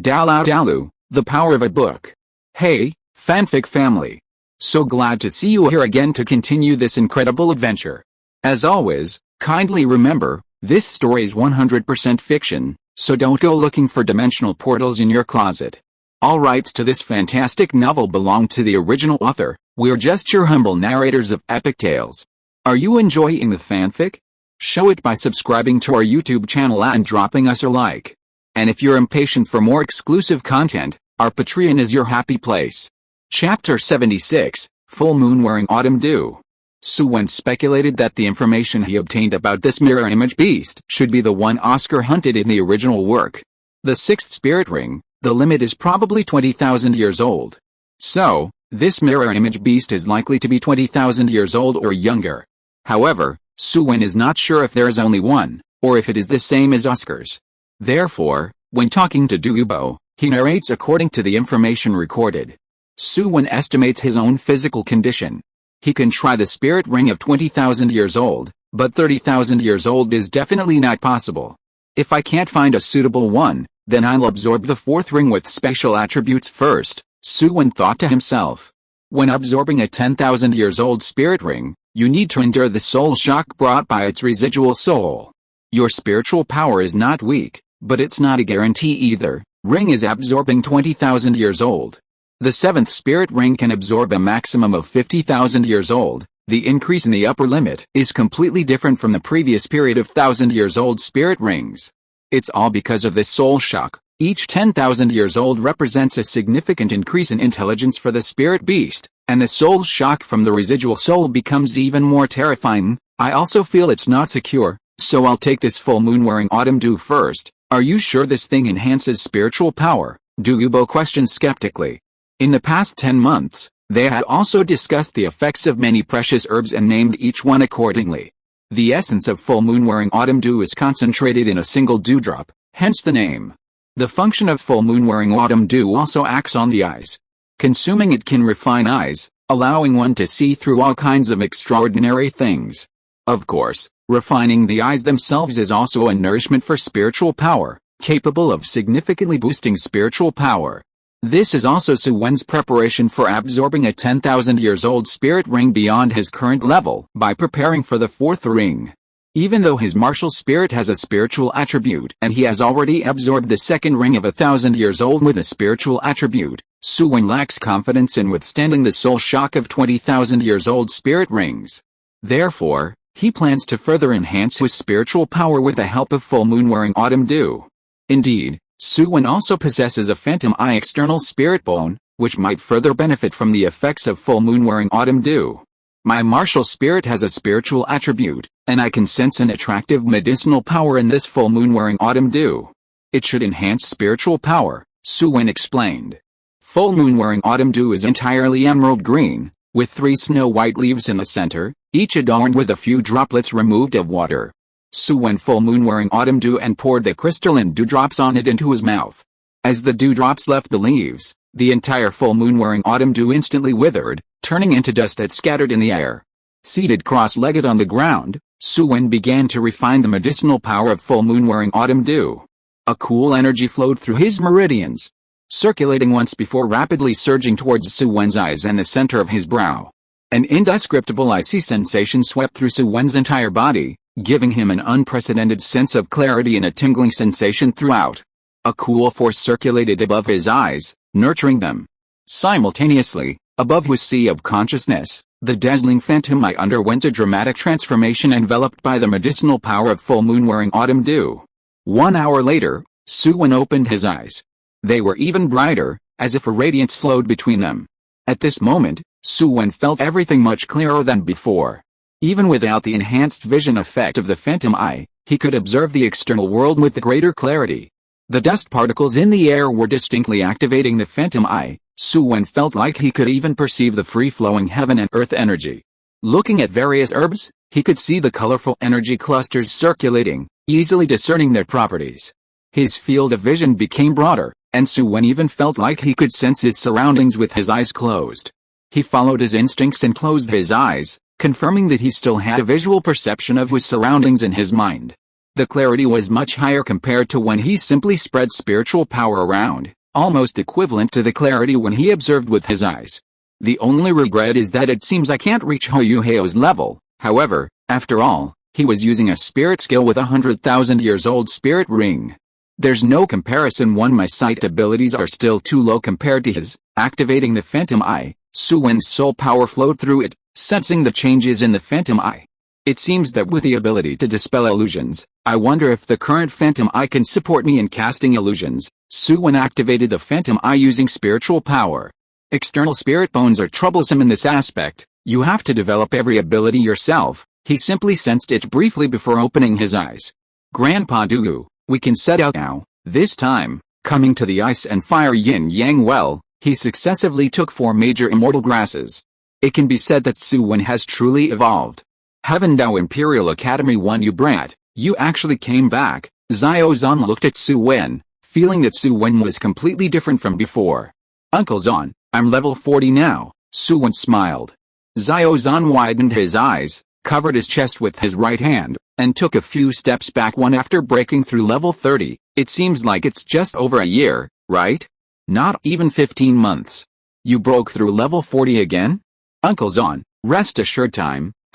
Doulou Dalu, the power of a book. Hey, fanfic family. So glad to see you here again to continue this incredible adventure. As always, kindly remember, this story is 100% fiction, so don't go looking for dimensional portals in your closet. All rights to this fantastic novel belong to the original author. We're just your humble narrators of epic tales. Are you enjoying the fanfic? Show it by subscribing to our YouTube channel and dropping us a like. And if you're impatient for more exclusive content, our Patreon is your happy place. Chapter 76, Full Moon Wearing Autumn Dew. Su Wen speculated that the information he obtained about this mirror image beast should be the one Oscar hunted in the original work. The sixth spirit ring, the limit is probably 20,000 years old. So, this mirror image beast is likely to be 20,000 years old or younger. However, Su Wen is not sure if there is only one, or if it is the same as Oscar's. Therefore, when talking to Douluo, he narrates according to the information recorded. Su Wen estimates his own physical condition. He can try the spirit ring of 20,000 years old, but 30,000 years old is definitely not possible. If I can't find a suitable one, then I'll absorb the fourth ring with special attributes first, Su Wen thought to himself. When absorbing a 10,000 years old spirit ring, you need to endure the soul shock brought by its residual soul. Your spiritual power is not weak, but it's not a guarantee either. Ring is absorbing 20,000 years old. The seventh spirit ring can absorb a maximum of 50,000 years old. The increase in the upper limit is completely different from the previous period of 1,000 years old spirit rings. It's all because of this soul shock. Each 10,000 years old represents a significant increase in intelligence for the spirit beast, and the soul shock from the residual soul becomes even more terrifying. I also feel it's not secure, so I'll take this full moon wearing autumn dew first. Are you sure this thing enhances spiritual power? Douluo questioned skeptically. In the past 10 months, they had also discussed the effects of many precious herbs and named each one accordingly. The essence of full moon wearing autumn dew is concentrated in a single dewdrop, hence the name. The function of full moon wearing autumn dew also acts on the eyes. Consuming it can refine eyes, allowing one to see through all kinds of extraordinary things. Of course, refining the eyes themselves is also a nourishment for spiritual power, capable of significantly boosting spiritual power. This is also Su Wen's preparation for absorbing a 10,000 years old spirit ring beyond his current level by preparing for the fourth ring. Even though his martial spirit has a spiritual attribute and he has already absorbed the second ring of 1,000 years old with a spiritual attribute, Su Wen lacks confidence in withstanding the soul shock of 20,000 years old spirit rings. Therefore, he plans to further enhance his spiritual power with the help of full moon wearing autumn dew. Indeed, Su Wen also possesses a phantom eye external spirit bone, which might further benefit from the effects of full moon wearing autumn dew. My martial spirit has a spiritual attribute, and I can sense an attractive medicinal power in this full moon wearing autumn dew. It should enhance spiritual power, Su Wen explained. Full moon wearing autumn dew is entirely emerald green, with 3 snow-white leaves in the center, each adorned with a few droplets removed of water. Su Wen full moon wearing autumn dew and poured the crystalline dewdrops on it into his mouth. As the dewdrops left the leaves, the entire full moon wearing autumn dew instantly withered, turning into dust that scattered in the air. Seated cross-legged on the ground, Su Wen began to refine the medicinal power of full moon wearing autumn dew. A cool energy flowed through his meridians, circulating once before rapidly surging towards Su Wen's eyes and the center of his brow. An indescribable icy sensation swept through Su Wen's entire body, giving him an unprecedented sense of clarity and a tingling sensation throughout. A cool force circulated above his eyes, nurturing them. Simultaneously, above his sea of consciousness, the dazzling phantom eye underwent a dramatic transformation enveloped by the medicinal power of full moon wearing autumn dew. 1 hour later, Su Wen opened his eyes. They were even brighter, as if a radiance flowed between them. At this moment, Su Wen felt everything much clearer than before. Even without the enhanced vision effect of the phantom eye, he could observe the external world with greater clarity. The dust particles in the air were distinctly activating the phantom eye. Su Wen felt like he could even perceive the free-flowing heaven and earth energy. Looking at various herbs, he could see the colorful energy clusters circulating, easily discerning their properties. His field of vision became broader, and Su Wen even felt like he could sense his surroundings with his eyes closed. He followed his instincts and closed his eyes, confirming that he still had a visual perception of his surroundings in his mind. The clarity was much higher compared to when he simply spread spiritual power around, almost equivalent to the clarity when he observed with his eyes. The only regret is that it seems I can't reach Hoyuheo's level. However, after all, he was using a spirit skill with 100,000 years old spirit ring. There's no comparison. My sight abilities are still too low compared to his. Activating the Phantom Eye, Su Wen's soul power flowed through it, sensing the changes in the Phantom Eye. It seems that with the ability to dispel illusions, I wonder if the current Phantom Eye can support me in casting illusions. Su Wen activated the Phantom Eye using spiritual power. External spirit bones are troublesome in this aspect. You have to develop every ability yourself. He simply sensed it briefly before opening his eyes. Grandpa Doulou, we can set out now. This time, coming to the ice and fire yin-yang well, he successively took 4 major immortal grasses. It can be said that Su Wen has truly evolved. Heavendao Imperial Academy 1. You brat, you actually came back. Xiao Zhan looked at Su Wen, feeling that Su Wen was completely different from before. Uncle Zhan, I'm level 40 now. Su Wen smiled. Xiao Zhan widened his eyes, covered his chest with his right hand, and took a few steps back. One after breaking through level 30. It seems like it's just over a year, right? Not even 15 months. You broke through level 40 again? Uncle Zhan, rest assured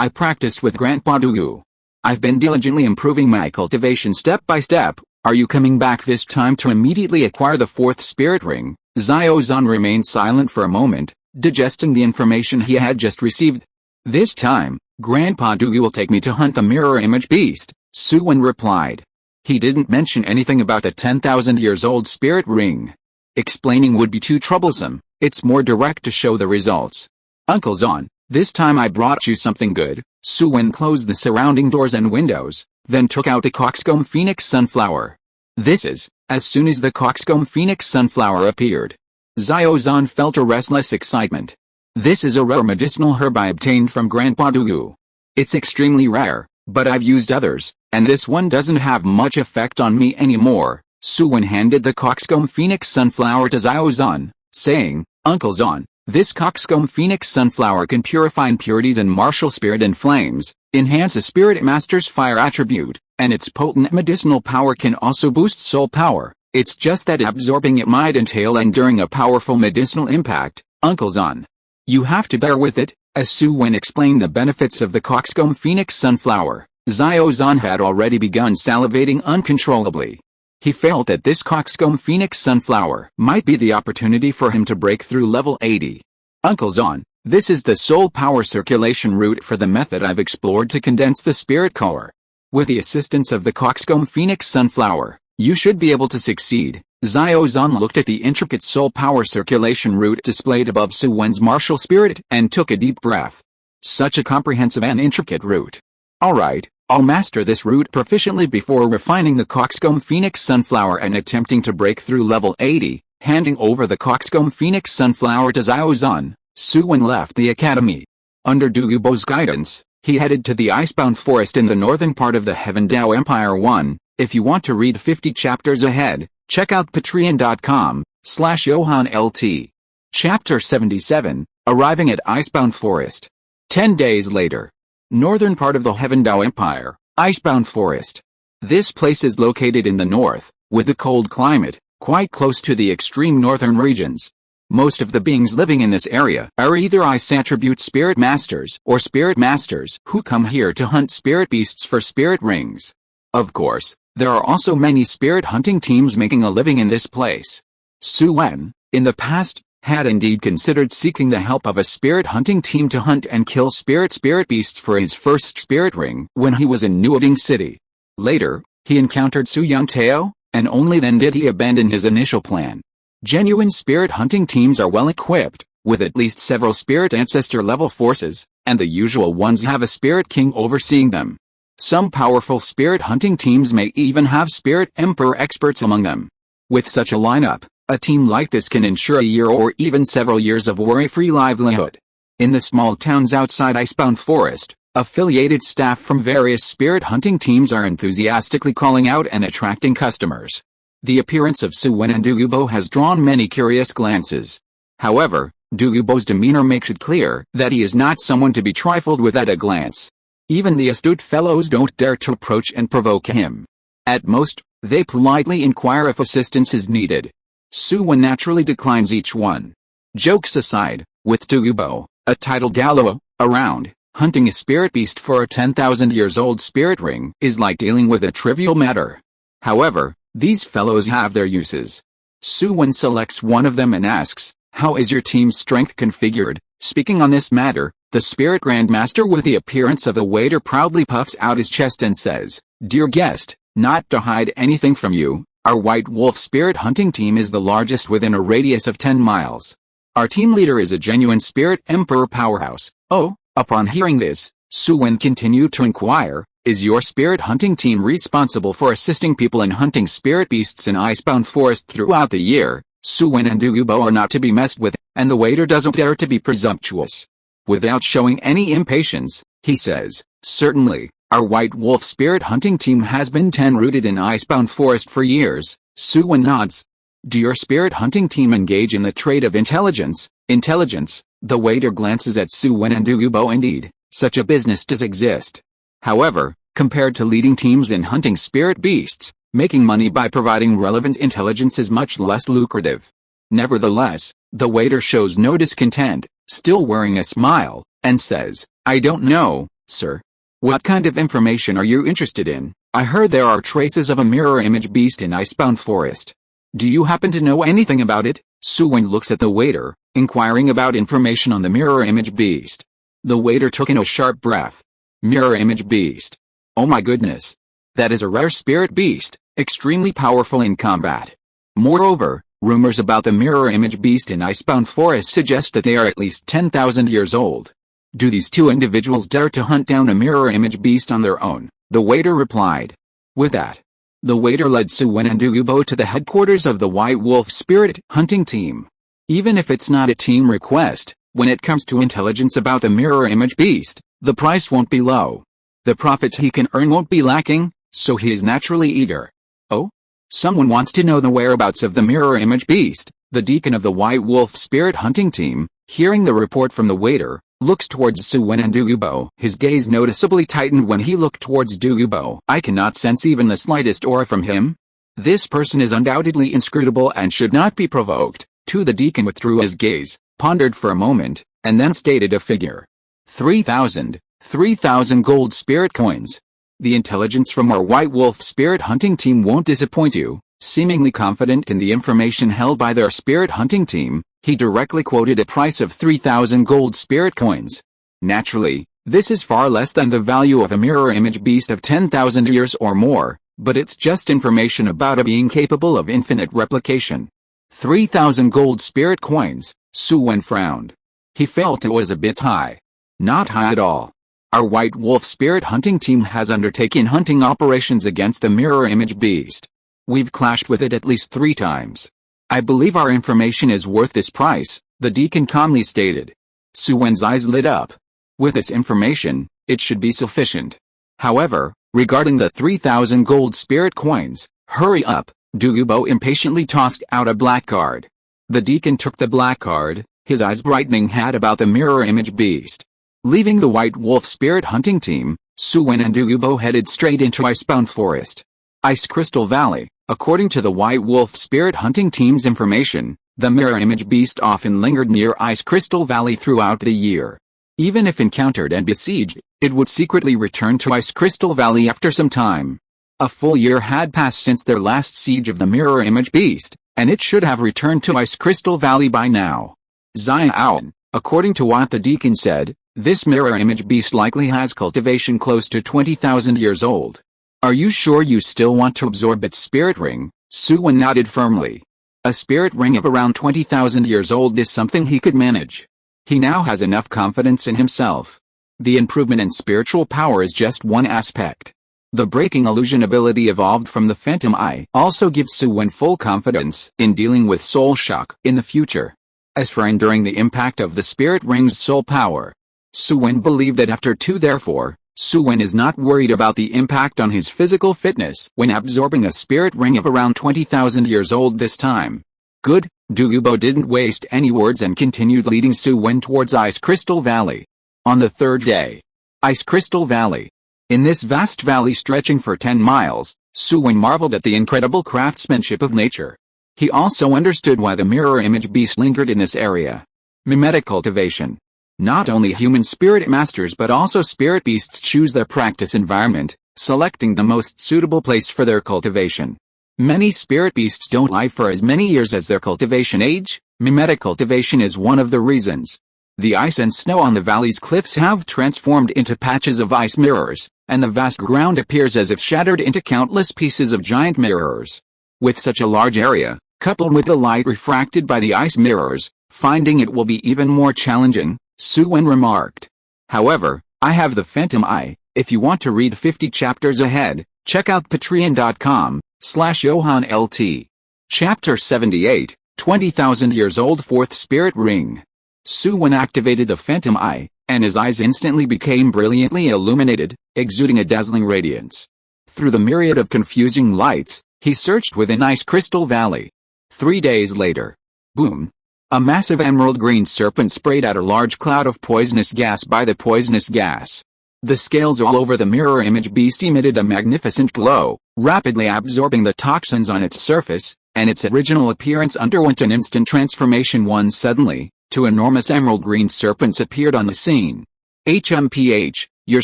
I practiced with Grandpa Doulou. I've been diligently improving my cultivation step by step. Are you coming back this time to immediately acquire the 4th spirit ring? Xiao Zhan remained silent for a moment, digesting the information he had just received. This time, Grandpa Doulou will take me to hunt the mirror image beast, Su Wen replied. He didn't mention anything about the 10,000 years old spirit ring. Explaining would be too troublesome. It's more direct to show the results. Uncle Zhan, this time I brought you something good. Su Wen closed the surrounding doors and windows, then took out the coxcomb phoenix sunflower. This is, as soon as the coxcomb phoenix sunflower appeared, Xiao Zhan felt a restless excitement. This is a rare medicinal herb I obtained from Grandpa Doulou. It's extremely rare, but I've used others, and this one doesn't have much effect on me anymore. Su Wen handed the coxcomb phoenix sunflower to Xiao Zhan, saying, Uncle Zhan, this coxcomb phoenix sunflower can purify impurities and martial spirit and flames, enhance a spirit master's fire attribute, and its potent medicinal power can also boost soul power. It's just that absorbing it might entail enduring a powerful medicinal impact, Uncle Zhan. You have to bear with it. As Su Wen explained the benefits of the coxcomb phoenix sunflower, Xiao Zhan had already begun salivating uncontrollably. He felt that this coxcomb phoenix sunflower might be the opportunity for him to break through level 80. Uncle Zhan, this is the soul power circulation route for the method I've explored to condense the spirit core. With the assistance of the coxcomb phoenix sunflower, you should be able to succeed. Xiao Zhan looked at the intricate soul power circulation route displayed above Su Wen's martial spirit and took a deep breath. Such a comprehensive and intricate route. Alright, I'll master this route proficiently before refining the coxcomb phoenix sunflower and attempting to break through level 80. Handing over the coxcomb phoenix sunflower to Xiao Zhan, Su Wen left the academy. Under Douluo's guidance, he headed to the icebound forest in the northern part of the Heavendao Empire 1. If you want to read 50 chapters ahead, check out patreon.com/JohanLT. Chapter 77, Arriving at Icebound Forest. 10 days later. Northern part of the Heavendao Empire, Icebound Forest. This place is located in the north, with a cold climate, quite close to the extreme northern regions. Most of the beings living in this area are either ice attribute spirit masters or spirit masters who come here to hunt spirit beasts for spirit rings. Of course, there are also many spirit hunting teams making a living in this place. Su Wen, in the past, had indeed considered seeking the help of a spirit hunting team to hunt and kill spirit beasts for his first spirit ring when he was in Nuoding City. Later, he encountered Su Yangtao, and only then did he abandon his initial plan. Genuine spirit hunting teams are well equipped, with at least several spirit ancestor level forces, and the usual ones have a spirit king overseeing them. Some powerful spirit hunting teams may even have spirit emperor experts among them. With such a lineup, a team like this can ensure a year or even several years of worry-free livelihood. In the small towns outside Icebound Forest, affiliated staff from various spirit hunting teams are enthusiastically calling out and attracting customers. The appearance of Su Wen and Douluo has drawn many curious glances. However, Douluo's demeanor makes it clear that he is not someone to be trifled with at a glance. Even the astute fellows don't dare to approach and provoke him. At most, they politely inquire if assistance is needed. Su Wen naturally declines each one. Jokes aside, with Douluo, a titled Douluo, around, hunting a spirit beast for a 10,000 years old spirit ring is like dealing with a trivial matter. However, these fellows have their uses. Su Wen selects one of them and asks, "How is your team's strength configured?" Speaking on this matter, the spirit Grandmaster with the appearance of a waiter proudly puffs out his chest and says, "Dear guest, not to hide anything from you, our White Wolf spirit hunting team is the largest within a radius of 10 miles. Our team leader is a genuine spirit emperor powerhouse." Oh, upon hearing this, Su Wen continued to inquire, "Is your spirit hunting team responsible for assisting people in hunting spirit beasts in icebound forest throughout the year?" Su Wen and Douluo are not to be messed with, and the waiter doesn't dare to be presumptuous. Without showing any impatience, he says, "Certainly, our White Wolf spirit hunting team has been rooted in icebound forest for years." Su Wen nods. "Do your spirit hunting team engage in the trade of intelligence?" Intelligence. The waiter glances at Su Wen and Douluo. Indeed, such a business does exist. However, compared to leading teams in hunting spirit beasts, making money by providing relevant intelligence is much less lucrative. Nevertheless, the waiter shows no discontent, still wearing a smile, and says, "I don't know, sir. What kind of information are you interested in? I heard there are traces of a mirror image beast in icebound forest. Do you happen to know anything about it?" Su Wen looks at the waiter, inquiring about information on the mirror image beast. The waiter took in a sharp breath. "Mirror image beast. Oh my goodness. That is a rare spirit beast, extremely powerful in combat. Moreover, rumors about the mirror image beast in icebound forest suggest that they are at least 10,000 years old. Do these two individuals dare to hunt down a mirror image beast on their own?" the waiter replied. With that, the waiter led Su Wen and Douluo to the headquarters of the White Wolf spirit hunting team. Even if it's not a team request, when it comes to intelligence about the mirror image beast, the price won't be low. The profits he can earn won't be lacking, so he is naturally eager. "Oh? Someone wants to know the whereabouts of the mirror image beast." The deacon of the White Wolf spirit hunting team, hearing the report from the waiter, looks towards Su Wen and Douluo. His gaze noticeably tightened when he looked towards Douluo. "I cannot sense even the slightest aura from him. This person is undoubtedly inscrutable and should not be provoked." The deacon withdrew his gaze, pondered for a moment, and then stated a figure. 3,000 gold spirit coins. "The intelligence from our White Wolf spirit hunting team won't disappoint you." Seemingly confident in the information held by their spirit hunting team, he directly quoted a price of 3,000 gold spirit coins. Naturally, this is far less than the value of a mirror image beast of 10,000 years or more, but it's just information about a being capable of infinite replication. 3,000 gold spirit coins, Su Wen frowned. He felt it was a bit high. Not high at all. Our White Wolf spirit hunting team has undertaken hunting operations against the mirror image beast. We've clashed with it at least 3 times. I believe our information is worth this price, the deacon calmly stated. Su Wen's eyes lit up. With this information, it should be sufficient. However, regarding the 3,000 gold spirit coins, hurry up, Douluo impatiently tossed out a black card. The deacon took the black card, his eyes brightening had about the mirror image beast. Leaving the White Wolf spirit hunting team, Su Wen and Douluo headed straight into icebound forest. Ice Crystal Valley. According to the White Wolf spirit hunting team's information, the mirror image beast often lingered near Ice Crystal Valley throughout the year. Even if encountered and besieged, it would secretly return to Ice Crystal Valley after some time. A full year had passed since their last siege of the mirror image beast, and it should have returned to Ice Crystal Valley by now. Zion, according to what the deacon said, this mirror image beast likely has cultivation close to 20,000 years old. Are you sure you still want to absorb its spirit ring? Su Wen nodded firmly. A spirit ring of around 20,000 years old is something he could manage. He now has enough confidence in himself. The improvement in spiritual power is just one aspect. The breaking illusion ability evolved from the Phantom Eye also gives Su Wen full confidence in dealing with soul shock in the future. As for enduring the impact of the spirit ring's soul power, Su Wen believed that after 2 therefore, Su Wen is not worried about the impact on his physical fitness when absorbing a spirit ring of around 20,000 years old this time. Good, Douluo didn't waste any words and continued leading Su Wen towards Ice Crystal Valley. On the 3rd day, Ice Crystal Valley. In this vast valley stretching for 10 miles, Su Wen marveled at the incredible craftsmanship of nature. He also understood why the mirror image beast lingered in this area. Mimetic cultivation. Not only human spirit masters but also spirit beasts choose their practice environment, selecting the most suitable place for their cultivation. Many spirit beasts don't live for as many years as their cultivation age. Mimetic cultivation is one of the reasons. The ice and snow on the valley's cliffs have transformed into patches of ice mirrors, and the vast ground appears as if shattered into countless pieces of giant mirrors. With such a large area, coupled with the light refracted by the ice mirrors, finding it will be even more challenging, Su Wen remarked. However, I have the Phantom Eye. If you want to read 50 chapters ahead, check out patreon.com/JohanLT. Chapter 78, 20,000 Years Old Fourth Spirit Ring. Su Wen activated the Phantom Eye, and his eyes instantly became brilliantly illuminated, exuding a dazzling radiance. Through the myriad of confusing lights, he searched within Ice Crystal Valley. 3 days later. Boom! A massive emerald green serpent sprayed out a large cloud of poisonous gas. By the poisonous gas, the scales all over the mirror image beast emitted a magnificent glow, rapidly absorbing the toxins on its surface, and its original appearance underwent an instant transformation. One suddenly, two enormous emerald green serpents appeared on the scene. HMPH, your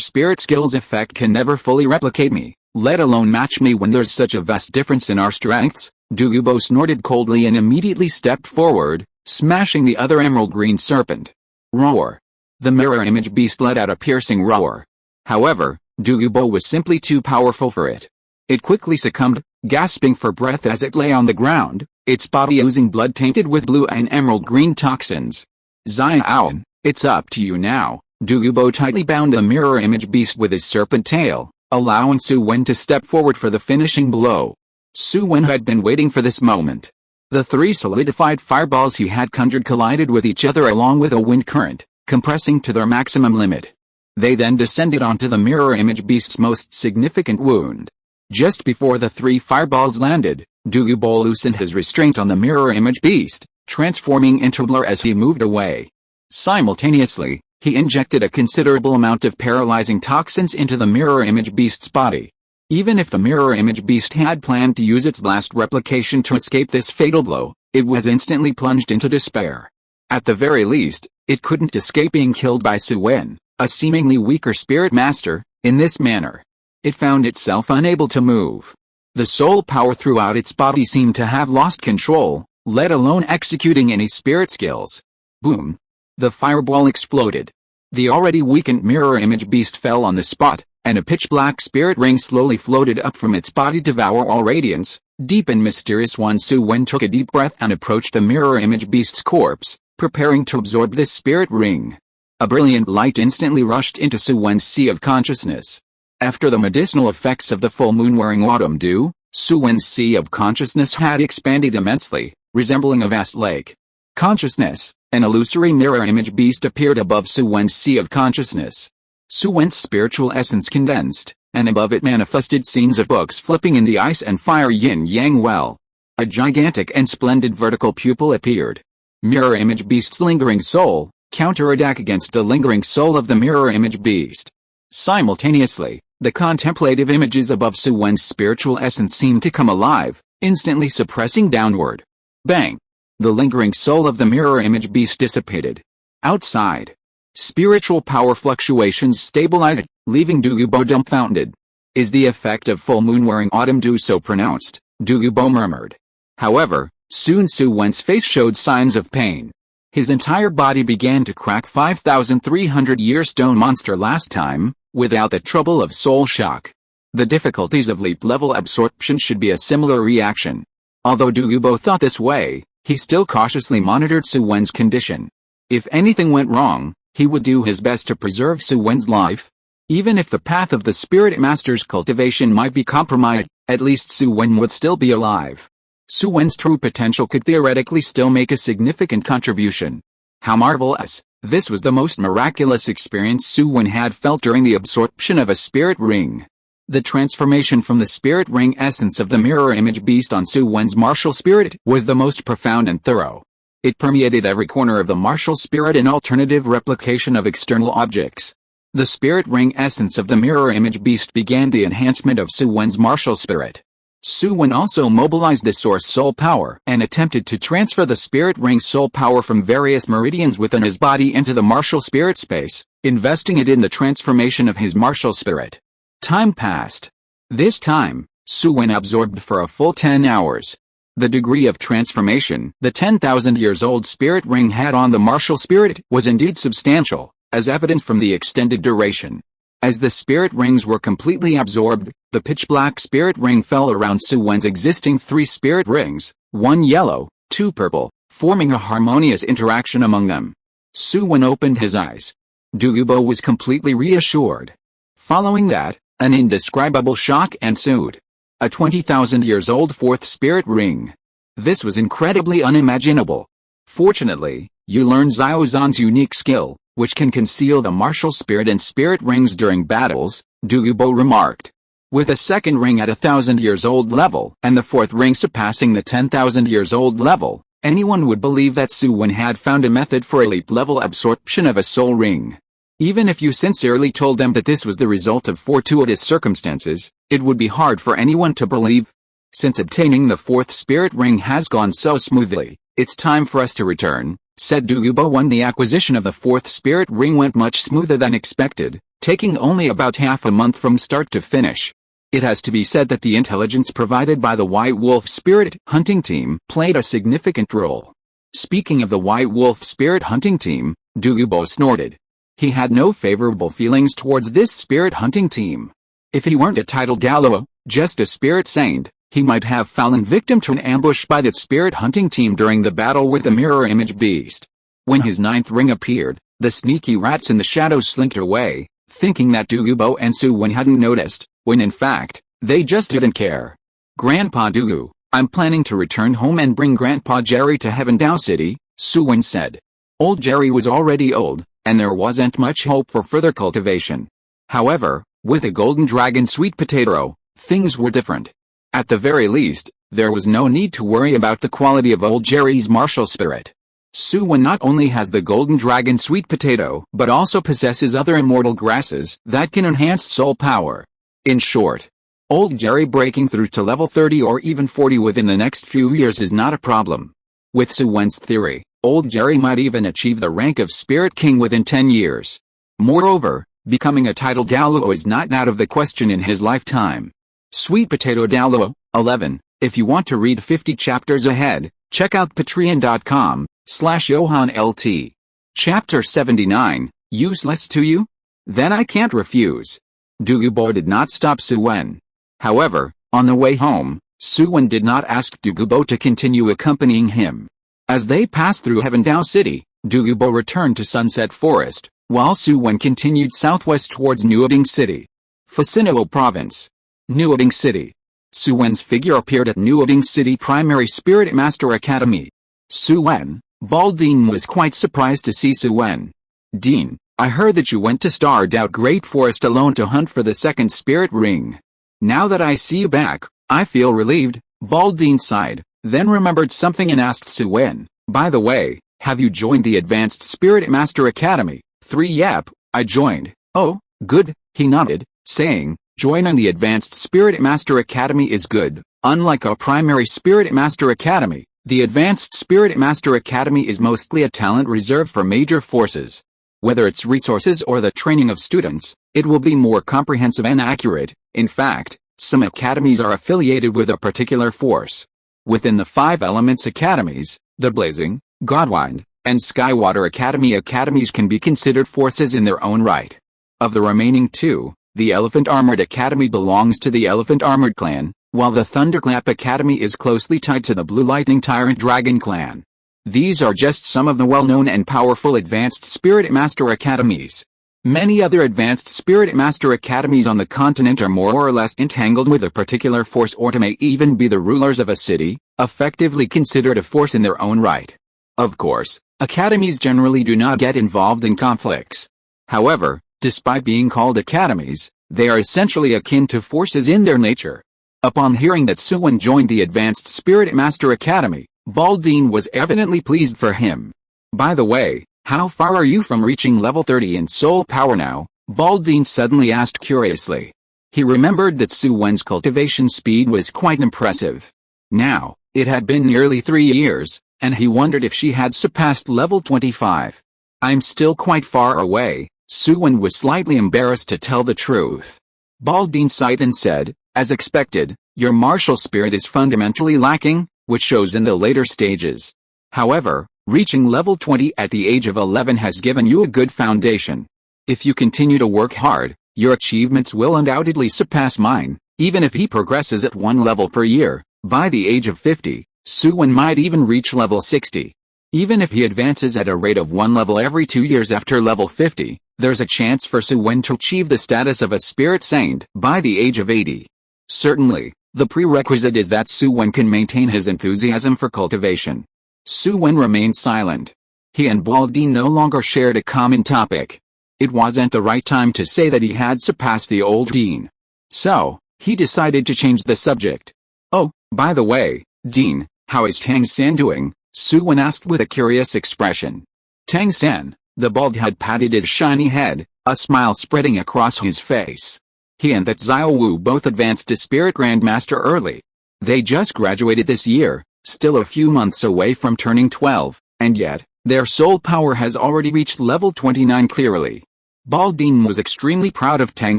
spirit skills effect can never fully replicate me, let alone match me when there's such a vast difference in our strengths. Douluo snorted coldly and immediately stepped forward, smashing the other emerald green serpent. Roar! The mirror image beast let out a piercing roar. However, Douluo was simply too powerful for it. It quickly succumbed, gasping for breath as it lay on the ground, its body oozing blood tainted with blue and emerald green toxins. Xiaoan, it's up to you now. Douluo tightly bound the mirror image beast with his serpent tail, allowing Su Wen to step forward for the finishing blow. Su Wen had been waiting for this moment. The three solidified fireballs he had conjured collided with each other along with a wind current, compressing to their maximum limit. They then descended onto the mirror image beast's most significant wound. Just before the three fireballs landed, Douluo loosened his restraint on the mirror image beast, transforming into blur as he moved away. Simultaneously, he injected a considerable amount of paralyzing toxins into the mirror image beast's body. Even if the mirror image beast had planned to use its last replication to escape this fatal blow, it was instantly plunged into despair. At the very least, it couldn't escape being killed by Su Wen, a seemingly weaker spirit master. In this manner, it found itself unable to move. The soul power throughout its body seemed to have lost control, let alone executing any spirit skills. Boom! The fireball exploded. The already weakened mirror image beast fell on the spot, and a pitch-black spirit ring slowly floated up from its body to devour all radiance. Deep and mysterious one. Su Wen took a deep breath and approached the mirror image beast's corpse, preparing to absorb this spirit ring. A brilliant light instantly rushed into Su Wen's sea of consciousness. After the medicinal effects of the full moon wearing autumn dew, Su Wen's sea of consciousness had expanded immensely, resembling a vast lake. Consciousness, an illusory mirror image beast appeared above Su Wen's sea of consciousness. Su Wen's spiritual essence condensed, and above it manifested scenes of books flipping in the ice and fire yin-yang well. A gigantic and splendid vertical pupil appeared. Mirror image beast's lingering soul, counterattack against the lingering soul of the mirror image beast. Simultaneously, the contemplative images above Su Wen's spiritual essence seemed to come alive, instantly suppressing downward. Bang! The lingering soul of the mirror image beast dissipated. Outside, spiritual power fluctuations stabilized, leaving Douluo dumbfounded. Is the effect of full moon wearing autumn dew so pronounced? Douluo murmured. However, soon Su Wen's face showed signs of pain. His entire body began to crack. 5,300-year stone monster last time, without the trouble of soul shock. The difficulties of leap-level absorption should be a similar reaction. Although Douluo thought this way, he still cautiously monitored Su Wen's condition. If anything went wrong, he would do his best to preserve Su Wen's life. Even if the path of the Spirit Master's cultivation might be compromised, at least Su Wen would still be alive. Su Wen's true potential could theoretically still make a significant contribution. How marvelous! This was the most miraculous experience Su Wen had felt during the absorption of a spirit ring. The transformation from the spirit ring essence of the mirror image beast on Su Wen's martial spirit was the most profound and thorough. It permeated every corner of the martial spirit, an alternative replication of external objects. The spirit ring essence of the mirror image beast began the enhancement of Su Wen's martial spirit. Su Wen also mobilized the source soul power and attempted to transfer the spirit ring soul power from various meridians within his body into the martial spirit space, investing it in the transformation of his martial spirit. Time passed. This time, Su Wen absorbed for a full 10 hours. The degree of transformation the 10,000 years old spirit ring had on the martial spirit was indeed substantial, as evident from the extended duration. As the spirit rings were completely absorbed, the pitch-black spirit ring fell around Su Wen's existing 3 spirit rings, 1 yellow, 2 purple, forming a harmonious interaction among them. Su Wen opened his eyes. Douluo was completely reassured. Following that, an indescribable shock ensued. A 20,000 years old 4th spirit ring. This was incredibly unimaginable. Fortunately, you learned Xiao Zan's unique skill, which can conceal the martial spirit and spirit rings during battles, Douluo remarked. With a 2nd ring at 1,000 years old level and the 4th ring surpassing the 10,000 years old level, anyone would believe that Su Wen had found a method for elite level absorption of a soul ring. Even if you sincerely told them that this was the result of fortuitous circumstances, it would be hard for anyone to believe. Since obtaining the 4th spirit ring has gone so smoothly, it's time for us to return, said Douluo when the acquisition of the 4th spirit ring went much smoother than expected, taking only about half a month from start to finish. It has to be said that the intelligence provided by the White Wolf Spirit Hunting Team played a significant role. Speaking of the White Wolf Spirit Hunting Team, Douluo snorted. He had no favorable feelings towards this spirit hunting team. If he weren't a titled Douluo, just a spirit saint, he might have fallen victim to an ambush by that spirit hunting team during the battle with the mirror image beast. When his 9th ring appeared, the sneaky rats in the shadows slinked away, thinking that Douluo and Su Wen hadn't noticed, when in fact, they just didn't care. Grandpa Doulou, I'm planning to return home and bring Grandpa Jerry to Heaven Dao City, Su Wen said. Old Jerry was already old, and there wasn't much hope for further cultivation. However, with a golden dragon sweet potato, things were different. At the very least, there was no need to worry about the quality of old Jerry's martial spirit. Su Wen not only has the golden dragon sweet potato, but also possesses other immortal grasses that can enhance soul power. In short, old Jerry breaking through to level 30 or even 40 within the next few years is not a problem. With Su Wen's theory, old Jerry might even achieve the rank of Spirit King within 10 years. Moreover, becoming a titled Douluo is not out of the question in his lifetime. Sweet Potato Douluo, 11. If you want to read 50 chapters ahead, check out patreon.com/JohanLT. Chapter 79, Useless to you? Then I can't refuse. Douluo did not stop Su Wen. However, on the way home, Su Wen did not ask Douluo to continue accompanying him. As they passed through Heaven Dao City, Douluo returned to Sunset Forest, while Su Wen continued southwest towards Nuoding City. Fusinhuo Province. Nuoding City. Su Wen's figure appeared at Nuoding City Primary Spirit Master Academy. Su Wen, Baldine was quite surprised to see Su Wen. Dean, I heard that you went to Starlight Fruit Great Forest alone to hunt for the 2nd spirit ring. Now that I see you back, I feel relieved, Baldine sighed, then remembered something and asked Su Wen, by the way, have you joined the Advanced Spirit Master Academy? 3 Yep, I joined. Oh, good, he nodded, saying, joining the Advanced Spirit Master Academy is good. Unlike a primary Spirit Master Academy, the Advanced Spirit Master Academy is mostly a talent reserved for major forces. Whether it's resources or the training of students, it will be more comprehensive and accurate. In fact, some academies are affiliated with a particular force. Within the 5 Elements Academies, the Blazing, Godwind, and Skywater Academy academies can be considered forces in their own right. Of the remaining 2, the Elephant Armored Academy belongs to the Elephant Armored Clan, while the Thunderclap Academy is closely tied to the Blue Lightning Tyrant Dragon Clan. These are just some of the well-known and powerful Advanced Spirit Master Academies. Many other Advanced Spirit Master Academies on the continent are more or less entangled with a particular force or may even be the rulers of a city, effectively considered a force in their own right. Of course, academies generally do not get involved in conflicts. However, despite being called academies, they are essentially akin to forces in their nature. Upon hearing that Su Wen joined the Advanced Spirit Master Academy, Baldine was evidently pleased for him. By the way, how far are you from reaching level 30 in soul power now? Baldine suddenly asked curiously. He remembered that Su Wen's cultivation speed was quite impressive. Now, it had been nearly 3 years, and he wondered if she had surpassed level 25. I'm still quite far away. Su Wen was slightly embarrassed to tell the truth. Baldine sighed and said, as expected, your martial spirit is fundamentally lacking, which shows in the later stages. However, reaching level 20 at the age of 11 has given you a good foundation. If you continue to work hard, your achievements will undoubtedly surpass mine. Even if he progresses at 1 level per year, by the age of 50, Su Wen might even reach level 60. Even if he advances at a rate of 1 level every 2 years after level 50, there's a chance for Su Wen to achieve the status of a spirit saint by the age of 80. Certainly, the prerequisite is that Su Wen can maintain his enthusiasm for cultivation. Su Wen remained silent. He and Baldine no longer shared a common topic. It wasn't the right time to say that he had surpassed the old Dean. So, he decided to change the subject. Oh, by the way, Dean, how is Tang San doing? Su Wen asked with a curious expression. Tang San, the bald head patted his shiny head, a smile spreading across his face. He and that Xiao Wu both advanced to Spirit Grandmaster early. They just graduated this year, still a few months away from turning 12, and yet, their soul power has already reached level 29 clearly. Baldine was extremely proud of Tang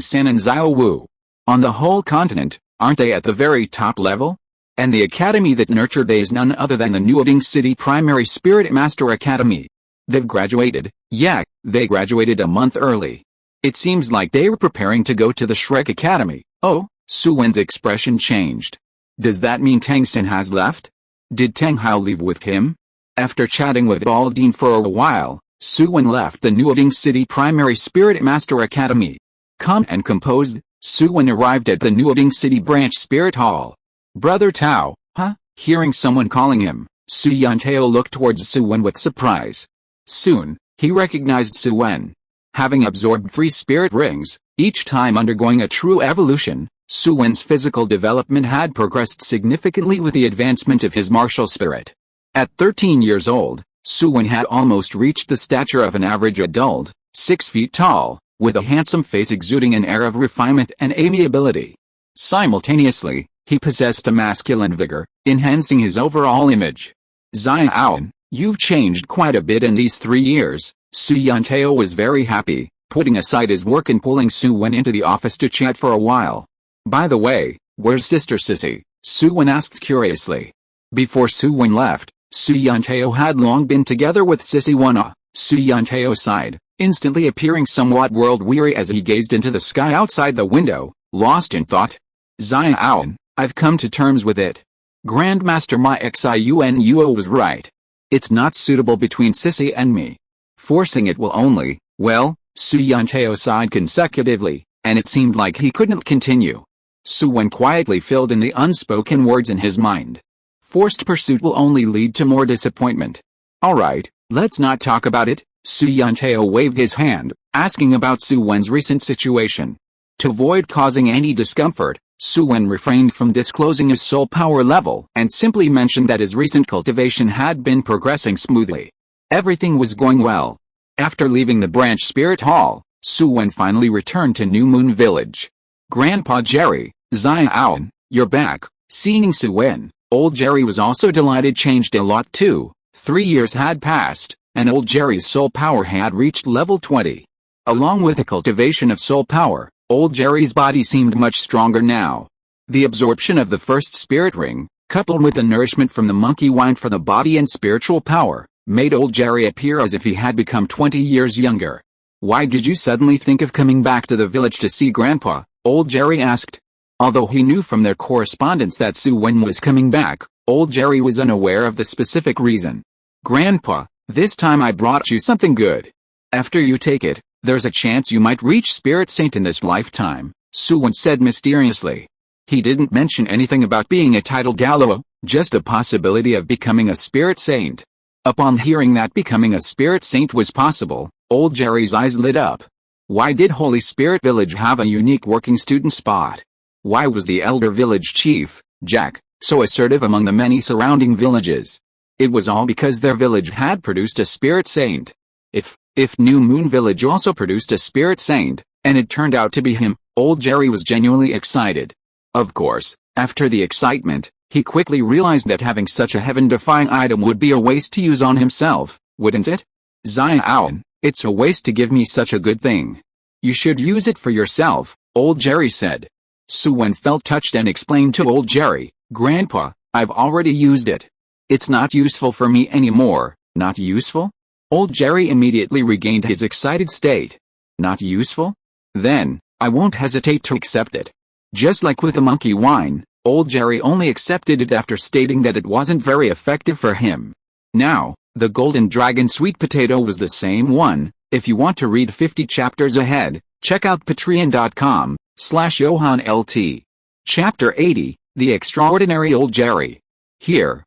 San and Xiao Wu. On the whole continent, aren't they at the very top level? And the academy that nurtured they is none other than the Nuoding City Primary Spirit Master Academy. They've graduated. Yeah, they graduated a month early. It seems like they were preparing to go to the Shrek Academy. Oh, Su Wen's expression changed. Does that mean Tang San has left? Did Tang Hao leave with him? After chatting with Baldine for a while, Su Wen left the Nuoding City Primary Spirit Master Academy. Calm and composed, Su Wen arrived at the Nuoding City Branch Spirit Hall. Brother Tao, huh? Hearing someone calling him, Su Yantao looked towards Su Wen with surprise. Soon, he recognized Su Wen. Having absorbed 3 spirit rings, each time undergoing a true evolution, Su Wen's physical development had progressed significantly with the advancement of his martial spirit. At 13 years old, Su Wen had almost reached the stature of an average adult, 6 feet tall, with a handsome face exuding an air of refinement and amiability. Simultaneously, he possessed a masculine vigor, enhancing his overall image. Xiao, you've changed quite a bit in these 3 years. Su Yantao was very happy, putting aside his work and pulling Su Wen into the office to chat for a while. By the way, where's Sister Sissy? Su Wen asked curiously. Before Su Wen left, Su Yantao had long been together with Sissy Wana. Su Yantao sighed, instantly appearing somewhat world-weary as he gazed into the sky outside the window, lost in thought. Xiao, I've come to terms with it. Grandmaster my Xiunuo was right. It's not suitable between Sissy and me. Forcing it will only, well, Su Yantao sighed consecutively, and it seemed like he couldn't continue. Su Wen quietly filled in the unspoken words in his mind. Forced pursuit will only lead to more disappointment. Alright, let's not talk about it. Su Yantao waved his hand, asking about Su Wen's recent situation. To avoid causing any discomfort, Su Wen refrained from disclosing his soul power level and simply mentioned that his recent cultivation had been progressing smoothly. Everything was going well. After leaving the branch spirit hall, Su Wen finally returned to New Moon Village. Grandpa Jerry, Xiao, you're back. Seeing Su Wen, old Jerry was also delighted. Changed a lot too. 3 years had passed, and old Jerry's soul power had reached level 20. Along with the cultivation of soul power, old Jerry's body seemed much stronger now. The absorption of the first spirit ring, coupled with the nourishment from the monkey wine for the body and spiritual power, made old Jerry appear as if he had become 20 years younger. Why did you suddenly think of coming back to the village to see Grandpa? Old Jerry asked. Although he knew from their correspondence that Su Wen was coming back, old Jerry was unaware of the specific reason. Grandpa, this time I brought you something good. After you take it, there's a chance you might reach Spirit Saint in this lifetime, Su Wen said mysteriously. He didn't mention anything about being a titled Douluo, just the possibility of becoming a Spirit Saint. Upon hearing that becoming a Spirit Saint was possible, old Jerry's eyes lit up. Why did Holy Spirit Village have a unique working student spot? Why was the elder village chief, Jack, so assertive among the many surrounding villages? It was all because their village had produced a Spirit Saint. If New Moon Village also produced a Spirit Saint, and it turned out to be him, Old Jerry was genuinely excited. Of course, after the excitement, he quickly realized that having such a heaven-defying item would be a waste to use on himself, wouldn't it? Xiao, it's a waste to give me such a good thing. You should use it for yourself, Old Jerry said. Su Wen felt touched and explained to Old Jerry, Grandpa, I've already used it. It's not useful for me anymore. Not useful? Old Jerry immediately regained his excited state. Not useful? Then, I won't hesitate to accept it. Just like with the monkey wine, Old Jerry only accepted it after stating that it wasn't very effective for him. Now, the golden dragon sweet potato was the same one. If you want to read 50 chapters ahead, check out patreon.com/JohanLT. Chapter 80, The Extraordinary Old Jerry. Here,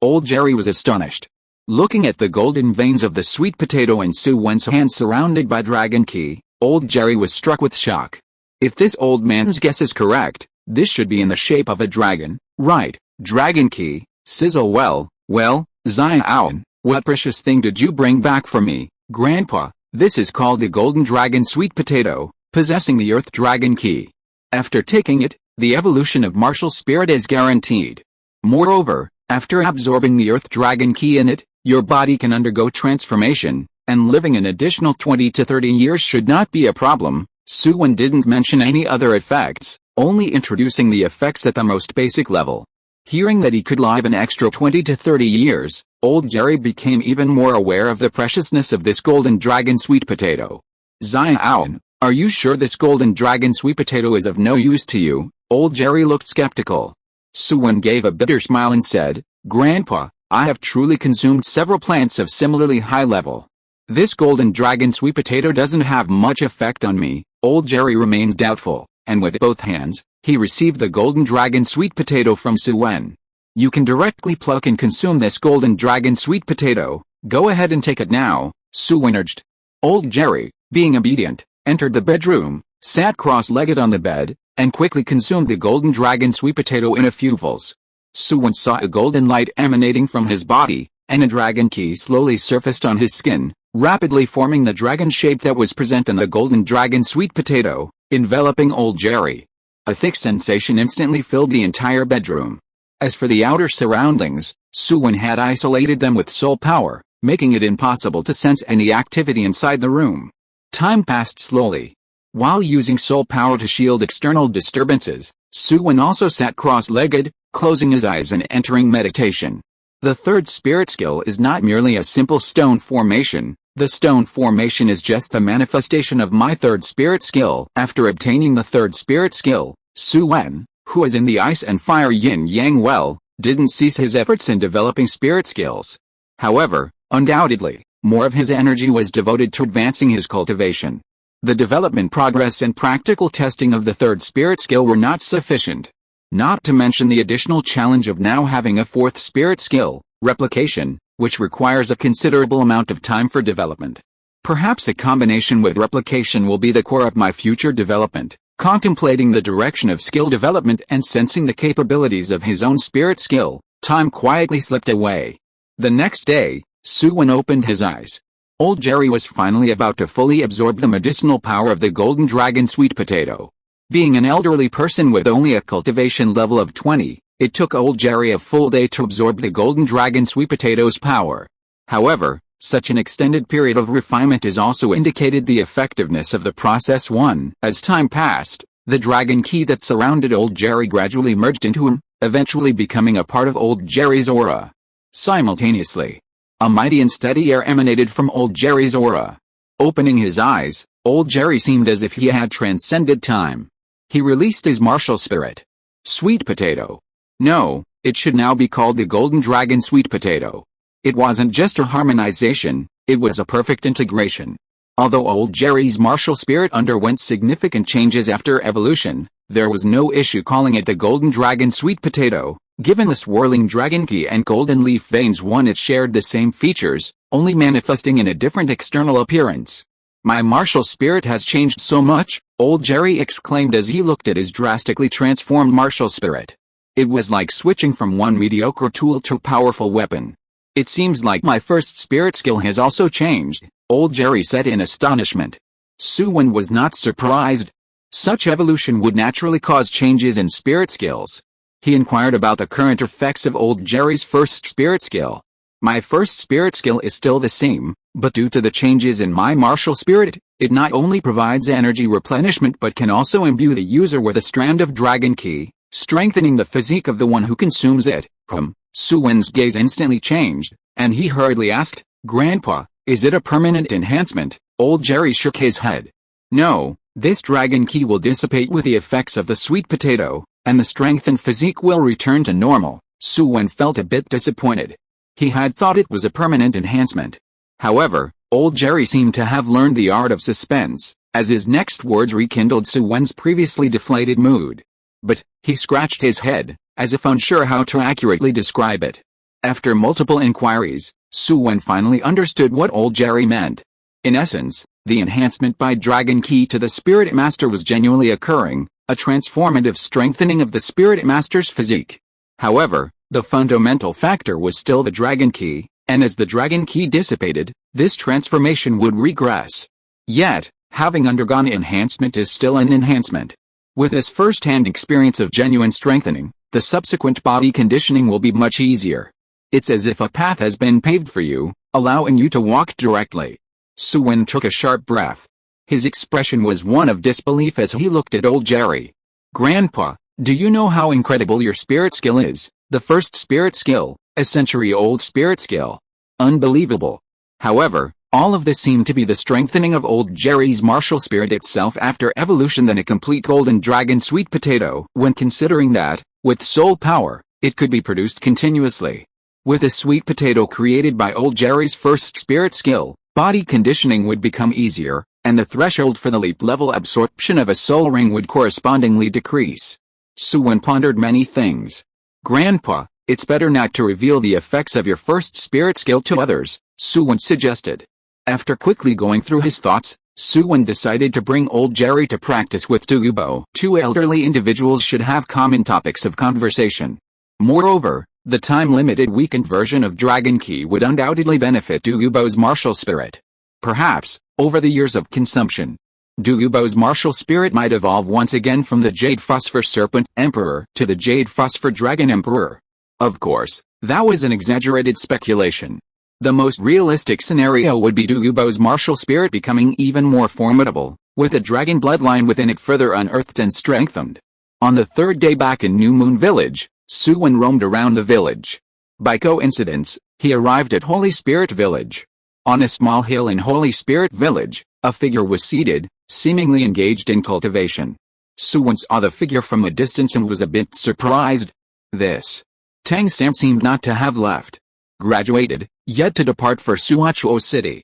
Old Jerry was astonished. Looking at the golden veins of the sweet potato in Su Wen's hand surrounded by dragon ki, Old Jerry was struck with shock. If this old man's guess is correct, this should be in the shape of a dragon, right? Dragon ki, sizzle well, Xiao, what precious thing did you bring back for me, Grandpa? This is called the golden dragon sweet potato, possessing the earth dragon ki. After taking it, the evolution of martial spirit is guaranteed. Moreover, after absorbing the earth dragon ki in it, your body can undergo transformation, and living an additional 20 to 30 years should not be a problem. Su Wen didn't mention any other effects, only introducing the effects at the most basic level. Hearing that he could live an extra 20 to 30 years, Old Jerry became even more aware of the preciousness of this golden dragon sweet potato. Xiao, are you sure this golden dragon sweet potato is of no use to you? Old Jerry looked skeptical. Su Wen gave a bitter smile and said, Grandpa, I have truly consumed several plants of similarly high level. This golden dragon sweet potato doesn't have much effect on me. Old Jerry remained doubtful, and with both hands, he received the golden dragon sweet potato from Su Wen. You can directly pluck and consume this golden dragon sweet potato. Go ahead and take it now, Su Wen urged. Old Jerry, being obedient, entered the bedroom, sat cross-legged on the bed, and quickly consumed the golden dragon sweet potato in a few fulls. Su Wen saw a golden light emanating from his body, and a dragon ki slowly surfaced on his skin, rapidly forming the dragon shape that was present in the golden dragon sweet potato, enveloping Old Jerry. A thick sensation instantly filled the entire bedroom. As for the outer surroundings, Su Wen had isolated them with soul power, making it impossible to sense any activity inside the room. Time passed slowly. While using soul power to shield external disturbances, Su Wen also sat cross-legged, closing his eyes and entering meditation. The third spirit skill is not merely a simple stone formation. The stone formation is just the manifestation of my third spirit skill. After obtaining the third spirit skill, Su Wen, who was in the ice and fire yin-yang well, didn't cease his efforts in developing spirit skills. However, undoubtedly, more of his energy was devoted to advancing his cultivation. The development progress and practical testing of the third spirit skill were not sufficient. Not to mention the additional challenge of now having a fourth spirit skill, replication, which requires a considerable amount of time for development. Perhaps a combination with replication will be the core of my future development. Contemplating the direction of skill development and sensing the capabilities of his own spirit skill, time quietly slipped away. The next day, Su Wen opened his eyes. Old Jerry was finally about to fully absorb the medicinal power of the golden dragon sweet potato. Being an elderly person with only a cultivation level of 20, it took Old Jerry a full day to absorb the golden dragon sweet potato's power. However, such an extended period of refinement is also indicated the effectiveness of the process. As time passed, the dragon ki that surrounded Old Jerry gradually merged into him, eventually becoming a part of Old Jerry's aura. Simultaneously, a mighty and steady air emanated from Old Jerry's aura. Opening his eyes, Old Jerry seemed as if he had transcended time. He released his martial spirit. Sweet potato. No, it should now be called the golden dragon sweet potato. It wasn't just a harmonization, it was a perfect integration. Although Old Jerry's martial spirit underwent significant changes after evolution, there was no issue calling it the golden dragon sweet potato. Given the swirling dragon ki and golden leaf veins, it shared the same features, only manifesting in a different external appearance. My martial spirit has changed so much, Old Jerry exclaimed as he looked at his drastically transformed martial spirit. It was like switching from one mediocre tool to a powerful weapon. It seems like my first spirit skill has also changed, Old Jerry said in astonishment. Su Wen was not surprised. Such evolution would naturally cause changes in spirit skills. He inquired about the current effects of old Jerry's first spirit skill. My first spirit skill is still the same, but due to the changes in my martial spirit, it not only provides energy replenishment but can also imbue the user with a strand of dragon ki, strengthening the physique of the one who consumes it. Su Wen's gaze instantly changed, and he hurriedly asked, "Grandpa, is it a permanent enhancement?" Old Jerry shook his head. "No, this dragon ki will dissipate with the effects of the sweet potato, and the strength and physique will return to normal." Su Wen felt a bit disappointed. He had thought it was a permanent enhancement. However, old Jerry seemed to have learned the art of suspense, as his next words rekindled Su Wen's previously deflated mood. But, he scratched his head, as if unsure how to accurately describe it. After multiple inquiries, Su Wen finally understood what old Jerry meant. In essence, the enhancement by Dragon Ki to the Spirit Master was genuinely occurring, a transformative strengthening of the Spirit Master's physique. However, the fundamental factor was still the Dragon Ki, and as the Dragon Ki dissipated, this transformation would regress. Yet, having undergone enhancement is still an enhancement. With this first-hand experience of genuine strengthening, the subsequent body conditioning will be much easier. It's as if a path has been paved for you, allowing you to walk directly. Su Wen took a sharp breath. His expression was one of disbelief as he looked at old Jerry. "Grandpa, do you know how incredible your spirit skill is? The first spirit skill, a century-old spirit skill. Unbelievable." However, all of this seemed to be the strengthening of old Jerry's martial spirit itself after evolution than a complete golden dragon sweet potato, when considering that, with soul power, it could be produced continuously. With a sweet potato created by old Jerry's first spirit skill, body conditioning would become easier, and the threshold for the leap-level absorption of a soul ring would correspondingly decrease. Su Wen pondered many things. "Grandpa, it's better not to reveal the effects of your first spirit skill to others," Su Wen suggested. After quickly going through his thoughts, Su Wen decided to bring old Jerry to practice with Douluo. Two elderly individuals should have common topics of conversation. Moreover, the time-limited weakened version of Dragon Ki would undoubtedly benefit Douluo's martial spirit. Perhaps, over the years of consumption, Douluo's martial spirit might evolve once again from the Jade Phosphor Serpent Emperor to the Jade Phosphor Dragon Emperor. Of course, that was an exaggerated speculation. The most realistic scenario would be Douluo's martial spirit becoming even more formidable, with a dragon bloodline within it further unearthed and strengthened. On the third day back in New Moon Village, Su Wen roamed around the village. By coincidence, he arrived at Holy Spirit Village. On a small hill in Holy Spirit Village, a figure was seated, seemingly engaged in cultivation. Su Wen saw the figure from a distance and was a bit surprised. This Tang San seemed not to have left. Graduated, yet to depart for Suachuo City.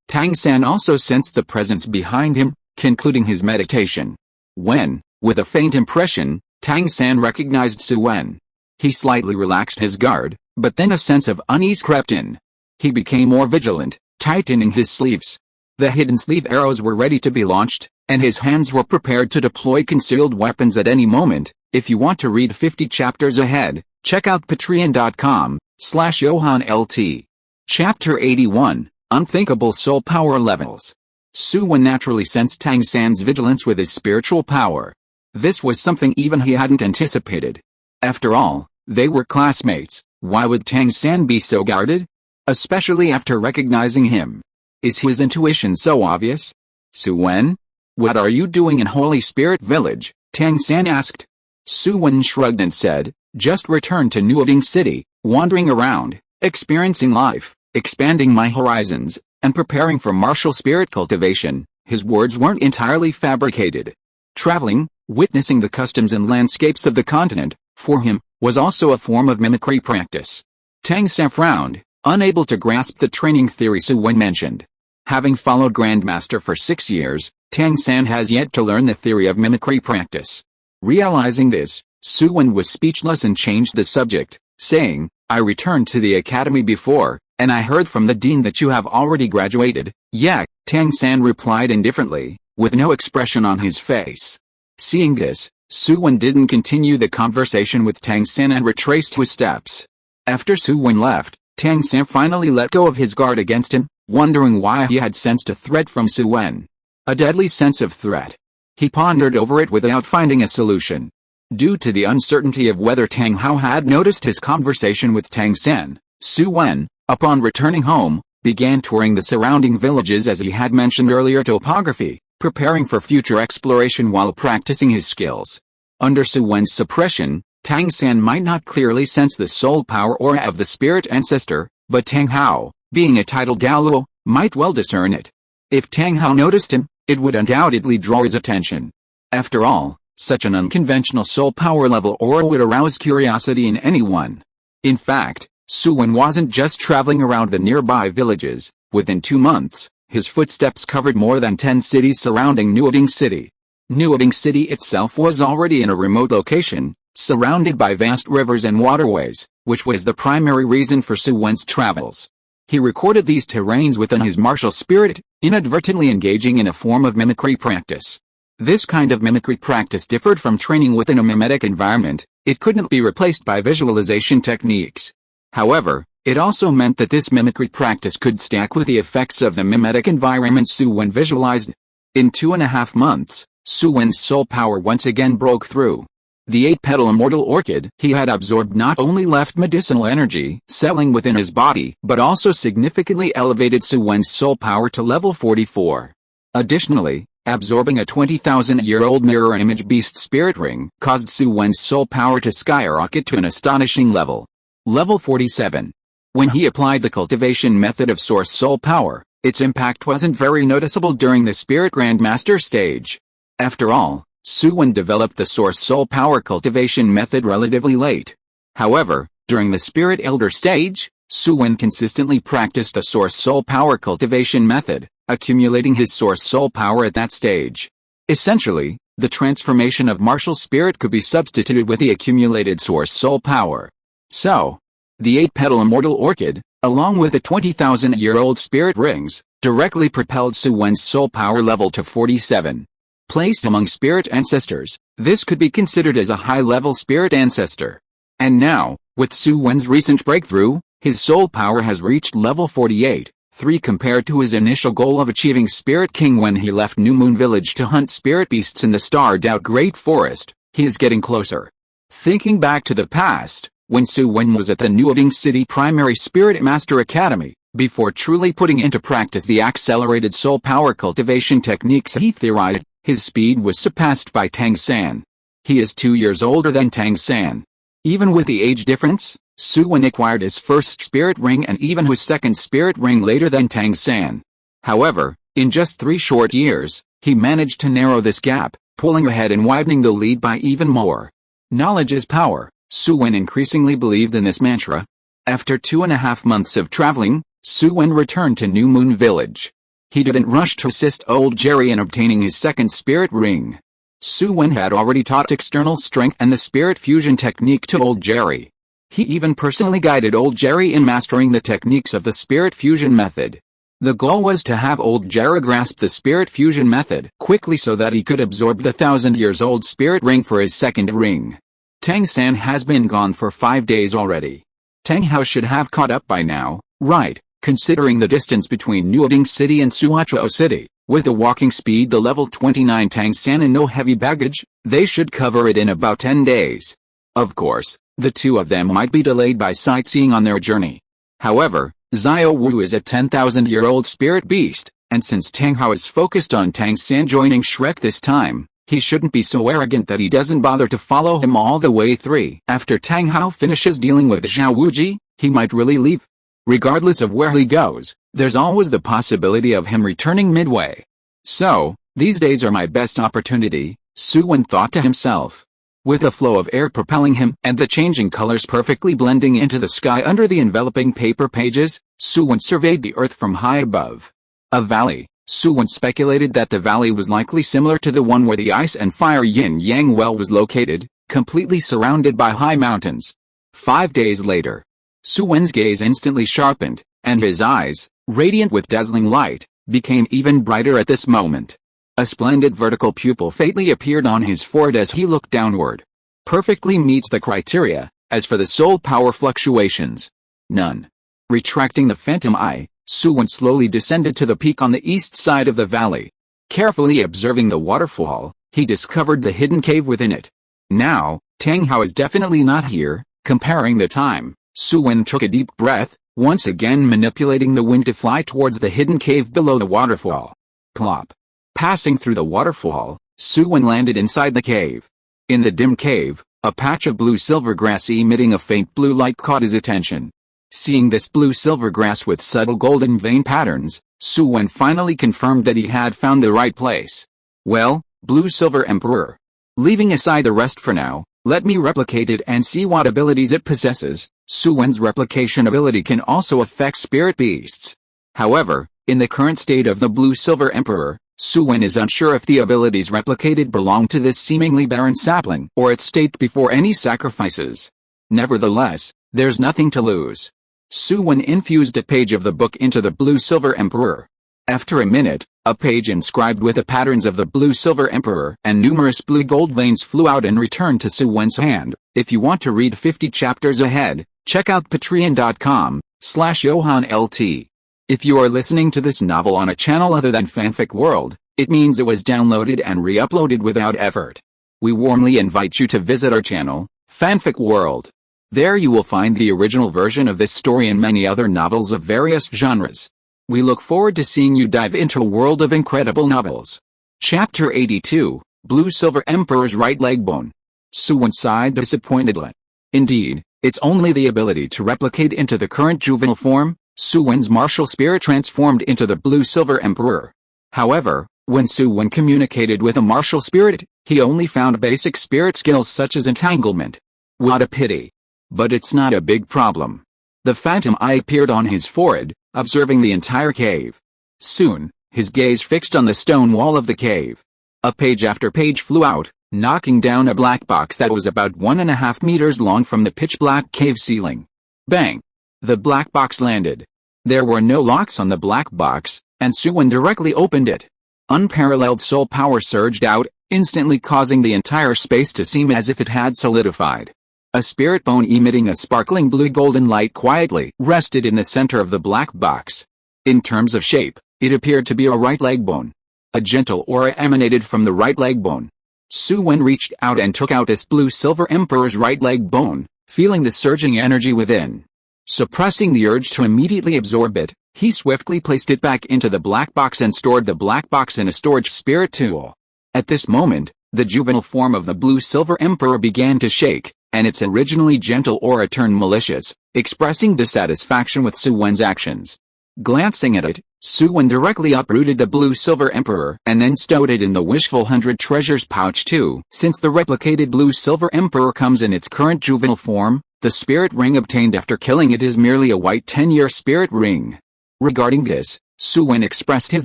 Tang San also sensed the presence behind him, concluding his meditation. When, with a faint impression, Tang San recognized Su Wen. He slightly relaxed his guard, but then a sense of unease crept in. He became more vigilant, tightening his sleeves. The hidden sleeve arrows were ready to be launched, and his hands were prepared to deploy concealed weapons at any moment. If you want to read 50 chapters ahead, check out patreon.com/JohanLT. Chapter 81, Unthinkable Soul Power Levels. Su Wen naturally sensed Tang San's vigilance with his spiritual power. This was something even he hadn't anticipated. After all, they were classmates. Why would Tang San be so guarded? Especially after recognizing him. Is his intuition so obvious? "Su Wen? What are you doing in Holy Spirit Village?" Tang San asked. Su Wen shrugged and said, "Just returned to Nuoding City, wandering around, experiencing life, expanding my horizons, and preparing for martial spirit cultivation." His words weren't entirely fabricated. Traveling, witnessing the customs and landscapes of the continent, for him, was also a form of mimicry practice. Tang San frowned, unable to grasp the training theory Su Wen mentioned. Having followed Grandmaster for 6 years, Tang San has yet to learn the theory of mimicry practice. Realizing this, Su Wen was speechless and changed the subject, saying, "I returned to the academy before, and I heard from the dean that you have already graduated." "Yeah," Tang San replied indifferently, with no expression on his face. Seeing this, Su Wen didn't continue the conversation with Tang San and retraced his steps. After Su Wen left, Tang San finally let go of his guard against him, wondering why he had sensed a threat from Su Wen. a deadly sense of threat. He pondered over it without finding a solution. Due to the uncertainty of whether Tang Hao had noticed his conversation with Tang San, Su Wen, upon returning home, began touring the surrounding villages as he had mentioned earlier, topography, preparing for future exploration while practicing his skills. Under Su Wen's suppression, Tang San might not clearly sense the soul power aura of the spirit ancestor, but Tang Hao, being a titled Douluo, might well discern it. If Tang Hao noticed him, it would undoubtedly draw his attention. After all, such an unconventional soul power level aura would arouse curiosity in anyone. In fact, Su Wen wasn't just traveling around the nearby villages. Within 2 months, his footsteps covered more than 10 cities surrounding Nuoding City. Nuoding City itself was already in a remote location, surrounded by vast rivers and waterways, which was the primary reason for Su Wen's travels. He recorded these terrains within his martial spirit, inadvertently engaging in a form of mimicry practice. This kind of mimicry practice differed from training within a mimetic environment. It couldn't be replaced by visualization techniques. However, it also meant that this mimicry practice could stack with the effects of the mimetic environment Su Wen visualized. In 2.5 months, Su Wen's soul power once again broke through. The 8-petal immortal orchid he had absorbed not only left medicinal energy settling within his body, but also significantly elevated Su Wen's soul power to level 44. Additionally, absorbing a 20,000-year-old mirror image beast spirit ring caused Su Wen's soul power to skyrocket to an astonishing level. Level 47. When he applied the cultivation method of source soul power, its impact wasn't very noticeable during the spirit Grandmaster stage. After all, Su Wen developed the source soul power cultivation method relatively late. However, during the spirit elder stage, Su Wen consistently practiced the source soul power cultivation method, accumulating his source soul power at that stage. Essentially, the transformation of martial spirit could be substituted with the accumulated source soul power. So, the 8-petal immortal orchid, along with the 20,000-year-old spirit rings, directly propelled Su Wen's soul power level to 47. Placed among spirit ancestors, this could be considered as a high-level spirit ancestor. And now, with Su Wen's recent breakthrough, his soul power has reached level 48. 3 compared to his initial goal of achieving Spirit King when he left New Moon Village to hunt spirit beasts in the starred-out Great Forest. He is getting closer. Thinking back to the past, when Su Wen was at the Nuoding City Primary Spirit Master Academy, before truly putting into practice the accelerated soul power cultivation techniques he theorized, his speed was surpassed by Tang San. He is 2 years older than Tang San. Even with the age difference, Su Wen acquired his first spirit ring and even his second spirit ring later than Tang San. However, in just 3 short years, he managed to narrow this gap, pulling ahead and widening the lead by even more. Knowledge is power. Su Wen increasingly believed in this mantra. After 2.5 months of traveling, Su Wen returned to New Moon Village. He didn't rush to assist old Jerry in obtaining his second spirit ring. Su Wen had already taught external strength and the spirit fusion technique to old Jerry. He even personally guided old Jerry in mastering the techniques of the spirit fusion method. The goal was to have old Jerry grasp the spirit fusion method quickly so that he could absorb the 1,000-years-old spirit ring for his second ring. Tang San has been gone for 5 days already. Tang Hao should have caught up by now, right, considering the distance between Nuoding City and Suachuo City. With a walking speed the level 29 Tang San and no heavy baggage, they should cover it in about 10 days. Of course, the two of them might be delayed by sightseeing on their journey. However, Xiao Wu is a 10,000-year-old spirit beast, and since Tang Hao is focused on Tang San joining Shrek this time, he shouldn't be so arrogant that he doesn't bother to follow him all the way through. After Tang Hao finishes dealing with Xiao Wuji, he might really leave. Regardless of where he goes, there's always the possibility of him returning midway. So, these days are my best opportunity, Su Wen thought to himself. With a flow of air propelling him and the changing colors perfectly blending into the sky under the enveloping paper pages, Su Wen surveyed the earth from high above. A valley. Su Wen speculated that the valley was likely similar to the one where the ice and fire yin-yang well was located, completely surrounded by high mountains. 5 days later, Su Wen's gaze instantly sharpened, and his eyes, radiant with dazzling light, became even brighter at this moment. A splendid vertical pupil faintly appeared on his forehead as he looked downward. Perfectly meets the criteria. As for the soul power fluctuations, none. Retracting the phantom eye, Su Wen slowly descended to the peak on the east side of the valley. Carefully observing the waterfall, he discovered the hidden cave within it. Now, Tang Hao is definitely not here. Comparing the time, Su Wen took a deep breath, once again manipulating the wind to fly towards the hidden cave below the waterfall. Plop. Passing through the waterfall, Su Wen landed inside the cave. In the dim cave, a patch of blue-silver grass emitting a faint blue light caught his attention. Seeing this blue-silver grass with subtle golden vein patterns, Su Wen finally confirmed that he had found the right place. Well, Blue-Silver Emperor. Leaving aside the rest for now, let me replicate it and see what abilities it possesses. Su Wen's replication ability can also affect spirit beasts. However, in the current state of the Blue-Silver Emperor, Su Wen is unsure if the abilities replicated belong to this seemingly barren sapling or its state before any sacrifices. Nevertheless, there's nothing to lose. Su Wen infused a page of the book into the Blue-Silver Emperor. After a minute, a page inscribed with the patterns of the Blue-Silver Emperor and numerous blue-gold veins flew out and returned to Su Wen's hand. If you want to read 50 chapters ahead, check out patreon.com/JohanLT. If you are listening to this novel on a channel other than Fanfic World, it means it was downloaded and re-uploaded without effort. We warmly invite you to visit our channel, Fanfic World. There you will find the original version of this story and many other novels of various genres. We look forward to seeing you dive into a world of incredible novels. Chapter 82, Blue-Silver Emperor's Right Leg Bone. Su Wen sighed disappointedly. Indeed, it's only the ability to replicate into the current juvenile form. Su Wen's martial spirit transformed into the Blue-Silver Emperor. However, when Su Wen communicated with a martial spirit, he only found basic spirit skills such as entanglement. What a pity. But it's not a big problem. The phantom eye appeared on his forehead, observing the entire cave. Soon, his gaze fixed on the stone wall of the cave. A page after page flew out, knocking down a black box that was about 1.5 meters long from the pitch-black cave ceiling. Bang! The black box landed. There were no locks on the black box, and Su Wen directly opened it. Unparalleled soul power surged out, instantly causing the entire space to seem as if it had solidified. A spirit bone emitting a sparkling blue-golden light quietly rested in the center of the black box. In terms of shape, it appeared to be a right leg bone. A gentle aura emanated from the right leg bone. Su Wen reached out and took out this Blue-Silver Emperor's right leg bone, feeling the surging energy within. Suppressing the urge to immediately absorb it, he swiftly placed it back into the black box and stored the black box in a storage spirit tool. At this moment, the juvenile form of the Blue-Silver Emperor began to shake, and its originally gentle aura turned malicious, expressing dissatisfaction with Su Wen's actions. Glancing at it, Su Wen directly uprooted the Blue-Silver Emperor and then stowed it in the Wishful 100 Treasures pouch too. Since the replicated Blue-Silver Emperor comes in its current juvenile form, the spirit ring obtained after killing it is merely a white 10-year spirit ring. Regarding this, Su Wen expressed his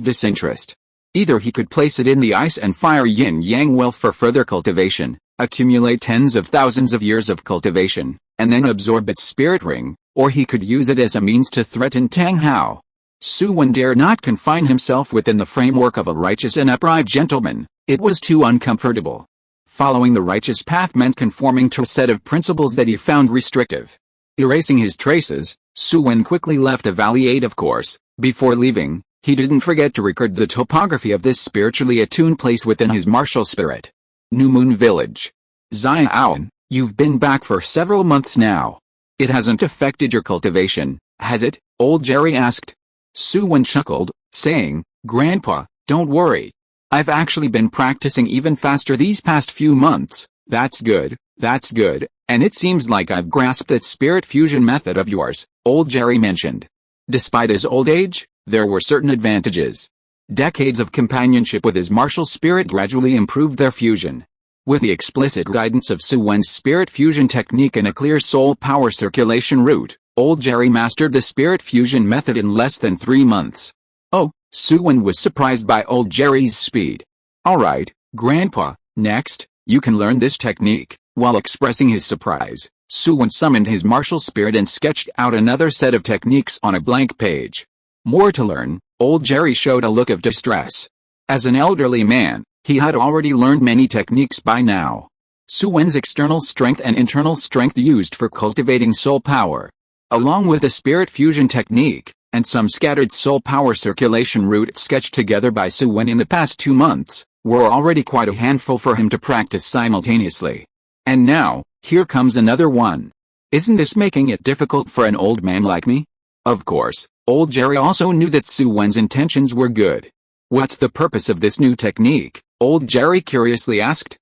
disinterest. Either he could place it in the ice and fire yin-yang well for further cultivation, accumulate tens of thousands of years of cultivation, and then absorb its spirit ring, or he could use it as a means to threaten Tang Hao. Su Wen dared not confine himself within the framework of a righteous and upright gentleman. It was too uncomfortable. Following the righteous path meant conforming to a set of principles that he found restrictive. Erasing his traces, Su Wen quickly left a valley of course. Before leaving, he didn't forget to record the topography of this spiritually attuned place within his martial spirit. New Moon Village. Xiaoan, you've been back for several months now. It hasn't affected your cultivation, has it? Old Jerry asked. Su Wen chuckled, saying, Grandpa, don't worry. I've actually been practicing even faster these past few months. That's good, and it seems like I've grasped that spirit fusion method of yours, Old Jerry mentioned. Despite his old age, there were certain advantages. Decades of companionship with his martial spirit gradually improved their fusion. With the explicit guidance of Su Wen's spirit fusion technique and a clear soul power circulation route, Old Jerry mastered the spirit fusion method in less than 3 months. Oh, Su Wen was surprised by Old Jerry's speed. Alright, Grandpa, next, you can learn this technique. While expressing his surprise, Su Wen summoned his martial spirit and sketched out another set of techniques on a blank page. More to learn. Old Jerry showed a look of distress. As an elderly man, he had already learned many techniques by now. Su Wen's external strength and internal strength used for cultivating soul power, along with the spirit fusion technique, and some scattered soul power circulation routes sketched together by Su Wen in the past 2 months, were already quite a handful for him to practice simultaneously. And now, here comes another one. Isn't this making it difficult for an old man like me? Of course, old Jerry also knew that Su Wen's intentions were good. What's the purpose of this new technique? Old Jerry curiously asked.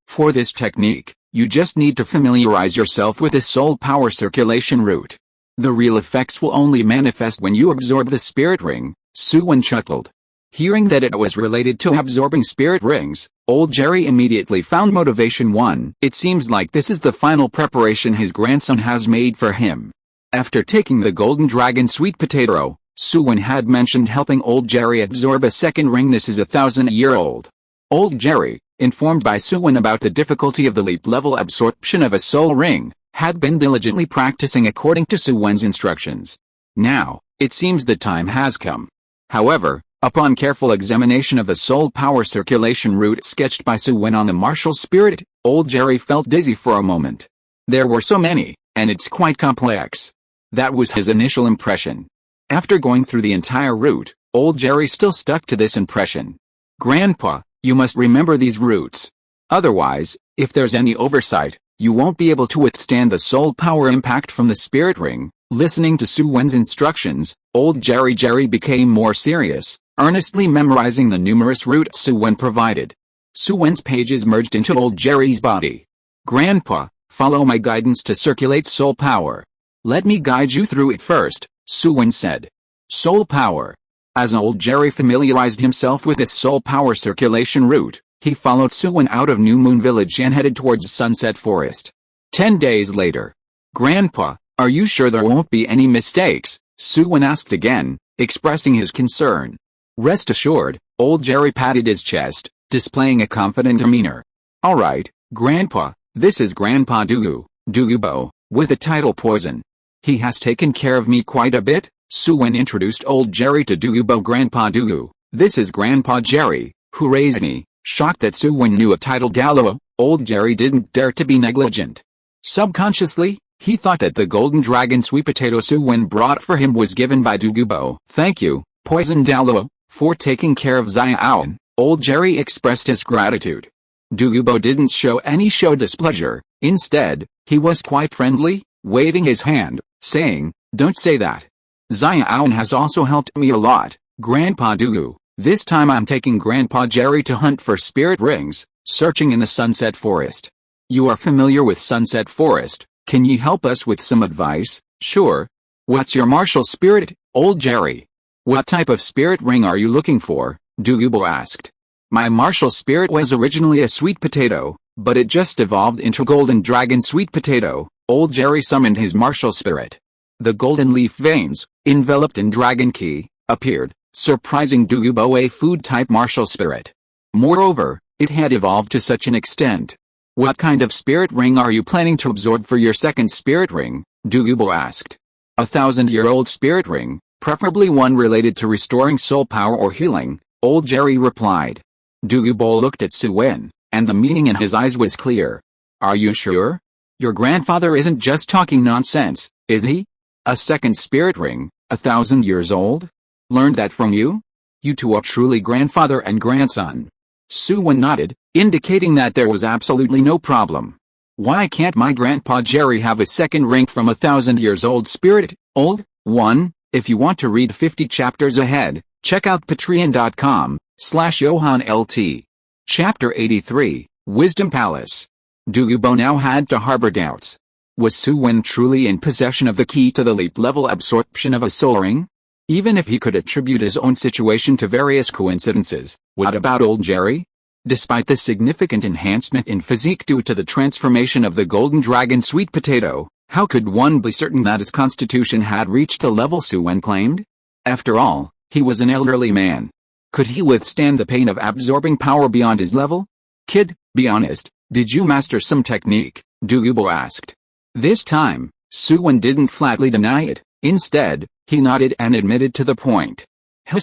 For this technique, you just need to familiarize yourself with the soul power circulation route. The real effects will only manifest when you absorb the spirit ring, Su Wen chuckled. Hearing that it was related to absorbing spirit rings, old Jerry immediately found motivation. It seems like this is the final preparation his grandson has made for him. After taking the golden dragon sweet potato, Su Wen had mentioned helping old Jerry absorb a second ring. This is 1,000-year-old. Old Jerry, informed by Su Wen about the difficulty of the leap-level absorption of a soul ring, had been diligently practicing according to Su Wen's instructions. Now, it seems the time has come. However, upon careful examination of the soul power circulation route sketched by Su Wen on the martial spirit, old Jerry felt dizzy for a moment. There were so many, and it's quite complex. That was his initial impression. After going through the entire route, old Jerry still stuck to this impression. Grandpa, you must remember these routes. Otherwise, if there's any oversight, you won't be able to withstand the soul power impact from the spirit ring. Listening to Su Wen's instructions, old Jerry became more serious, earnestly memorizing the numerous routes Su Wen provided. Su Wen's pages merged into old Jerry's body. Grandpa, follow my guidance to circulate soul power. Let me guide you through it first, Su Wen said. Soul power. As old Jerry familiarized himself with this soul power circulation route, he followed Su Wen out of New Moon Village and headed towards Sunset Forest. 10 days later. Grandpa, are you sure there won't be any mistakes? Su Wen asked again, expressing his concern. Rest assured, old Jerry patted his chest, displaying a confident demeanor. Alright, Grandpa, this is Grandpa Douluo, with the title Poison. He has taken care of me quite a bit. Su Wen introduced old Jerry to Douluo. Grandpa Douluo, this is Grandpa Jerry, who raised me. Shocked that Su Wen knew a title Douluo, old Jerry didn't dare to be negligent. Subconsciously, he thought that the golden dragon sweet potato Su Wen brought for him was given by Douluo. Thank you, Poison Douluo, for taking care of Xiaoan. Old Jerry expressed his gratitude. Douluo didn't show any displeasure. Instead, he was quite friendly, waving his hand, saying, don't say that. Xiaoan has also helped me a lot, Grandpa Douluo. This time I'm taking Grandpa Jerry to hunt for spirit rings, searching in the Sunset Forest. You are familiar with Sunset Forest, can you help us with some advice? Sure. What's your martial spirit, old Jerry? What type of spirit ring are you looking for? Douluo asked. My martial spirit was originally a sweet potato, but it just evolved into golden dragon sweet potato. Old Jerry summoned his martial spirit. The golden leaf veins, enveloped in dragon ki, appeared, surprising Douluo a food-type martial spirit. Moreover, it had evolved to such an extent. What kind of spirit ring are you planning to absorb for your second spirit ring? Douluo asked. 1,000-year-old spirit ring, preferably one related to restoring soul power or healing, old Jerry replied. Douluo looked at Su Wen, and the meaning in his eyes was clear. Are you sure? Your grandfather isn't just talking nonsense, is he? A second spirit ring, 1,000 years old? Learned that from you? You two are truly grandfather and grandson. Su Wen nodded, indicating that there was absolutely no problem. Why can't my Grandpa Jerry have a second ring from 1,000 years old spirit, old one? If you want to read 50 chapters ahead, check out patreon.com/JohanLT. Chapter 83, Wisdom Palace. Douluo now had to harbor doubts. Was Su Wen truly in possession of the key to the leap-level absorption of a soul ring? Even if he could attribute his own situation to various coincidences, what about old Jerry? Despite the significant enhancement in physique due to the transformation of the golden dragon sweet potato, how could one be certain that his constitution had reached the level Su Wen claimed? After all, he was an elderly man. Could he withstand the pain of absorbing power beyond his level? Kid, be honest, did you master some technique? Douluo asked. This time, Su Wen didn't flatly deny it. Instead, he nodded and admitted to the point.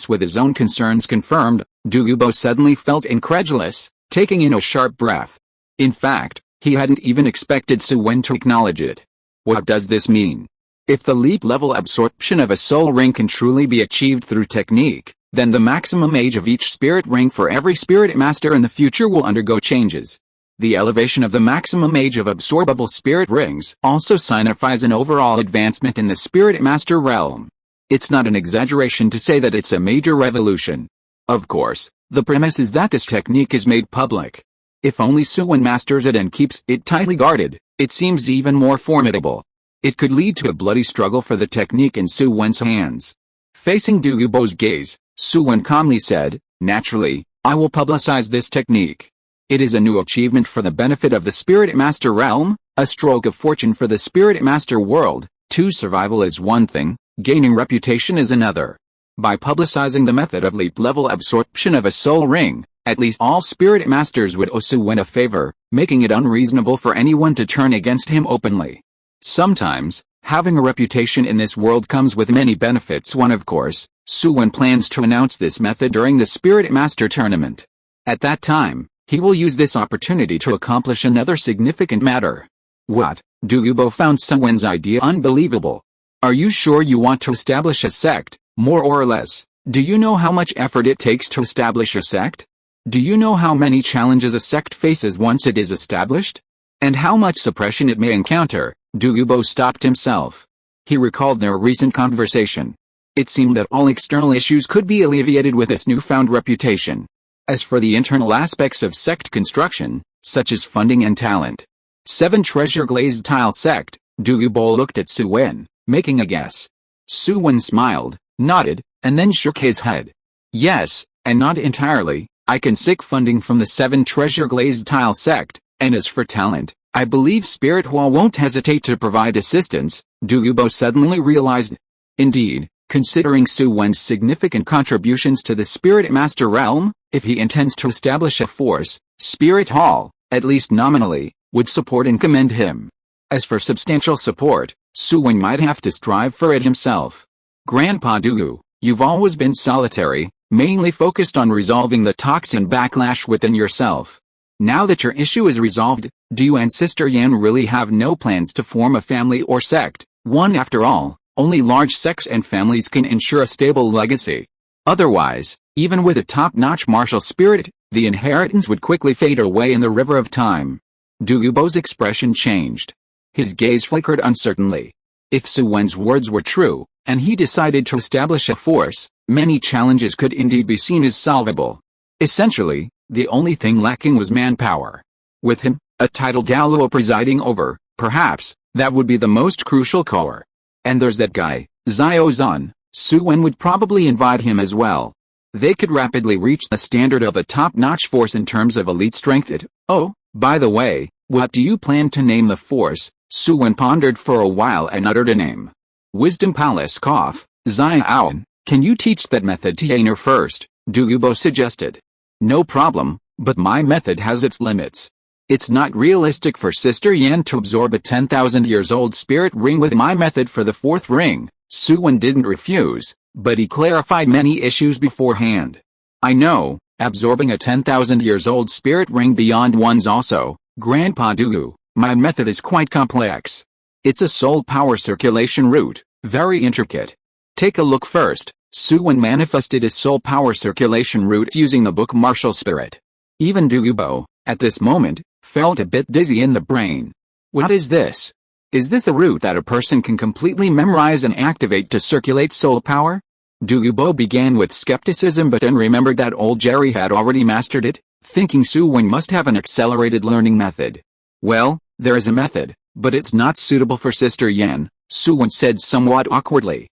With his own concerns confirmed, Douluo suddenly felt incredulous, taking in a sharp breath. In fact, he hadn't even expected Su Wen to acknowledge it. What does this mean? If the leap-level absorption of a soul ring can truly be achieved through technique, then the maximum age of each spirit ring for every spirit master in the future will undergo changes. The elevation of the maximum age of absorbable spirit rings also signifies an overall advancement in the spirit master realm. It's not an exaggeration to say that it's a major revolution. Of course, the premise is that this technique is made public. If only Su Wen masters it and keeps it tightly guarded, it seems even more formidable. It could lead to a bloody struggle for the technique in Su Wen's hands. Facing Douluo's gaze, Su Wen calmly said, "Naturally, I will publicize this technique. It is a new achievement for the benefit of the Spirit Master realm, a stroke of fortune for the Spirit Master world. Survival is one thing, gaining reputation is another. By publicizing the method of leap-level absorption of a soul ring, at least all Spirit Masters would owe Su Wen a favor, making it unreasonable for anyone to turn against him openly. Sometimes, having a reputation in this world comes with many benefits. One, of course, Su Wen plans to announce this method during the Spirit Master tournament. At that time, he will use this opportunity to accomplish another significant matter." "What?" Douluo found Su Wen's idea unbelievable. "Are you sure you want to establish a sect, more or less? Do you know how much effort it takes to establish a sect? Do you know how many challenges a sect faces once it is established? And how much suppression it may encounter?" Douluo stopped himself. He recalled their recent conversation. It seemed that all external issues could be alleviated with this newfound reputation. As for the internal aspects of sect construction, such as funding and talent. 7 treasure glazed tile sect, Douluo looked at Su Wen, making a guess. Su Wen smiled, nodded, and then shook his head. "Yes, and not entirely. I can seek funding from the 7 treasure glazed tile sect, and as for talent, I believe Spirit Hall won't hesitate to provide assistance." Douluo suddenly realized. Indeed, considering Su Wen's significant contributions to the Spirit Master realm, if he intends to establish a force, Spirit Hall, at least nominally, would support and commend him. As for substantial support, Su Wen might have to strive for it himself. "Grandpa Doulou, you've always been solitary, mainly focused on resolving the toxin backlash within yourself. Now that your issue is resolved, do you and Sister Yan really have no plans to form a family or sect? One, after all, only large sects and families can ensure a stable legacy. Otherwise, even with a top-notch martial spirit, the inheritance would quickly fade away in the river of time." Douluo's expression changed. His gaze flickered uncertainly. If Su Wen's words were true, and he decided to establish a force, many challenges could indeed be seen as solvable. Essentially, the only thing lacking was manpower. With him, a titled Douluo presiding over, perhaps, that would be the most crucial core. And there's that guy, Xiao Zhan. Su Wen would probably invite him as well. They could rapidly reach the standard of a top-notch force in terms of elite strength. "Oh, by the way, what do you plan to name the force?" Su Wen pondered for a while and uttered a name. "Wisdom Palace Cough, Xiao. Can you teach that method to Yaner first?" Douluo suggested. "No problem, but my method has its limits. It's not realistic for Sister Yan to absorb a 10,000 years old spirit ring with my method for the 4th ring." Su Wen didn't refuse, but he clarified many issues beforehand. "I know, absorbing a 10,000 years old spirit ring beyond one's also, Grandpa Doulou, my method is quite complex. It's a soul power circulation route, very intricate. Take a look first." Su Wen manifested a soul power circulation route using the book Martial Spirit. Even Douluo, at this moment, felt a bit dizzy in the brain. What is this? Is this the route that a person can completely memorize and activate to circulate soul power? Douluo began with skepticism but then remembered that old Jerry had already mastered it, thinking Su Wen must have an accelerated learning method. "Well, there is a method, but it's not suitable for Sister Yan," Su Wen said somewhat awkwardly.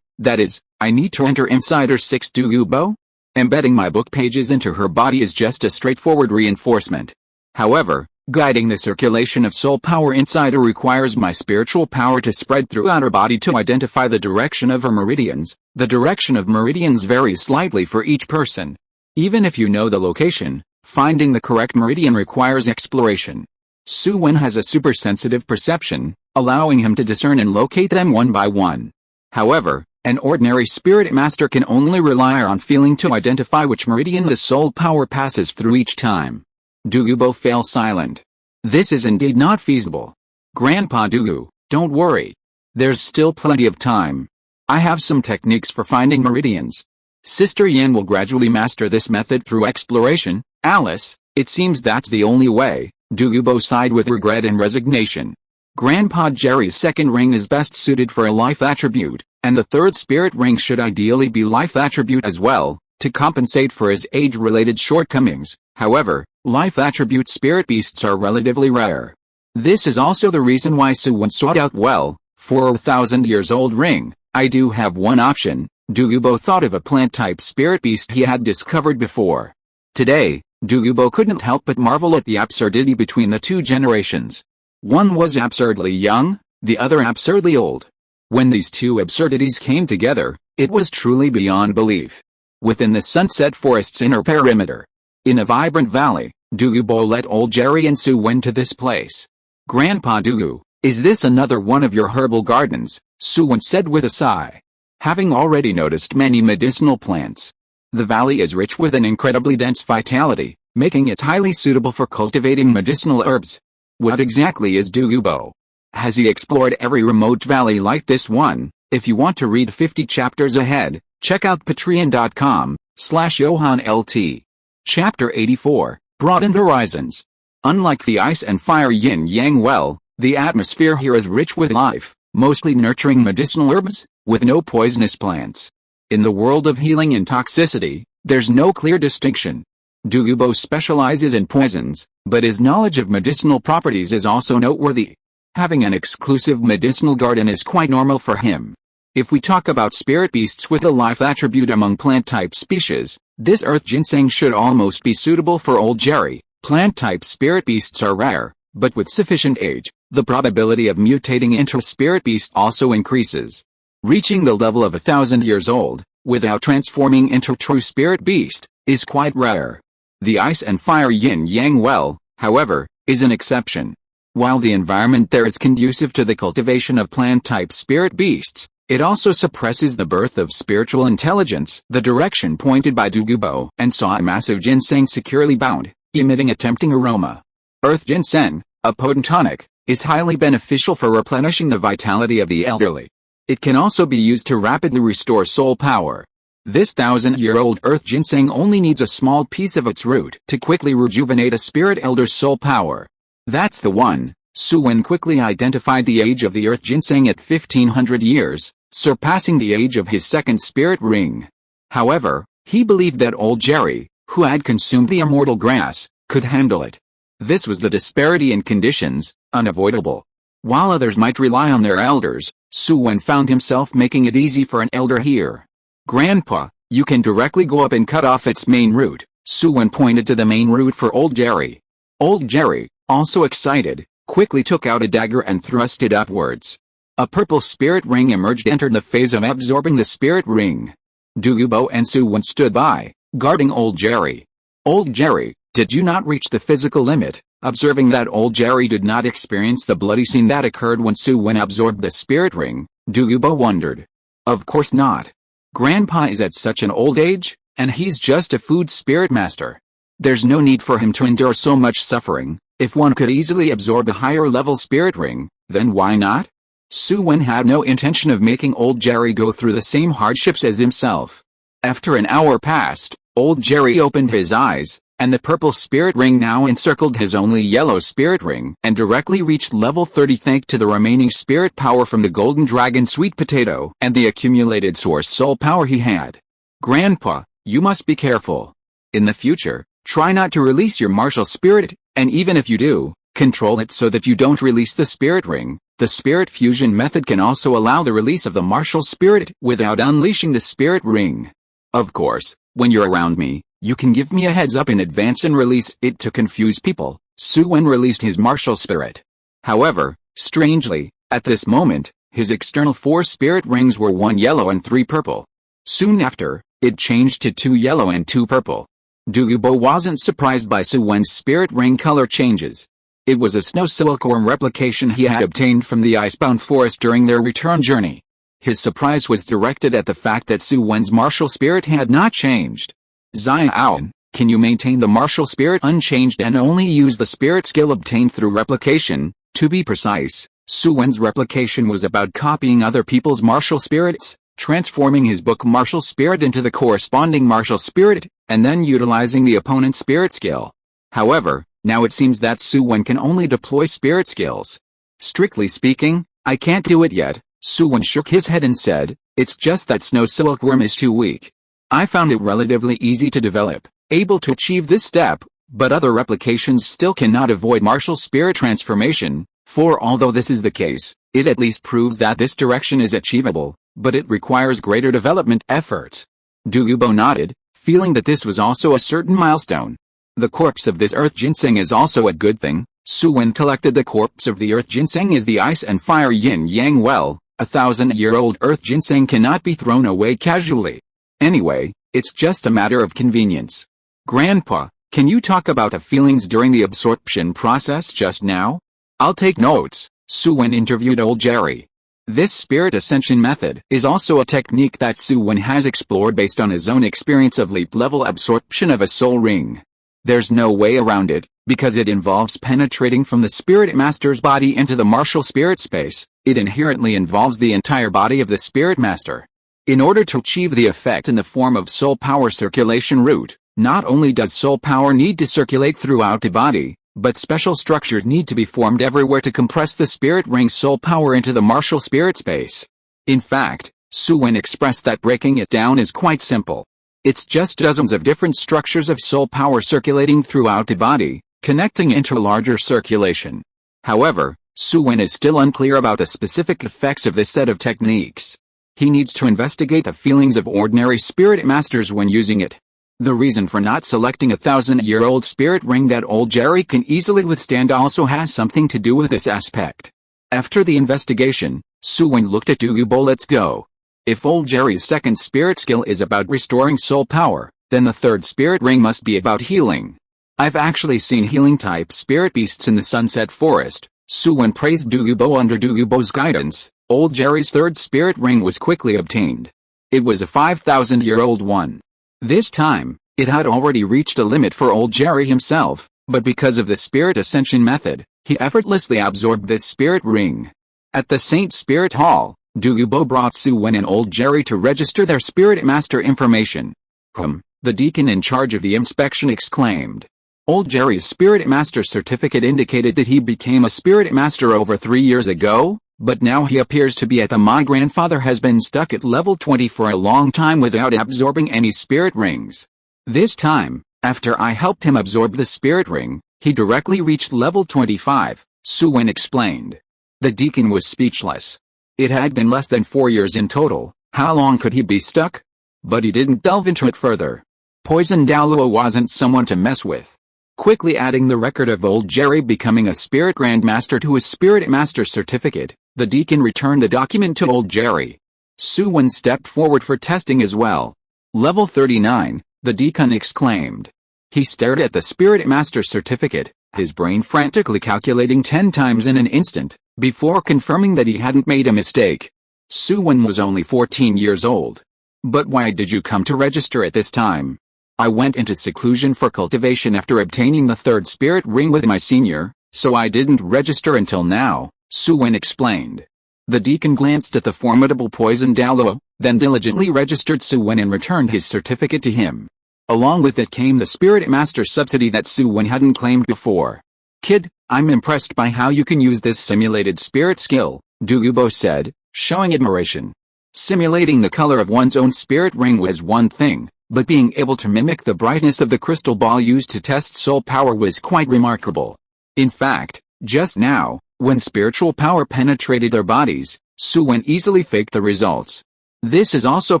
That is, I need to enter Insider 6 Douluo? Embedding my book pages into her body is just a straightforward reinforcement. However, guiding the circulation of soul power Insider requires my spiritual power to spread throughout her body to identify the direction of her meridians. The direction of meridians varies slightly for each person. Even if you know the location, finding the correct meridian requires exploration. Su Wen has a super-sensitive perception, allowing him to discern and locate them one by one. However, an ordinary spirit master can only rely on feeling to identify which meridian the soul power passes through each time. Douluo fell silent. "This is indeed not feasible. Grandpa Doulou, don't worry. There's still plenty of time. I have some techniques for finding meridians. Sister Yin will gradually master this method through exploration. Alice, it seems that's the only way. Douluo sighed with regret and resignation. Grandpa Jerry's second ring is best suited for a life attribute, and the third spirit ring should ideally be life attribute as well, to compensate for his age-related shortcomings. However, life attribute spirit beasts are relatively rare. This is also the reason why Su Wen sought out well, for a 1,000-years-old ring, I do have one option. Douluo thought of a plant-type spirit beast he had discovered before. Today, Douluo couldn't help but marvel at the absurdity between the two generations. One was absurdly young, the other absurdly old. When these two absurdities came together, it was truly beyond belief. Within the Sunset Forest's inner perimeter, in a vibrant valley, Douluo led old Jerry and Su Wen to this place. Grandpa Doulou, is this another one of your herbal gardens? Su Wen said with a sigh. Having already noticed many medicinal plants, the valley is rich with an incredibly dense vitality, making it highly suitable for cultivating medicinal herbs. What exactly is Douluo? Has he explored every remote valley like this one? If you want to read 50 chapters ahead, check out patreon.com/JohanLT. Chapter 84, Broadened Horizons. Unlike the ice and fire yin-yang well, the atmosphere here is rich with life, mostly nurturing medicinal herbs, with no poisonous plants. In the world of healing and toxicity, there's no clear distinction. Douluo specializes in poisons, but his knowledge of medicinal properties is also noteworthy. Having an exclusive medicinal garden is quite normal for him. If we talk about spirit beasts with a life attribute among plant-type species, this earth ginseng should almost be suitable for old Jerry. Plant-type spirit beasts are rare, but with sufficient age, the probability of mutating into a spirit beast also increases. Reaching the level of 1,000 years old, without transforming into a true spirit beast, is quite rare. The ice and fire yin-yang well, however, is an exception. While the environment there is conducive to the cultivation of plant-type spirit beasts, it also suppresses the birth of spiritual intelligence. The direction pointed by Douluo and saw a massive ginseng securely bound, emitting a tempting aroma. Earth ginseng, a potent tonic, is highly beneficial for replenishing the vitality of the elderly. It can also be used to rapidly restore soul power. This 1,000-year-old earth ginseng only needs a small piece of its root to quickly rejuvenate a spirit elder's soul power. That's the one. Su Wen quickly identified the age of the earth ginseng at 1,500 years, surpassing the age of his second spirit ring. However, he believed that old Jerry, who had consumed the immortal grass, could handle it. This was the disparity in conditions, unavoidable. While others might rely on their elders, Su Wen found himself making it easy for an elder here. Grandpa, you can directly go up and cut off its main root. Su Wen pointed to the main root for old Jerry. Old Jerry, also excited, quickly took out a dagger and thrust it upwards. A purple spirit ring emerged, entered the phase of absorbing the spirit ring. Douluo and Su Wen stood by, guarding old Jerry. Old Jerry, did you not reach the physical limit? Observing that old Jerry did not experience the bloody scene that occurred when Su Wen absorbed the spirit ring, Douluo wondered. Of course not. Grandpa is at such an old age, and he's just a food spirit master. There's no need for him to endure so much suffering. If one could easily absorb a higher level spirit ring, then why not? Su Wen had no intention of making old Jerry go through the same hardships as himself. After an hour passed, old Jerry opened his eyes, and the purple spirit ring now encircled his only yellow spirit ring and directly reached level 30 thanks to the remaining spirit power from the golden dragon sweet potato and the accumulated source soul power he had. Grandpa, you must be careful. In the future, try not to release your martial spirit, and even if you do, control it so that you don't release the spirit ring. The spirit fusion method can also allow the release of the martial spirit without unleashing the spirit ring. Of course, when you're around me, you can give me a heads up in advance and release it to confuse people. Su Wen released his martial spirit. However, strangely, at this moment, his external 4 spirit rings were 1 yellow and 3 purple. Soon after, it changed to 2 yellow and 2 purple. Douluo wasn't surprised by Su Wen's spirit ring color changes. It was a snow silkworm replication he had obtained from the icebound forest during their return journey. His surprise was directed at the fact that Su Wen's martial spirit had not changed. Xiao, can you maintain the martial spirit unchanged and only use the spirit skill obtained through replication? To be precise, Su Wen's replication was about copying other people's martial spirits, transforming his book martial spirit into the corresponding martial spirit, and then utilizing the opponent's spirit skill. However, now it seems that Su Wen can only deploy spirit skills. Strictly speaking, I can't do it yet. Su Wen shook his head and said, it's just that Snow Silkworm is too weak. I found it relatively easy to develop, able to achieve this step, but other replications still cannot avoid martial spirit transformation, for although this is the case, it at least proves that this direction is achievable, but it requires greater development efforts. Douluo nodded, feeling that this was also a certain milestone. The corpse of this earth ginseng is also a good thing. Su Wen collected the corpse of the earth ginseng as the ice and fire yin-yang well. 1,000-year-old earth ginseng cannot be thrown away casually. Anyway, it's just a matter of convenience. Grandpa, can you talk about the feelings during the absorption process just now? I'll take notes, Su Wen interviewed old Jerry. This spirit ascension method is also a technique that Su Wen has explored based on his own experience of leap-level absorption of a soul ring. There's no way around it, because it involves penetrating from the spirit master's body into the martial spirit space. It inherently involves the entire body of the spirit master. In order to achieve the effect in the form of soul power circulation route, not only does soul power need to circulate throughout the body, but special structures need to be formed everywhere to compress the spirit ring soul power into the martial spirit space. In fact, Su Wen expressed that breaking it down is quite simple. It's just dozens of different structures of soul power circulating throughout the body, connecting into larger circulation. However, Su Wen is still unclear about the specific effects of this set of techniques. He needs to investigate the feelings of ordinary spirit masters when using it. The reason for not selecting a 1,000-year-old spirit ring that old Jerry can easily withstand also has something to do with this aspect. After the investigation, Su Wen looked at Douluo. Let's go. If old Jerry's second spirit skill is about restoring soul power, then the third spirit ring must be about healing. I've actually seen healing-type spirit beasts in the Sunset Forest. Su Wen praised Douluo. Under Douluo's guidance, old Jerry's third spirit ring was quickly obtained. It was a 5,000-year-old one. This time, it had already reached a limit for old Jerry himself, but because of the spirit ascension method, he effortlessly absorbed this spirit ring. At the Saint Spirit Hall, Douluo brought Su Wen and old Jerry to register their spirit master information. The deacon in charge of the inspection exclaimed. Old Jerry's spirit master certificate indicated that he became a spirit master over 3 years ago, but now he appears to be at the my grandfather has been stuck at level 20 for a long time without absorbing any spirit rings. This time, after I helped him absorb the spirit ring, he directly reached level 25, Su Wen explained. The deacon was speechless. It had been less than 4 years in total. How long could he be stuck? But he didn't delve into it further. Poison Douluo wasn't someone to mess with. Quickly adding the record of old Jerry becoming a spirit grandmaster to his spirit master certificate, the deacon returned the document to old Jerry. Su Wen stepped forward for testing as well. Level 39, the deacon exclaimed. He stared at the spirit master certificate, his brain frantically calculating 10 times in an instant, before confirming that he hadn't made a mistake. Su Wen was only 14 years old. But why did you come to register at this time? I went into seclusion for cultivation after obtaining the third spirit ring with my senior, so I didn't register until now, Su Wen explained. The deacon glanced at the formidable poison Douluo, then diligently registered Su Wen and returned his certificate to him. Along with it came the spirit master subsidy that Su Wen hadn't claimed before. Kid, I'm impressed by how you can use this simulated spirit skill, Douluo said, showing admiration. Simulating the color of one's own spirit ring was one thing, but being able to mimic the brightness of the crystal ball used to test soul power was quite remarkable. In fact, just now, when spiritual power penetrated their bodies, Su Wen easily faked the results. This is also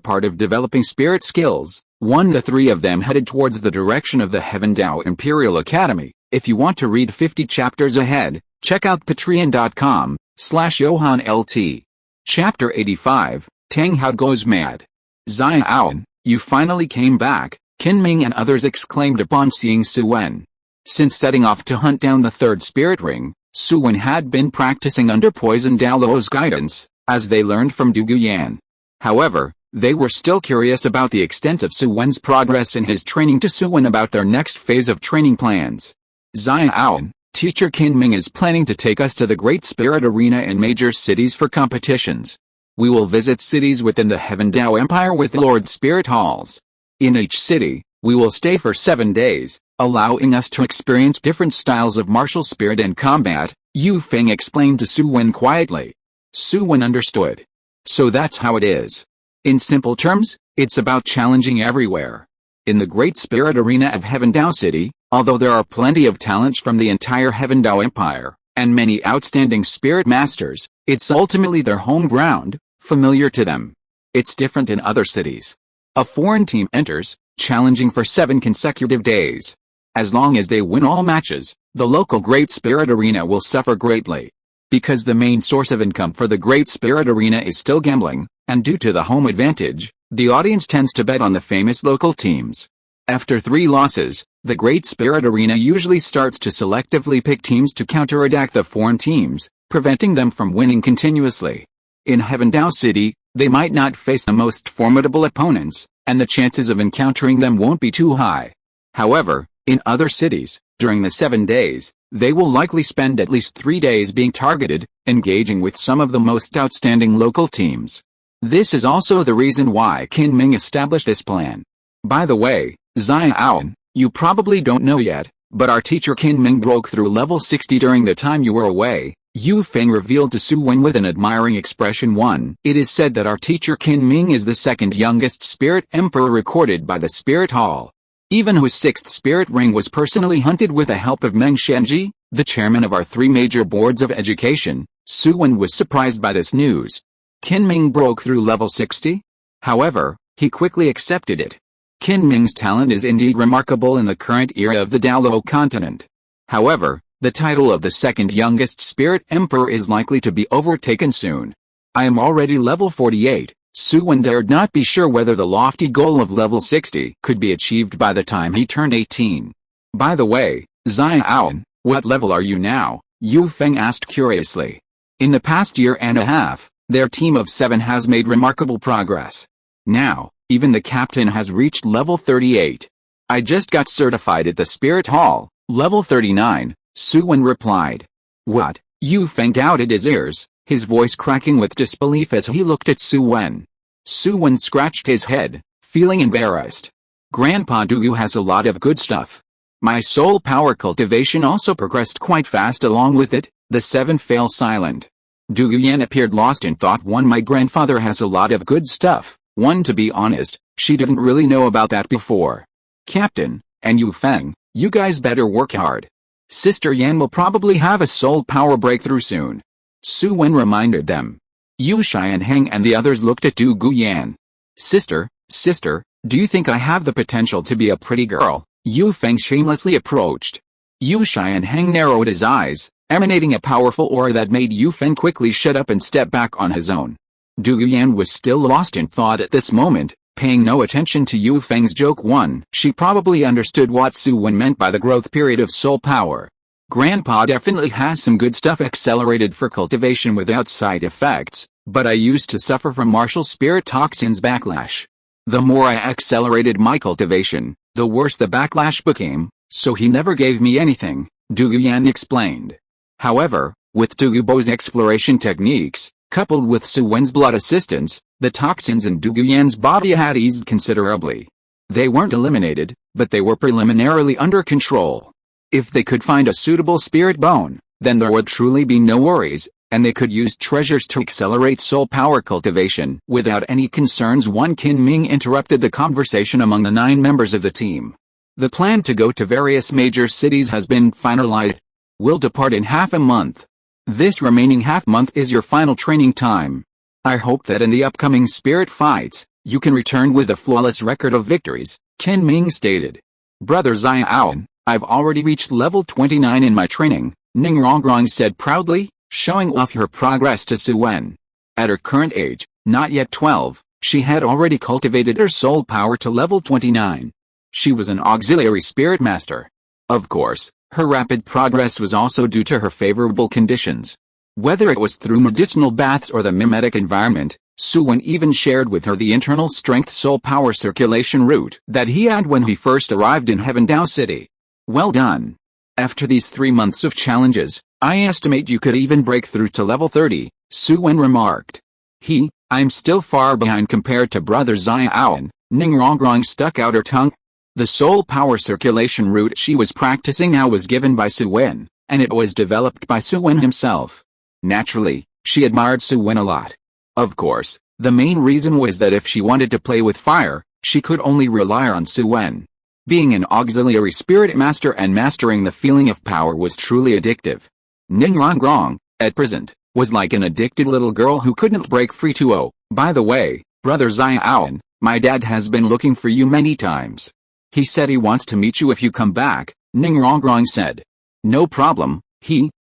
part of developing spirit skills. 1 to 3 of them headed towards the direction of the Heaven Dao Imperial Academy. If you want to read 50 chapters ahead, check out patreon.com/JohanLT. Chapter 85, Tang Hao Goes Mad. Xiaoan, you finally came back, Qin Ming and others exclaimed upon seeing Su Wen. Since setting off to hunt down the third spirit ring, Su Wen had been practicing under Poison Douluo's guidance, as they learned from Douluo Yan. However, they were still curious about the extent of Su Wen's progress in his training to Su Wen about their next phase of training plans. Xiaoan, Teacher Kinming is planning to take us to the Great Spirit Arena in major cities for competitions. We will visit cities within the Heaven Dao Empire with Lord Spirit Halls. In each city, we will stay for 7 days, allowing us to experience different styles of martial spirit and combat, Yu Feng explained to Su Wen quietly. Su Wen understood. So that's how it is. In simple terms, it's about challenging everywhere. In the Great Spirit Arena of Heaven Dao City, although there are plenty of talents from the entire Heaven Dao Empire, and many outstanding spirit masters, it's ultimately their home ground, familiar to them. It's different in other cities. A foreign team enters, challenging for 7 consecutive days. As long as they win all matches, the local Great Spirit Arena will suffer greatly. Because the main source of income for the Great Spirit Arena is still gambling, and due to the home advantage, the audience tends to bet on the famous local teams. After 3 losses, the Great Spirit Arena usually starts to selectively pick teams to counterattack the foreign teams, preventing them from winning continuously. In Heaven Dao City, they might not face the most formidable opponents, and the chances of encountering them won't be too high. However, in other cities, during the 7 days, they will likely spend at least 3 days being targeted, engaging with some of the most outstanding local teams. This is also the reason why Kinming established this plan. By the way, Xiaoan, you probably don't know yet, but our teacher Kinming broke through level 60 during the time you were away, Yu Feng revealed to Su Wen with an admiring expression. It is said that our teacher Kinming is the second youngest spirit emperor recorded by the Spirit Hall. Even whose 6th spirit ring was personally hunted with the help of Meng Shenji, the chairman of our 3 major boards of education. Su Wen was surprised by this news. Kinming broke through level 60? However, he quickly accepted it. Kinming's talent is indeed remarkable in the current era of the Douluo continent. However, the title of the second youngest spirit emperor is likely to be overtaken soon. I am already level 48, Su Wen dared not be sure whether the lofty goal of level 60 could be achieved by the time he turned 18. By the way, Xiaoan, what level are you now? Yu Feng asked curiously. In the past year and a half, their team of 7 has made remarkable progress. Now, even the captain has reached level 38. I just got certified at the Spirit Hall, level 39, Su Wen replied. What? Yu Feng doubted his ears, his voice cracking with disbelief as he looked at Su Wen. Su Wen scratched his head, feeling embarrassed. Grandpa Douluo has a lot of good stuff. My soul power cultivation also progressed quite fast along with it. The 7 fell silent. Douluo appeared lost in thought. My grandfather has a lot of good stuff. To be honest, she didn't really know about that before. Captain, and Yu Feng, you guys better work hard. Sister Yan will probably have a soul power breakthrough soon. Su Wen reminded them. Yu Xianheng and the others looked at Du Guyan. Sister, do you think I have the potential to be a pretty girl? Yu Feng shamelessly approached. Yu Xianheng narrowed his eyes, emanating a powerful aura that made Yu Feng quickly shut up and step back on his own. Du Guyan was still lost in thought at this moment, paying no attention to Yu Feng's joke. She probably understood what Su Wen meant by the growth period of soul power. Grandpa definitely has some good stuff accelerated for cultivation without side effects, but I used to suffer from martial spirit toxins backlash. The more I accelerated my cultivation, the worse the backlash became, so he never gave me anything, Du Guyan explained. However, with Du Gubo's exploration techniques, coupled with Su Wen's blood assistance, the toxins in Du Guyan's body had eased considerably. They weren't eliminated, but they were preliminarily under control. If they could find a suitable spirit bone, then there would truly be no worries, and they could use treasures to accelerate soul power cultivation without any concerns. Kinming interrupted the conversation among the 9 members of the team. The plan to go to various major cities has been finalized. We'll depart in half a month. This remaining half month is your final training time. I hope that in the upcoming spirit fights, you can return with a flawless record of victories, Kinming stated. Brother Xiaoan, I've already reached level 29 in my training, Ningrongrong said proudly, showing off her progress to Su Wen. At her current age, not yet 12, she had already cultivated her soul power to level 29. She was an auxiliary spirit master. Of course, her rapid progress was also due to her favorable conditions. Whether it was through medicinal baths or the mimetic environment, Su Wen even shared with her the internal strength soul power circulation route that he had when he first arrived in Heaven Dao City. Well done. After these 3 months of challenges, I estimate you could even break through to level 30, Su Wen remarked. I'm still far behind compared to Brother Xiaoan, Ningrongrong stuck out her tongue. The soul power circulation route she was practicing now was given by Su Wen, and it was developed by Su Wen himself. Naturally, she admired Su Wen a lot. Of course, the main reason was that if she wanted to play with fire, she could only rely on Su Wen. Being an auxiliary spirit master and mastering the feeling of power was truly addictive. Ningrongrong, at present, was like an addicted little girl who couldn't break free to oh, by the way, Brother Xiaoan, my dad has been looking for you many times. He said he wants to meet you if you come back, Ningrongrong said. No problem,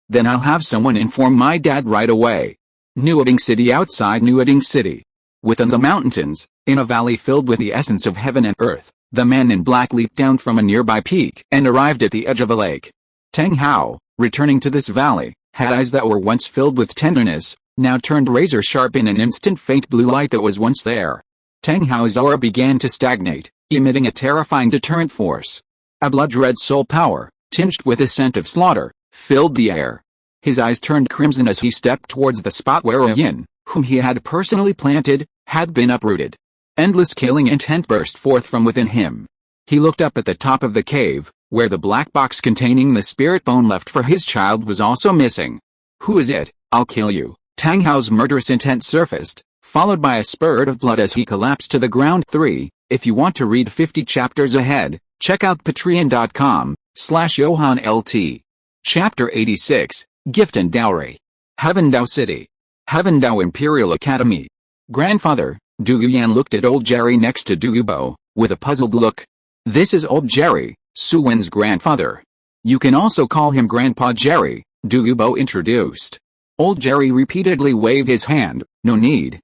then I'll have someone inform my dad right away. Nuoding City. Outside Nuoding City, within the mountains, in a valley filled with the essence of heaven and earth, the man in black leaped down from a nearby peak and arrived at the edge of a lake. Tang Hao, returning to this valley, had eyes that were once filled with tenderness, now turned razor-sharp in an instant faint blue light that was once there. Tang Hao's aura began to stagnate, emitting a terrifying deterrent force. A blood-red soul power, tinged with a scent of slaughter, filled the air. His eyes turned crimson as he stepped towards the spot where a yin, whom he had personally planted, had been uprooted. Endless killing intent burst forth from within him. He looked up at the top of the cave, where the black box containing the spirit bone left for his child was also missing. Who is it? I'll kill you. Tang Hao's murderous intent surfaced, followed by a spurt of blood as he collapsed to the ground. 3. If you want to read 50 chapters ahead, check out patreon.com/YohanLT. Chapter 86, Gift and Dowry. Heavendao City. Heavendao Imperial Academy. Grandfather, Doulou Yan looked at old Jerry next to Douluo, with a puzzled look. This is old Jerry, Su Wen's grandfather. You can also call him Grandpa Jerry, Douluo introduced. Old Jerry repeatedly waved his hand. No need,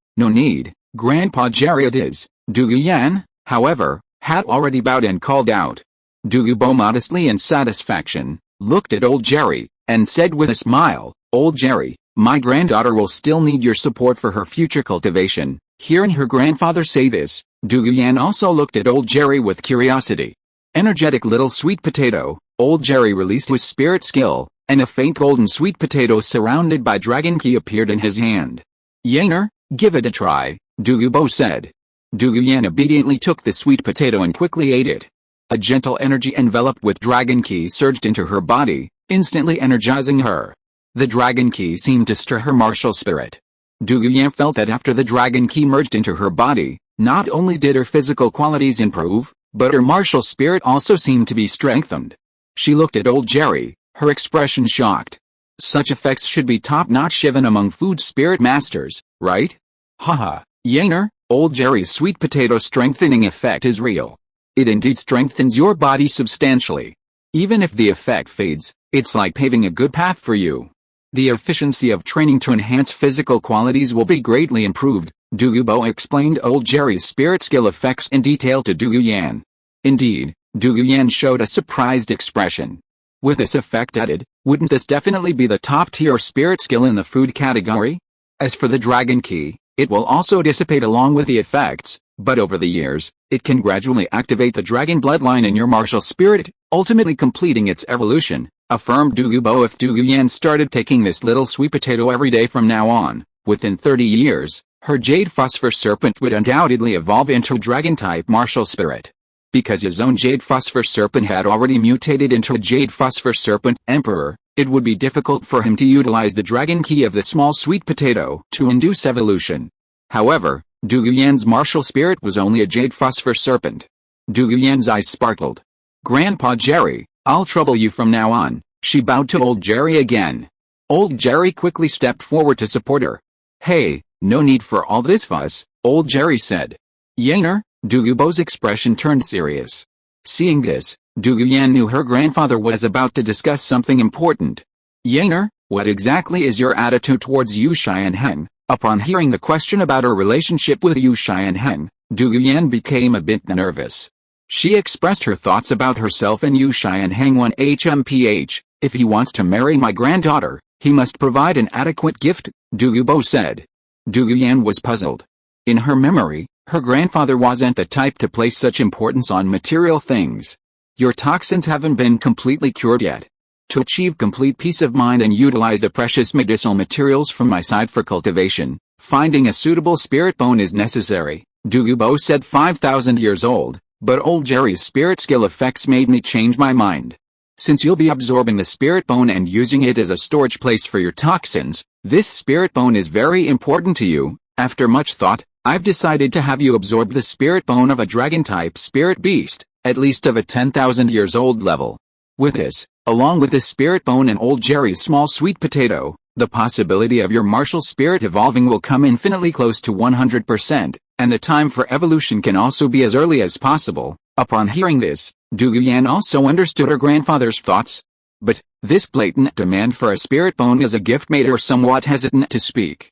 Grandpa Jerry it is. Doulou Yan, however, had already bowed and called out. Douluo modestly in satisfaction, looked at old Jerry, and said with a smile, Old Jerry, my granddaughter will still need your support for her future cultivation. Hearing her grandfather say this, Doulou Yan also looked at old Jerry with curiosity. Energetic little sweet potato, old Jerry released his spirit skill, and a faint golden sweet potato surrounded by dragon ki appeared in his hand. Yaner, give it a try, Douluo said. Doulou Yan obediently took the sweet potato and quickly ate it. A gentle energy enveloped with dragon ki surged into her body, instantly energizing her. The dragon ki seemed to stir her martial spirit. Doulou Yan felt that after the dragon ki merged into her body, not only did her physical qualities improve, but her martial spirit also seemed to be strengthened. She looked at old Jerry, her expression shocked. Such effects should be top-notch even among food spirit masters, right? Haha, Yaner, old Jerry's sweet potato strengthening effect is real. It indeed strengthens your body substantially. Even if the effect fades, it's like paving a good path for you. The efficiency of training to enhance physical qualities will be greatly improved, Douluo explained old Jerry's spirit skill effects in detail to Doulou Yan. Indeed, Doulou Yan showed a surprised expression. With this effect added, wouldn't this definitely be the top-tier spirit skill in the food category? As for the dragon ki, it will also dissipate along with the effects, but over the years, it can gradually activate the dragon bloodline in your martial spirit, ultimately completing its evolution, affirmed Douluo. If Doulou Yan started taking this little sweet potato every day from now on, within 30 years, her jade phosphor serpent would undoubtedly evolve into dragon-type martial spirit. Because his own jade phosphor serpent had already mutated into a jade phosphor serpent emperor, it would be difficult for him to utilize the dragon ki of the small sweet potato to induce evolution. However, Doulou Yan's martial spirit was only a jade phosphor serpent. Doulou Yan's eyes sparkled. Grandpa Jerry, I'll trouble you from now on, she bowed to old Jerry again. Old Jerry quickly stepped forward to support her. Hey, no need for all this fuss, old Jerry said. Yaner, Douluo's expression turned serious. Seeing this, Doulou Yan knew her grandfather was about to discuss something important. Yaner, what exactly is your attitude towards Yu Xianheng? Upon hearing the question about her relationship with Yu Xianheng, Doulou Yan became a bit nervous. She expressed her thoughts about herself and Yu Xianheng. 1 HMPH, if he wants to marry my granddaughter, he must provide an adequate gift, Douluo said. Doulou Yan was puzzled. In her memory, her grandfather wasn't the type to place such importance on material things. Your toxins haven't been completely cured yet. To achieve complete peace of mind and utilize the precious medicinal materials from my side for cultivation, finding a suitable spirit bone is necessary, Douluo said. 5,000 years old, but old Jerry's spirit skill effects made me change my mind. Since you'll be absorbing the spirit bone and using it as a storage place for your toxins, this spirit bone is very important to you. After much thought, I've decided to have you absorb the spirit bone of a dragon-type spirit beast, at least of a 10,000 years old level. With this, along with the spirit bone and old Jerry's small sweet potato, the possibility of your martial spirit evolving will come infinitely close to 100%, and the time for evolution can also be as early as possible. Upon hearing this, Douluo also understood her grandfather's thoughts. But, this blatant demand for a spirit bone as a gift made her somewhat hesitant to speak.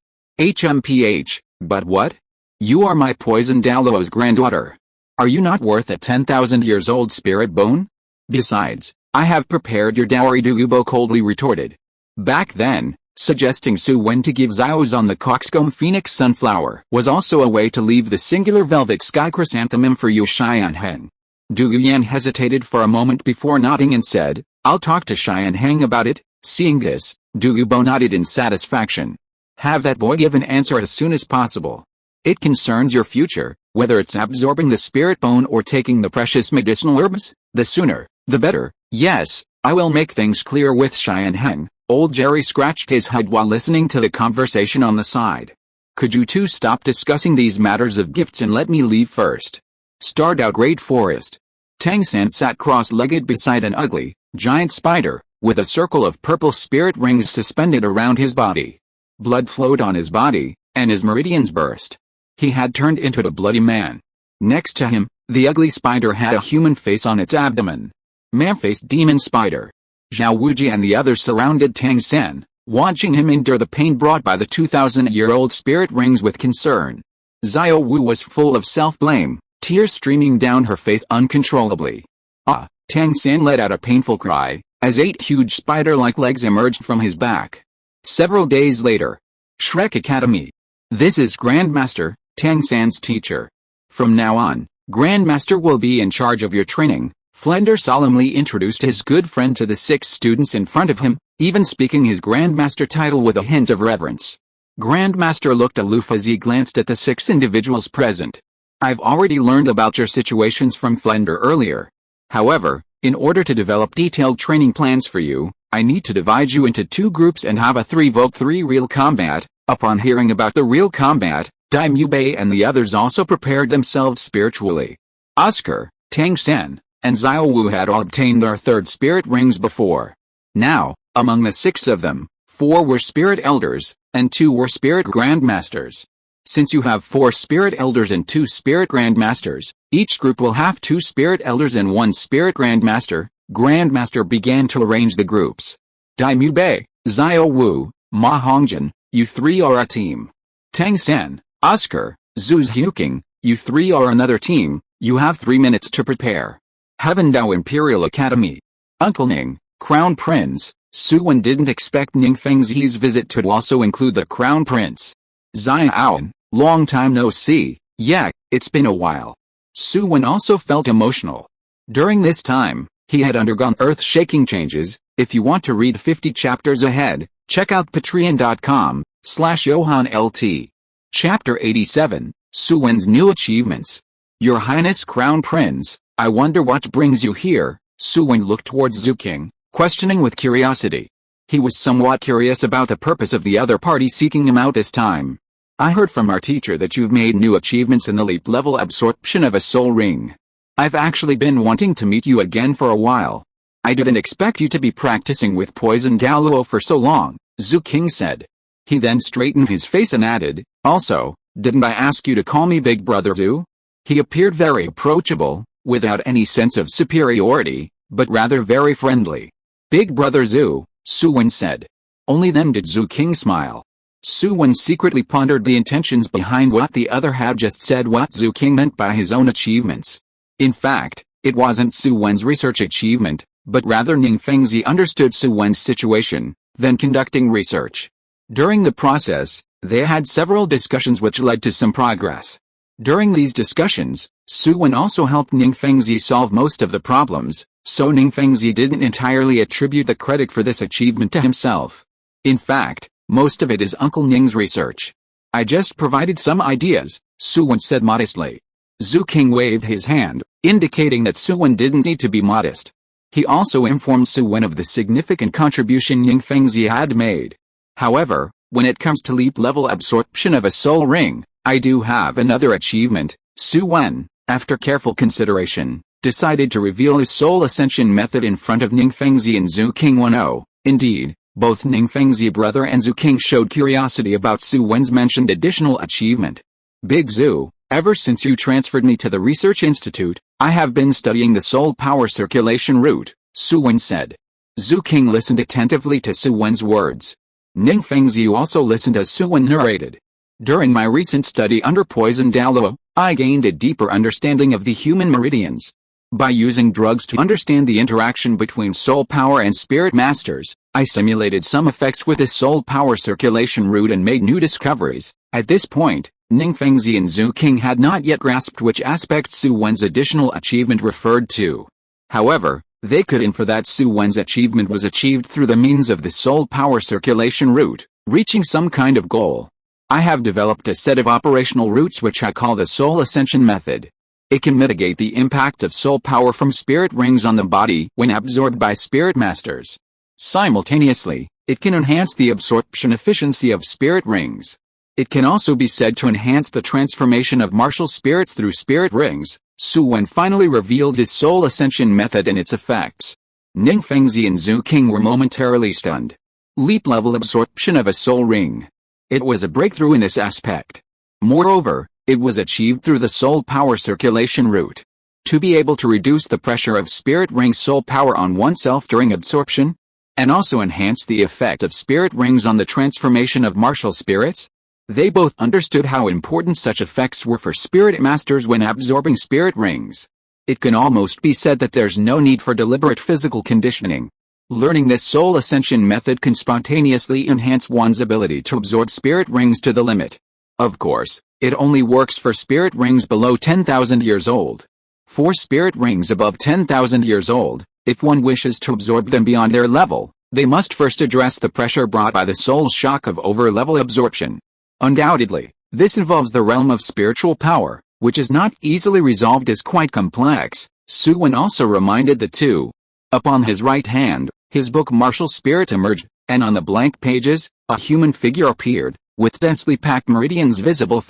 But what? You are my poison Douluo's granddaughter. Are you not worth a 10,000 years old spirit bone? Besides, I have prepared your dowry, Douluo coldly retorted. Back then, suggesting Su Wen to give Xiaozan the coxcomb phoenix sunflower was also a way to leave the singular velvet sky chrysanthemum for Yu Xianheng. Douluo hesitated for a moment before nodding and said, I'll talk to Xianheng about it. Seeing this, Douluo nodded in satisfaction. Have that boy give an answer as soon as possible. It concerns your future, whether it's absorbing the spirit bone or taking the precious medicinal herbs, the sooner, the better. Yes, I will make things clear with Xianheng. Old Jerry scratched his head while listening to the conversation on the side. Could you two stop discussing these matters of gifts and let me leave first? Starred out Great Forest. Tang San sat cross-legged beside an ugly, giant spider, with a circle of purple spirit rings suspended around his body. Blood flowed on his body, and his meridians burst. He had turned into a bloody man. Next to him, the ugly spider had a human face on its abdomen. Man-faced demon spider. Zhao Wuji and the others surrounded Tang San, watching him endure the pain brought by the 2,000-year-old spirit rings with concern. Xiao Wu was full of self-blame, tears streaming down her face uncontrollably. Ah! Tang San let out a painful cry, as 8 huge spider-like legs emerged from his back. Several days later. Shrek Academy. This is Grandmaster, Tang San's teacher. From now on, Grandmaster will be in charge of your training. Flender solemnly introduced his good friend to the 6 students in front of him, even speaking his Grandmaster title with a hint of reverence. Grandmaster looked aloof as he glanced at the 6 individuals present. I've already learned about your situations from Flender earlier. However, in order to develop detailed training plans for you, I need to divide you into 2 groups and have a 3v3 real combat. Upon hearing about the real combat, Daimyo Bei and the others also prepared themselves spiritually. Oscar, Tang San, and Xiao Wu had all obtained their 3rd spirit rings before. Now, among the 6 of them, 4 were spirit elders, and 2 were spirit grandmasters. Since you have 4 spirit elders and 2 spirit grandmasters, each group will have 2 spirit elders and 1 spirit grandmaster. Grandmaster began to arrange the groups. Daimyo Bei, Xiao Wu, Ma Hongjin, you 3 are a team. Tang San, Oscar, Zhu Zhuqing, you 3 are another team. You have 3 minutes to prepare. Heavendao Imperial Academy. Uncle Ning, Crown Prince. Su Wen didn't expect Ning Fengzi's visit to also include the Crown Prince. Xiaoan, long time no see. Yeah, it's been a while. Su Wen also felt emotional. During this time, he had undergone earth-shaking changes. If you want to read 50 chapters ahead, check out patreon.com/JohanLT. Chapter 87, Su Wen's New Achievements. Your Highness Crown Prince, I wonder what brings you here. Su Wen looked towards Zhuqing, questioning with curiosity. He was somewhat curious about the purpose of the other party seeking him out this time. I heard from our teacher that you've made new achievements in the leap-level absorption of a soul ring. I've actually been wanting to meet you again for a while. I didn't expect you to be practicing with poison Douluo for so long, Zhuqing said. He then straightened his face and added, also, didn't I ask you to call me Big Brother Zhu? He appeared very approachable, without any sense of superiority, but rather very friendly. Big Brother Zhu, Su Wen said. Only then did Zhuqing smile. Su Wen secretly pondered the intentions behind what the other had just said, what Zhuqing meant by his own achievements. In fact, it wasn't Su Wen's research achievement, but rather Ning Fengzi understood Su Wen's situation, then conducting research. During the process, they had several discussions which led to some progress. During these discussions, Su Wen also helped Ning Fengzi solve most of the problems, So Ningfengzi didn't entirely attribute the credit for this achievement to himself. In fact, most of it is Uncle Ning's research. I just provided some ideas, Su Wen said modestly. Zhu King waved his hand, indicating that Su Wen didn't need to be modest. He also informed Su Wen of the significant contribution Ningfengzi had made. However, when it comes to leap-level absorption of a soul ring, I do have another achievement. Su Wen, after careful consideration, decided to reveal his soul ascension method in front of Ningfengzi and Zhu King 1-0. Indeed, both Ningfengzi brother and Zhu King showed curiosity about Su Wen's mentioned additional achievement. Big Zhu, ever since you transferred me to the research institute, I have been studying the soul power circulation route, Su Wen said. Zhu King listened attentively to Su Wen's words. Ningfengzi also listened as Su Wen narrated. During my recent study under Poison Douluo, I gained a deeper understanding of the human meridians. By using drugs to understand the interaction between soul power and spirit masters, I simulated some effects with this soul power circulation route and made new discoveries. At this point, Ningfengzi and Zhu King had not yet grasped which aspect Su Wen's additional achievement referred to. However, they could infer that Su Wen's achievement was achieved through the means of the soul power circulation route, reaching some kind of goal. I have developed a set of operational routes which I call the soul ascension method. It can mitigate the impact of soul power from spirit rings on the body when absorbed by spirit masters. Simultaneously, it can enhance the absorption efficiency of spirit rings. It can also be said to enhance the transformation of martial spirits through spirit rings. Su Wen finally revealed his soul ascension method and its effects. Ningfengzi and Zhu King were momentarily stunned. Leap-level absorption of a soul ring. It was a breakthrough in this aspect. Moreover, it was achieved through the soul power circulation route. To be able to reduce the pressure of spirit ring soul power on oneself during absorption, and also enhance the effect of spirit rings on the transformation of martial spirits? They both understood how important such effects were for spirit masters when absorbing spirit rings. It can almost be said that there's no need for deliberate physical conditioning. Learning this soul ascension method can spontaneously enhance one's ability to absorb spirit rings to the limit. Of course, it only works for spirit rings below 10,000 years old. For spirit rings above 10,000 years old, if one wishes to absorb them beyond their level, they must first address the pressure brought by the soul's shock of over-level absorption. Undoubtedly, this involves the realm of spiritual power, which is not easily resolved as quite complex. Su Wen also reminded the two. Upon his right hand, his book Martial Spirit emerged, and on the blank pages, a human figure appeared, with densely packed meridians visible.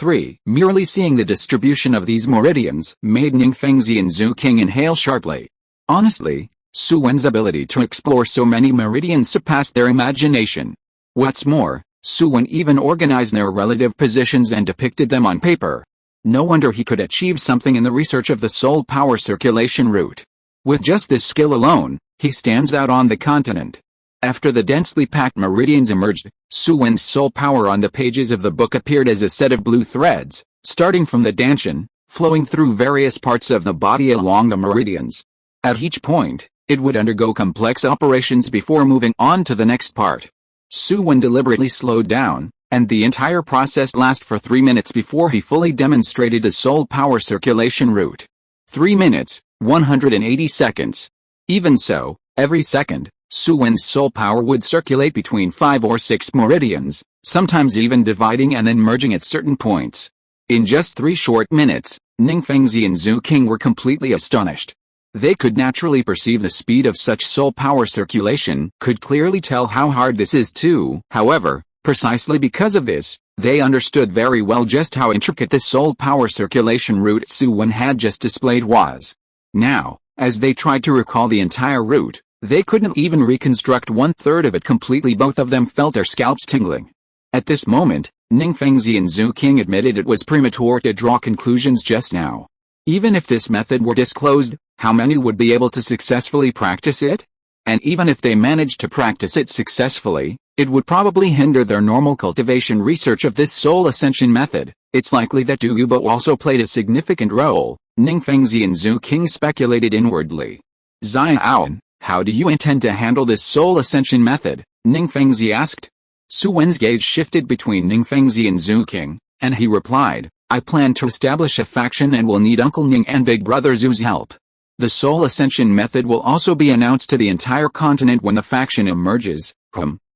Merely seeing the distribution of these meridians made Ningfengzi and Zhu King inhale sharply. Honestly, Su Wen's ability to explore so many meridians surpassed their imagination. What's more, Su Wen even organized their relative positions and depicted them on paper. No wonder he could achieve something in the research of the soul power circulation route. With just this skill alone, he stands out on the continent. After the densely packed meridians emerged, Su Wen's soul power on the pages of the book appeared as a set of blue threads, starting from the danshan, flowing through various parts of the body along the meridians. At each point, it would undergo complex operations before moving on to the next part. Su Wen deliberately slowed down, and the entire process lasted for 3 minutes before he fully demonstrated the soul power circulation route. 3 minutes, 180 seconds. Even so, every second, Su Wen's soul power would circulate between 5 or 6 meridians, sometimes even dividing and then merging at certain points. In just 3 short minutes, Ningfengzi and Zhu King were completely astonished. They could naturally perceive the speed of such soul power circulation, could clearly tell how hard this is too. However, precisely because of this, they understood very well just how intricate the soul power circulation route Su Wen had just displayed was. Now, as they tried to recall the entire route, they couldn't even reconstruct 1/3 of it completely. Both of them felt their scalps tingling. At this moment, Ningfengzi and Zhu King admitted it was premature to draw conclusions just now. Even if this method were disclosed, how many would be able to successfully practice it? And even if they managed to practice it successfully, it would probably hinder their normal cultivation research of this soul ascension method. It's likely that Douluo also played a significant role, Ningfengzi and Zhu King speculated inwardly. Xiaoan, how do you intend to handle this soul ascension method? Ningfengzi asked. Su Wen's gaze shifted between Ningfengzi and Zhu King, and he replied, I plan to establish a faction and will need Uncle Ning and Big Brother Zhu's help. The Soul Ascension method will also be announced to the entire continent when the faction emerges.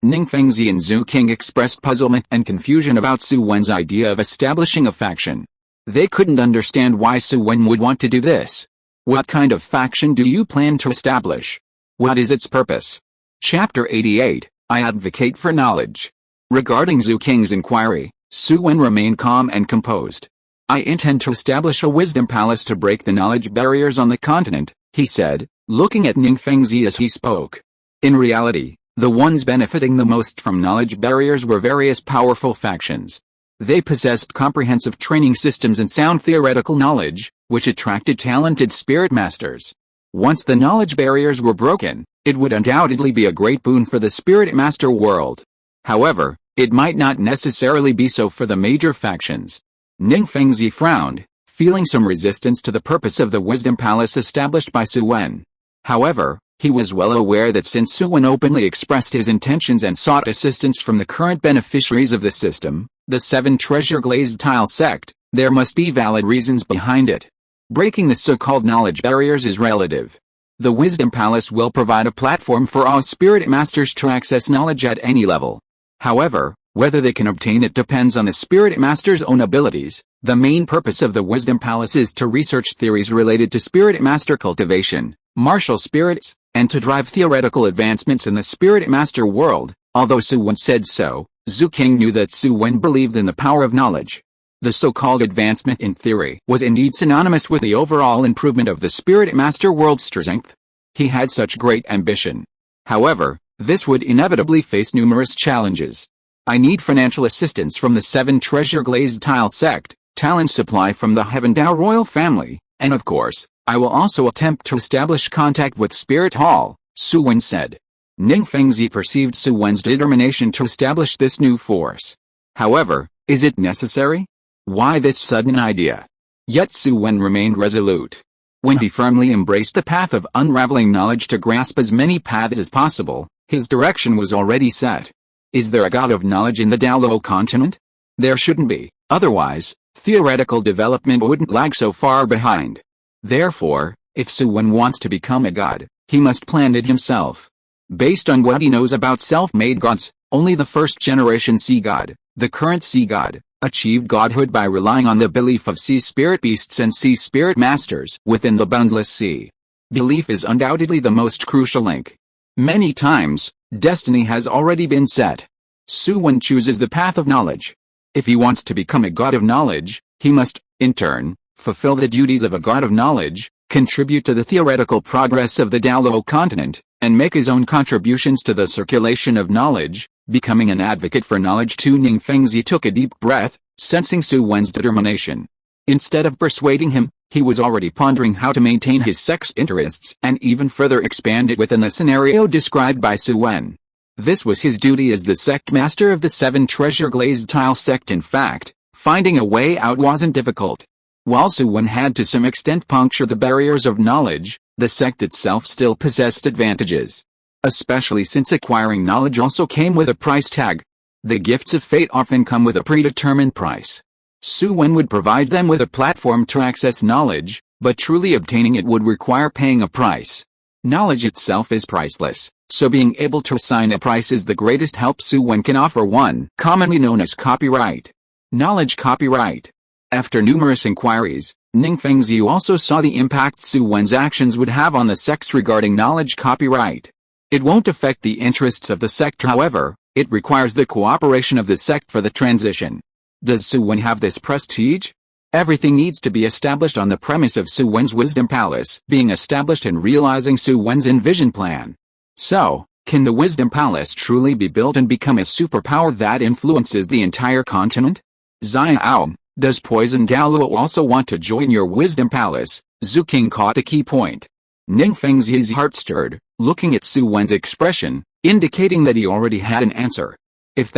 Ning Fengzi and Zhu King expressed puzzlement and confusion about Su Wen's idea of establishing a faction. They couldn't understand why Su Wen would want to do this. What kind of faction do you plan to establish? What is its purpose? Chapter 88, I advocate for knowledge. Regarding Zhu King's inquiry, Su Wen remained calm and composed. I intend to establish a wisdom palace to break the knowledge barriers on the continent, he said, looking at Ning Fengzi as he spoke. In reality, the ones benefiting the most from knowledge barriers were various powerful factions. They possessed comprehensive training systems and sound theoretical knowledge, which attracted talented spirit masters. Once the knowledge barriers were broken, it would undoubtedly be a great boon for the spirit master world. However, it might not necessarily be so for the major factions. Ning Fengzi frowned, feeling some resistance to the purpose of the wisdom palace established by Su Wen. However, he was well aware that since Su Wen openly expressed his intentions and sought assistance from the current beneficiaries of the system, the 7 treasure glazed tile sect, there must be valid reasons behind it. Breaking the so-called knowledge barriers is relative. The wisdom palace will provide a platform for all spirit masters to access knowledge at any level. However, whether they can obtain it depends on the spirit master's own abilities. The main purpose of the wisdom palace is to research theories related to spirit master cultivation, martial spirits, and to drive theoretical advancements in the spirit master world. Although Su Wen said so, Zhu King knew that Su Wen believed in the power of knowledge. The so-called advancement in theory was indeed synonymous with the overall improvement of the spirit master world's strength. He had such great ambition. However, this would inevitably face numerous challenges. I need financial assistance from the 7 treasure glazed tile sect, talent supply from the Heaven Dao royal family, and of course, I will also attempt to establish contact with Spirit Hall, Su Wen said. Ning Fengzi perceived Su Wen's determination to establish this new force. However, is it necessary? Why this sudden idea? Yet Su Wen remained resolute. When he firmly embraced the path of unraveling knowledge to grasp as many paths as possible, his direction was already set. Is there a god of knowledge in the Douluo continent? There shouldn't be, otherwise, theoretical development wouldn't lag so far behind. Therefore, if Su Wen wants to become a god, he must plan it himself. Based on what he knows about self-made gods, only the first-generation sea god, the current sea god, achieved godhood by relying on the belief of sea spirit beasts and sea spirit masters within the boundless sea. Belief is undoubtedly the most crucial link. Many times, destiny has already been set. Su Wen chooses the path of knowledge. If he wants to become a god of knowledge, he must, in turn, fulfill the duties of a god of knowledge, contribute to the theoretical progress of the Douluo continent, and make his own contributions to the circulation of knowledge. Becoming an advocate for knowledge too. Ning Fengzi took a deep breath, sensing Su Wen's determination. Instead of persuading him, he was already pondering how to maintain his sect's interests and even further expand it within the scenario described by Su Wen. This was his duty as the sect master of the 7 treasure glazed tile sect. In fact, finding a way out wasn't difficult. While Su Wen had to some extent punctured the barriers of knowledge, the sect itself still possessed advantages. Especially since acquiring knowledge also came with a price tag. The gifts of fate often come with a predetermined price. Su Wen would provide them with a platform to access knowledge, but truly obtaining it would require paying a price. Knowledge itself is priceless, so being able to assign a price is the greatest help Su Wen can offer. One, commonly known as copyright. Knowledge copyright. After numerous inquiries, Ning Fengzi also saw the impact Su Wen's actions would have on the sects regarding knowledge copyright. It won't affect the interests of the sect, however, it requires the cooperation of the sect for the transition. Does Su Wen have this prestige? Everything needs to be established on the premise of Su Wen's wisdom palace being established and realizing Su Wen's envisioned plan. So, can the wisdom palace truly be built and become a superpower that influences the entire continent? Xiao, does Poison Douluo also want to join your wisdom palace? Zhu King caught a key point. Ning Fengzi's heart stirred, looking at Su Wen's expression, indicating that he already had an answer. If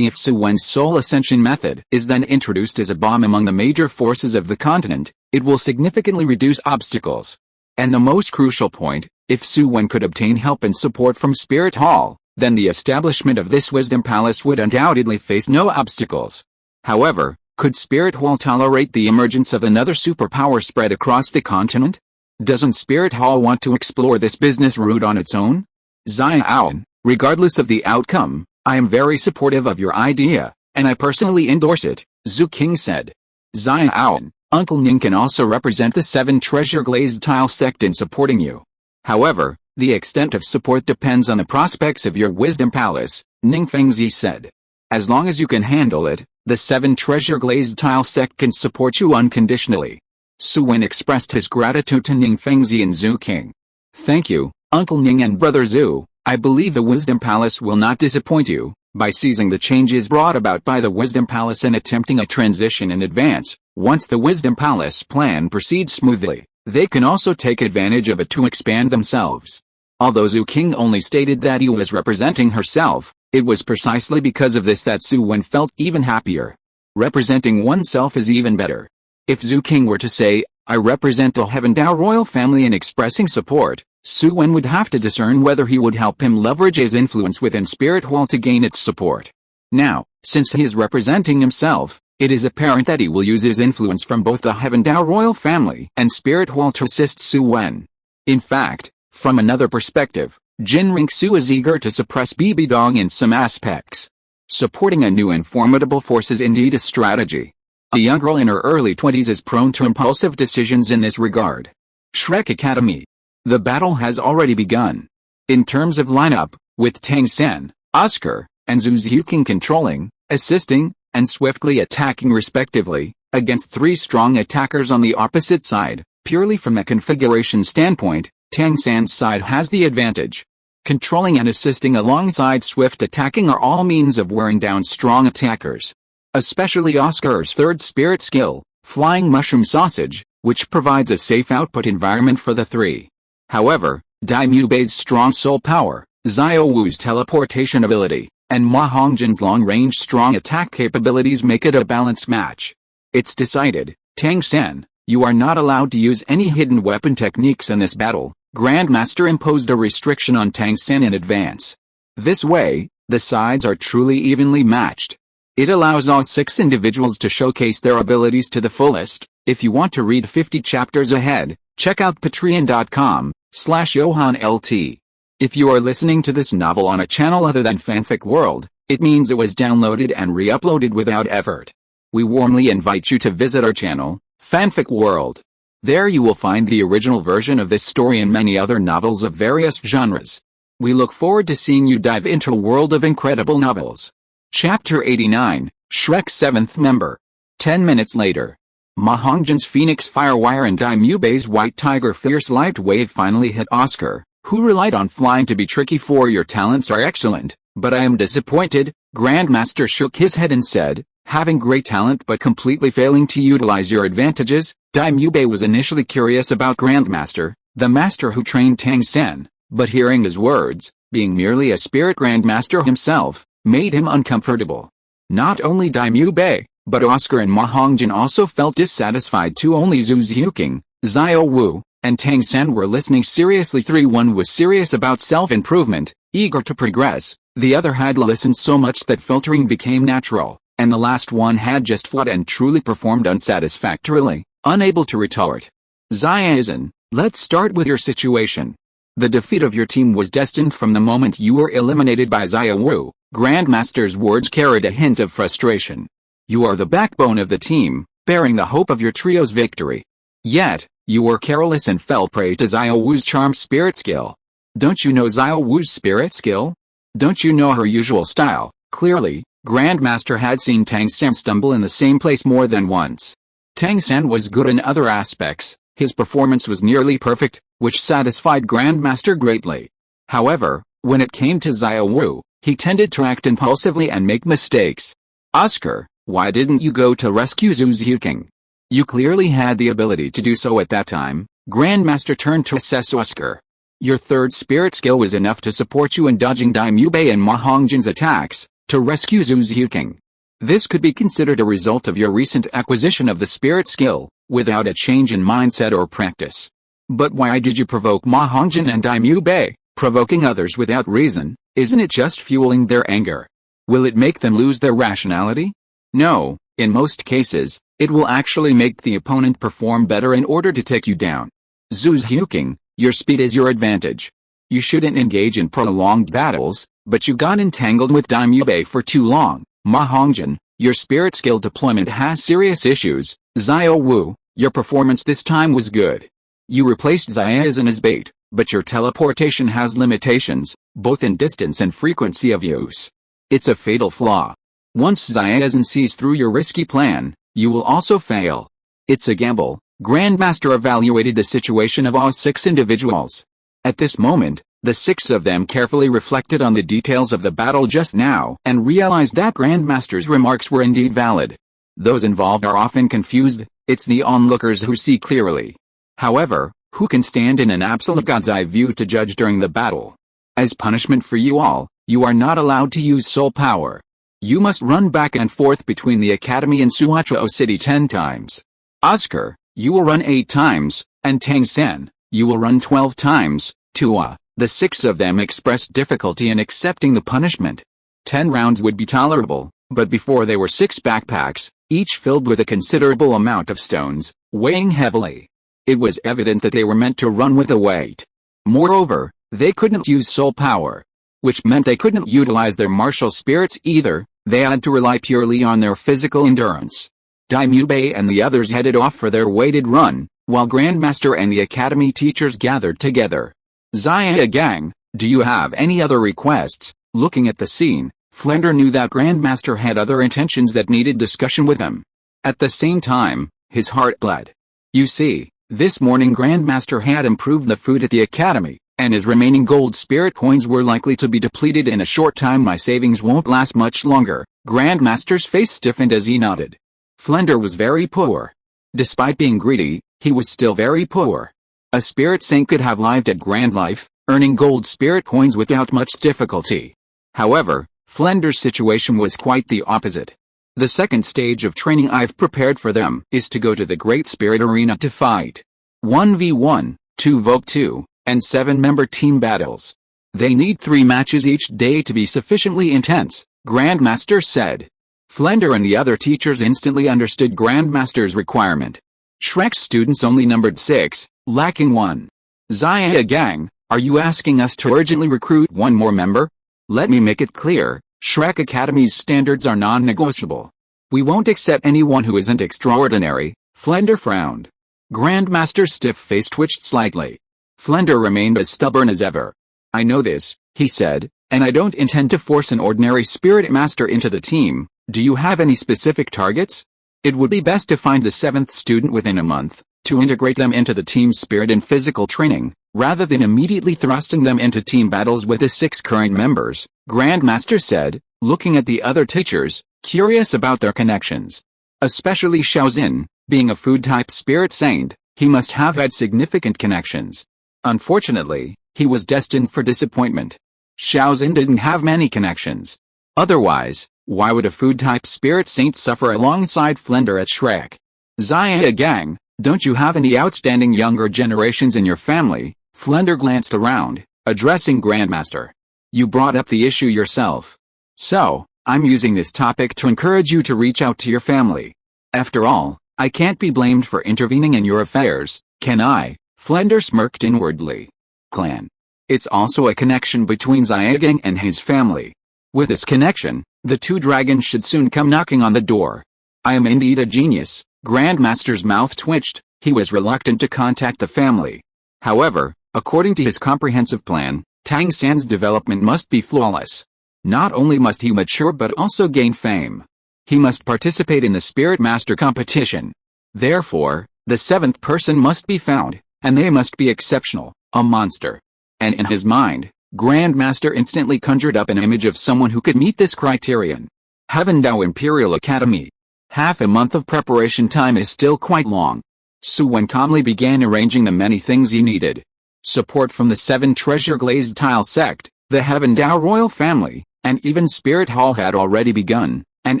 Su Wen's soul ascension method is then introduced as a bomb among the major forces of the continent, it will significantly reduce obstacles. And the most crucial point, if Su Wen could obtain help and support from Spirit Hall, then the establishment of this wisdom palace would undoubtedly face no obstacles. However, could Spirit Hall tolerate the emergence of another superpower spread across the continent? Doesn't Spirit Hall want to explore this business route on its own? Xiao, regardless of the outcome, I am very supportive of your idea, and I personally endorse it, Zhu King said. Xiao, Uncle Ning can also represent the 7 treasure glazed tile sect in supporting you. However, the extent of support depends on the prospects of your wisdom palace, Ning Fengzi said. As long as you can handle it, the 7 treasure glazed tile sect can support you unconditionally. Su Wen expressed his gratitude to Ning Fengzi and Zhu King. Thank you, Uncle Ning and Brother Zhu. I believe the Wisdom Palace will not disappoint you. By seizing the changes brought about by the Wisdom Palace and attempting a transition in advance, once the Wisdom Palace plan proceeds smoothly, they can also take advantage of it to expand themselves. Although Zhu King only stated that he was representing herself, it was precisely because of this that Su Wen felt even happier. Representing oneself is even better. If Zhu King were to say, I represent the Heaven Dao royal family in expressing support, Su Wen would have to discern whether he would help him leverage his influence within Spirit Hall to gain its support. Now, since he is representing himself, it is apparent that he will use his influence from both the Heaven Dao royal family and Spirit Hall to assist Su Wen. In fact, from another perspective, Jin Ringsu is eager to suppress Bibi Dong in some aspects. Supporting a new and formidable force is indeed a strategy. A young girl in her early 20s is prone to impulsive decisions in this regard. Shrek Academy. The battle has already begun. In terms of lineup, with Tang San, Oscar, and Zhu Xiuqing controlling, assisting, and swiftly attacking respectively, against 3 strong attackers on the opposite side, purely from a configuration standpoint, Tang San's side has the advantage. Controlling and assisting alongside swift attacking are all means of wearing down strong attackers. Especially Oscar's 3rd spirit skill, Flying Mushroom Sausage, which provides a safe output environment for the 3. However, Dai Mubei's strong soul power, Xiao Wu's teleportation ability, and Ma Hongjin's long-range strong attack capabilities make it a balanced match. It's decided, Tang San, you are not allowed to use any hidden weapon techniques in this battle. Grandmaster imposed a restriction on Tang San in advance. This way, the sides are truly evenly matched. It allows all 6 individuals to showcase their abilities to the fullest. If you want to read 50 chapters ahead, check out patreon.com/JohanLT. If you are listening to this novel on a channel other than Fanfic World, it means it was downloaded and re-uploaded without effort. We warmly invite you to visit our channel, Fanfic World. There you will find the original version of this story and many other novels of various genres. We look forward to seeing you dive into a world of incredible novels. Chapter 89, Shrek's 7th member. 10 minutes later. Ma Hongjin's Phoenix Firewire and Dai Mubei's White Tiger Fierce Light Wave finally hit Oscar, who relied on flying to be tricky. For your talents are excellent, but I am disappointed. Grandmaster shook his head and said, having great talent but completely failing to utilize your advantages. Dai Mubei was initially curious about Grandmaster, the master who trained Tang San, but hearing his words, being merely a spirit Grandmaster himself, made him uncomfortable. Not only Dai Mubei, but Oscar and Ma Hongjin also felt dissatisfied too. Only Zhu Xiuqing, Xiao Wu, and Tang San were listening seriously. 1 was serious about self-improvement, eager to progress, the other had listened so much that filtering became natural, and the last one had just fought and truly performed unsatisfactorily, unable to retort. Xiaozhen, let's start with your situation. The defeat of your team was destined from the moment you were eliminated by Xiao Wu. Grandmaster's words carried a hint of frustration. You are the backbone of the team, bearing the hope of your trio's victory. Yet, you were careless and fell prey to Xiao Wu's charm spirit skill. Don't you know Xiao Wu's spirit skill? Don't you know her usual style? Clearly, Grandmaster had seen Tang San stumble in the same place more than once. Tang San was good in other aspects, his performance was nearly perfect, which satisfied Grandmaster greatly. However, when it came to Xiao Wu, he tended to act impulsively and make mistakes. Oscar, why didn't you go to rescue Zhu Xiuqing? You clearly had the ability to do so at that time. Grandmaster turned to assess Oscar. Your 3rd spirit skill was enough to support you in dodging Dai Mubei and Ma Hongjin's attacks, to rescue Zhu Xiuqing. This could be considered a result of your recent acquisition of the spirit skill, without a change in mindset or practice. But why did you provoke Ma Hongjin and Dai Mubei? Provoking others without reason, isn't it just fueling their anger? Will it make them lose their rationality? No, in most cases, it will actually make the opponent perform better in order to take you down. Zhu's Huking, your speed is your advantage. You shouldn't engage in prolonged battles, but you got entangled with Daimyo Bei for too long. Ma Hongjin, your spirit skill deployment has serious issues. Xiao Wu, your performance this time was good. You replaced Xiaozhen as bait, but your teleportation has limitations, both in distance and frequency of use. It's a fatal flaw. Once Xiaozhen sees through your risky plan, you will also fail. It's a gamble. Grandmaster evaluated the situation of all 6 individuals. At this moment, the 6 of them carefully reflected on the details of the battle just now and realized that Grandmaster's remarks were indeed valid. Those involved are often confused, it's the onlookers who see clearly. However, who can stand in an absolute God's eye view to judge during the battle? As punishment for you all, you are not allowed to use soul power. You must run back and forth between the academy and Suachuo City 10 times. Oscar, you will run 8 times, and Tang San, you will run 12 times. Tua, the 6 of them expressed difficulty in accepting the punishment. 10 rounds would be tolerable, but before they were 6 backpacks, each filled with a considerable amount of stones, weighing heavily. It was evident that they were meant to run with a weight. Moreover, they couldn't use soul power, which meant they couldn't utilize their martial spirits either. They had to rely purely on their physical endurance. Daimyo Bei and the others headed off for their weighted run, while Grandmaster and the academy teachers gathered together. Xia Gang, do you have any other requests? Looking at the scene, Flender knew that Grandmaster had other intentions that needed discussion with him. At the same time, his heart bled. You see, this morning Grandmaster had improved the food at the academy, and his remaining gold spirit coins were likely to be depleted in a short time. My savings won't last much longer. Grandmaster's face stiffened as he nodded. Flender was very poor. Despite being greedy, he was still very poor. A spirit saint could have lived at Grand Life, earning gold spirit coins without much difficulty. However, Flender's situation was quite the opposite. The second stage of training I've prepared for them is to go to the Great Spirit Arena to fight 1v1, 2v2, and 7-member team battles. They need 3 matches each day to be sufficiently intense, Grandmaster said. Flender and the other teachers instantly understood Grandmaster's requirement. Shrek's students only numbered 6, lacking 1. Xia Gang, are you asking us to urgently recruit 1 more member? Let me make it clear, Shrek Academy's standards are non-negotiable. We won't accept anyone who isn't extraordinary. Flender frowned. Grandmaster's stiff face twitched slightly. Flender remained as stubborn as ever. I know this, he said, and I don't intend to force an ordinary spirit master into the team. Do you have any specific targets? It would be best to find the 7th student within a month, to integrate them into the team's spirit and physical training, rather than immediately thrusting them into team battles with the 6 current members, Grandmaster said, looking at the other teachers, curious about their connections. Especially Xiaozhen, being a food-type spirit saint, he must have had significant connections. Unfortunately, he was destined for disappointment. Xiaozhen didn't have many connections. Otherwise, why would a food-type spirit saint suffer alongside Flender at Shrek? Xia Gang, don't you have any outstanding younger generations in your family? Flender glanced around, addressing Grandmaster. You brought up the issue yourself. So, I'm using this topic to encourage you to reach out to your family. After all, I can't be blamed for intervening in your affairs, can I? Flender smirked inwardly. Clan. It's also a connection between Xia Gang and his family. With this connection, the 2 dragons should soon come knocking on the door. I am indeed a genius. Grandmaster's mouth twitched. He was reluctant to contact the family. However, according to his comprehensive plan, Tang San's development must be flawless. Not only must he mature but also gain fame. He must participate in the Spirit Master competition. Therefore, the 7th person must be found, and they must be exceptional, a monster. And in his mind, Grandmaster instantly conjured up an image of someone who could meet this criterion. Havendao Imperial Academy. Half a month of preparation time is still quite long. Su Wen calmly began arranging the many things he needed. Support from the 7 treasure glazed tile sect, the Havendao royal family, and even Spirit Hall had already begun, and